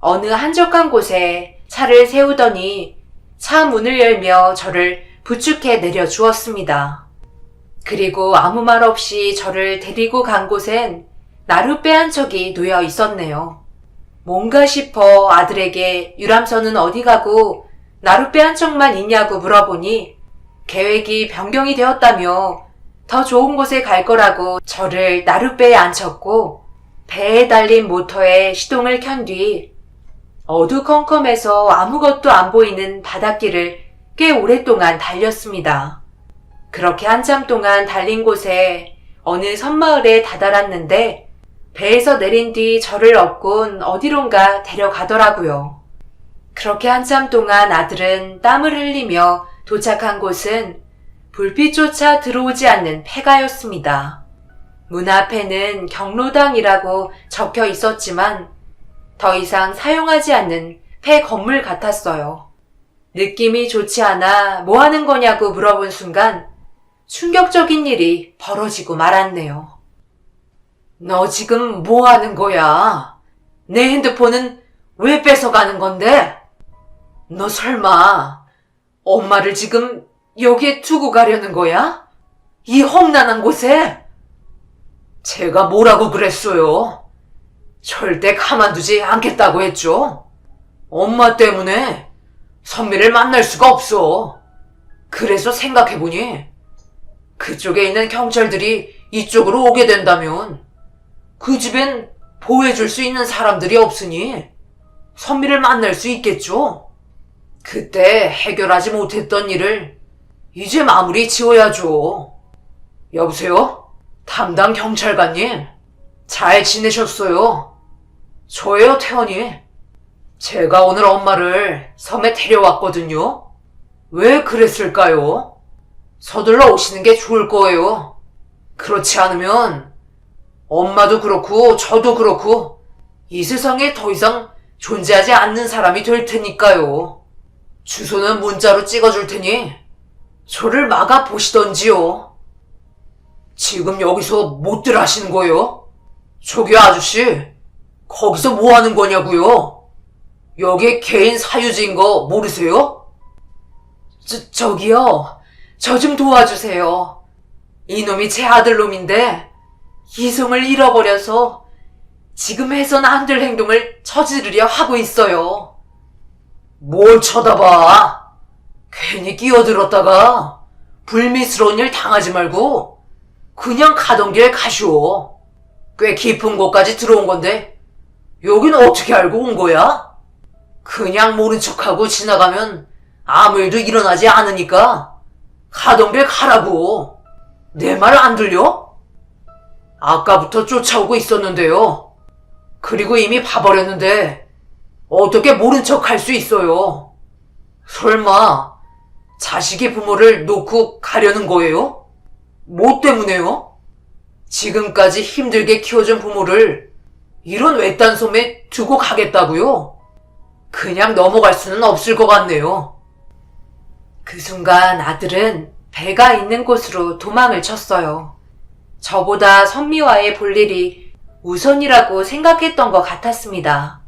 어느 한적한 곳에 차를 세우더니 차 문을 열며 저를 부축해 내려주었습니다. 그리고 아무 말 없이 저를 데리고 간 곳엔 나룻배 한 척이 놓여 있었네요. 뭔가 싶어 아들에게 유람선은 어디 가고 나룻배 한 척만 있냐고 물어보니 계획이 변경이 되었다며 더 좋은 곳에 갈 거라고 저를 나룻배에 앉혔고 배에 달린 모터에 시동을 켠 뒤 어두컴컴해서 아무것도 안 보이는 바닷길을 꽤 오랫동안 달렸습니다. 그렇게 한참 동안 달린 곳에 어느 섬마을에 다다랐는데 배에서 내린 뒤 저를 업곤 어디론가 데려가더라고요. 그렇게 한참 동안 아들은 땀을 흘리며 도착한 곳은 불빛조차 들어오지 않는 폐가였습니다. 문 앞에는 경로당이라고 적혀 있었지만 더 이상 사용하지 않는 폐 건물 같았어요. 느낌이 좋지 않아 뭐 하는 거냐고 물어본 순간 충격적인 일이 벌어지고 말았네요. 너 지금 뭐 하는 거야? 내 핸드폰은 왜 뺏어가는 건데? 너 설마 엄마를 지금 여기에 두고 가려는 거야? 이 험난한 곳에? 제가 뭐라고 그랬어요? 절대 가만두지 않겠다고 했죠? 엄마 때문에 선미를 만날 수가 없어. 그래서 생각해보니 그쪽에 있는 경찰들이 이쪽으로 오게 된다면 그 집엔 보호해줄 수 있는 사람들이 없으니 선미를 만날 수 있겠죠? 그때 해결하지 못했던 일을 이제 마무리 지어야죠. 여보세요? 담당 경찰관님, 잘 지내셨어요? 저예요, 태연이. 제가 오늘 엄마를 섬에 데려왔거든요. 왜 그랬을까요? 서둘러 오시는 게 좋을 거예요. 그렇지 않으면 엄마도 그렇고 저도 그렇고 이 세상에 더 이상 존재하지 않는 사람이 될 테니까요. 주소는 문자로 찍어줄 테니 저를 막아 보시던지요. 지금 여기서 못들 하시는 거예요? 저기요 아저씨, 거기서 뭐 하는 거냐고요? 여기 개인 사유지인 거 모르세요? 저기요, 저 좀 도와주세요. 이놈이 제 아들놈인데 이성을 잃어버려서 지금 해선 안 될 행동을 저지르려 하고 있어요. 뭘 쳐다봐? 괜히 끼어들었다가 불미스러운 일 당하지 말고 그냥 가던 길 가시오. 꽤 깊은 곳까지 들어온 건데 여긴 어떻게 알고 온 거야? 그냥 모른 척하고 지나가면 아무 일도 일어나지 않으니까 가던 길 가라고. 내 말 안 들려? 아까부터 쫓아오고 있었는데요. 그리고 이미 봐버렸는데 어떻게 모른 척 할 수 있어요? 설마 자식이 부모를 놓고 가려는 거예요? 뭐 때문에요? 지금까지 힘들게 키워준 부모를 이런 외딴 섬에 두고 가겠다고요? 그냥 넘어갈 수는 없을 것 같네요. 그 순간 아들은 배가 있는 곳으로 도망을 쳤어요. 저보다 선미와의 볼 일이 우선이라고 생각했던 것 같았습니다.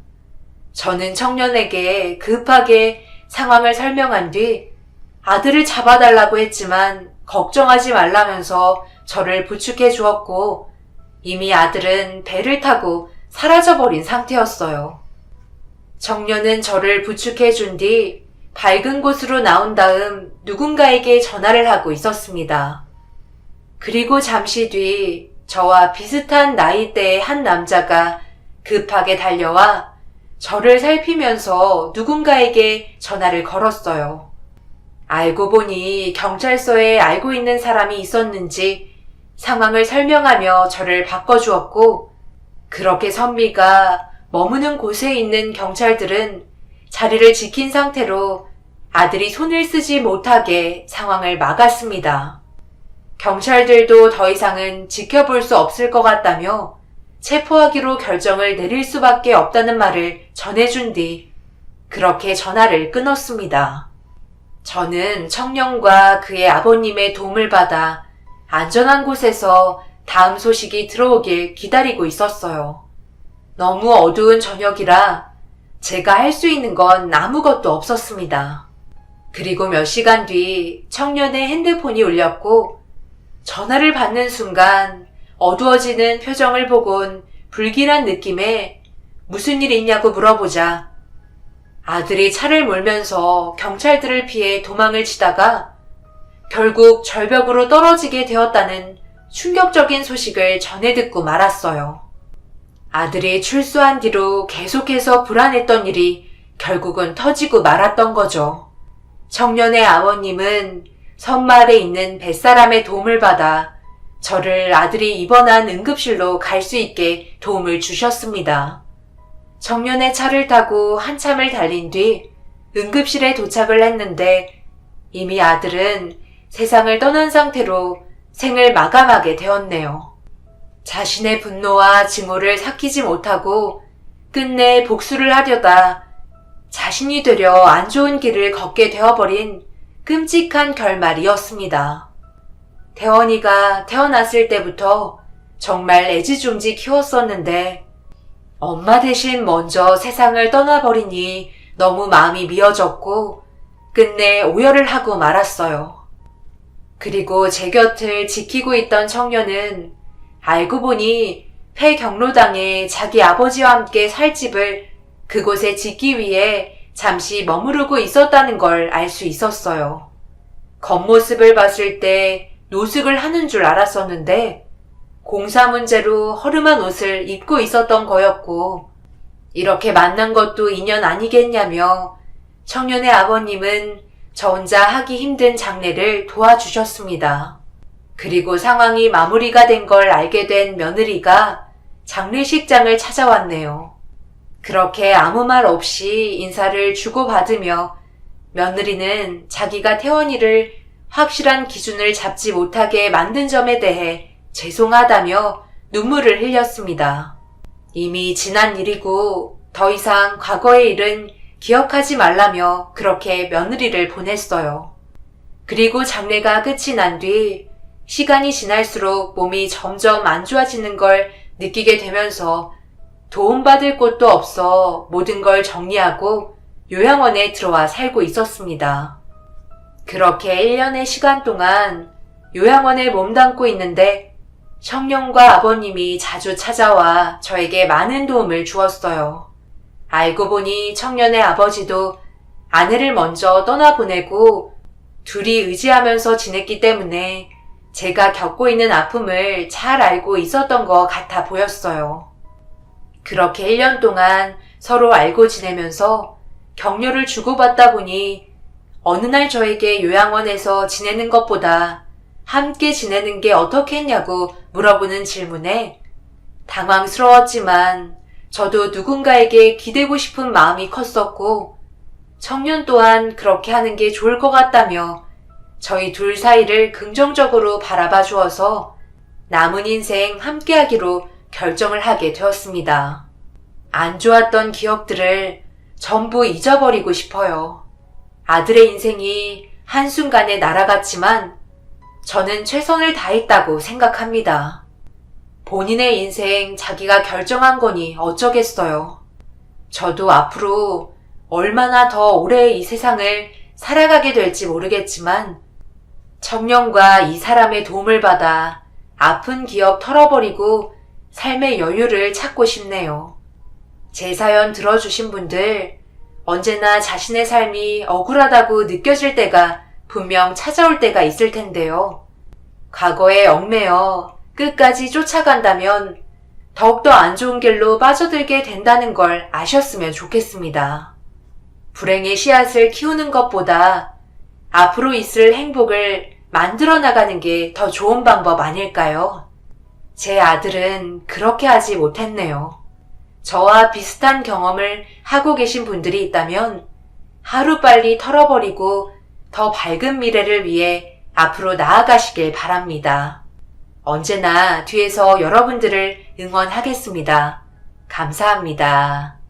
저는 청년에게 급하게 상황을 설명한 뒤 아들을 잡아달라고 했지만 걱정하지 말라면서 저를 부축해 주었고 이미 아들은 배를 타고 사라져버린 상태였어요. 청년은 저를 부축해 준 뒤 밝은 곳으로 나온 다음 누군가에게 전화를 하고 있었습니다. 그리고 잠시 뒤 저와 비슷한 나이대의 한 남자가 급하게 달려와 저를 살피면서 누군가에게 전화를 걸었어요. 알고 보니 경찰서에 알고 있는 사람이 있었는지 상황을 설명하며 저를 바꿔주었고 그렇게 선미가 머무는 곳에 있는 경찰들은 자리를 지킨 상태로 아들이 손을 쓰지 못하게 상황을 막았습니다. 경찰들도 더 이상은 지켜볼 수 없을 것 같다며 체포하기로 결정을 내릴 수밖에 없다는 말을 전해준 뒤 그렇게 전화를 끊었습니다. 저는 청년과 그의 아버님의 도움을 받아 안전한 곳에서 다음 소식이 들어오길 기다리고 있었어요. 너무 어두운 저녁이라 제가 할 수 있는 건 아무것도 없었습니다. 그리고 몇 시간 뒤 청년의 핸드폰이 울렸고 전화를 받는 순간 어두워지는 표정을 보곤 불길한 느낌에 무슨 일이 있냐고 물어보자 아들이 차를 몰면서 경찰들을 피해 도망을 치다가 결국 절벽으로 떨어지게 되었다는 충격적인 소식을 전해 듣고 말았어요. 아들이 출소한 뒤로 계속해서 불안했던 일이 결국은 터지고 말았던 거죠. 청년의 아버님은 섬마을에 있는 뱃사람의 도움을 받아 저를 아들이 입원한 응급실로 갈 수 있게 도움을 주셨습니다. 청년의 차를 타고 한참을 달린 뒤 응급실에 도착을 했는데 이미 아들은 세상을 떠난 상태로 생을 마감하게 되었네요. 자신의 분노와 증오를 삭히지 못하고 끝내 복수를 하려다 자신이 되려 안 좋은 길을 걷게 되어버린 끔찍한 결말이었습니다. 태원이가 태어났을 때부터 정말 애지중지 키웠었는데 엄마 대신 먼저 세상을 떠나버리니 너무 마음이 미어졌고 끝내 오열을 하고 말았어요. 그리고 제 곁을 지키고 있던 청년은 알고 보니 폐경로당에 자기 아버지와 함께 살 집을 그곳에 짓기 위해 잠시 머무르고 있었다는 걸 알 수 있었어요. 겉모습을 봤을 때 노숙을 하는 줄 알았었는데 공사 문제로 허름한 옷을 입고 있었던 거였고 이렇게 만난 것도 인연 아니겠냐며 청년의 아버님은 저 혼자 하기 힘든 장례를 도와주셨습니다. 그리고 상황이 마무리가 된 걸 알게 된 며느리가 장례식장을 찾아왔네요. 그렇게 아무 말 없이 인사를 주고받으며 며느리는 자기가 태원이를 확실한 기준을 잡지 못하게 만든 점에 대해 죄송하다며 눈물을 흘렸습니다. 이미 지난 일이고 더 이상 과거의 일은 기억하지 말라며 그렇게 며느리를 보냈어요. 그리고 장례가 끝이 난 뒤 시간이 지날수록 몸이 점점 안 좋아지는 걸 느끼게 되면서 도움받을 곳도 없어 모든 걸 정리하고 요양원에 들어와 살고 있었습니다. 그렇게 1년의 시간 동안 요양원에 몸담고 있는데 청년과 아버님이 자주 찾아와 저에게 많은 도움을 주었어요. 알고 보니 청년의 아버지도 아내를 먼저 떠나보내고 둘이 의지하면서 지냈기 때문에 제가 겪고 있는 아픔을 잘 알고 있었던 것 같아 보였어요. 그렇게 1년 동안 서로 알고 지내면서 격려를 주고받다 보니 어느 날 저에게 요양원에서 지내는 것보다 함께 지내는 게 어떻겠냐고 물어보는 질문에 당황스러웠지만 저도 누군가에게 기대고 싶은 마음이 컸었고 청년 또한 그렇게 하는 게 좋을 것 같다며 저희 둘 사이를 긍정적으로 바라봐 주어서 남은 인생 함께하기로 결정을 하게 되었습니다. 안 좋았던 기억들을 전부 잊어버리고 싶어요. 아들의 인생이 한순간에 날아갔지만 저는 최선을 다했다고 생각합니다. 본인의 인생 자기가 결정한 거니 어쩌겠어요. 저도 앞으로 얼마나 더 오래 이 세상을 살아가게 될지 모르겠지만 청년과 이 사람의 도움을 받아 아픈 기억 털어버리고 삶의 여유를 찾고 싶네요. 제 사연 들어주신 분들, 언제나 자신의 삶이 억울하다고 느껴질 때가 분명 찾아올 때가 있을 텐데요. 과거에 얽매여 끝까지 쫓아간다면 더욱더 안 좋은 길로 빠져들게 된다는 걸 아셨으면 좋겠습니다. 불행의 씨앗을 키우는 것보다 앞으로 있을 행복을 만들어 나가는 게 더 좋은 방법 아닐까요? 제 아들은 그렇게 하지 못했네요. 저와 비슷한 경험을 하고 계신 분들이 있다면 하루빨리 털어버리고 더 밝은 미래를 위해 앞으로 나아가시길 바랍니다. 언제나 뒤에서 여러분들을 응원하겠습니다. 감사합니다.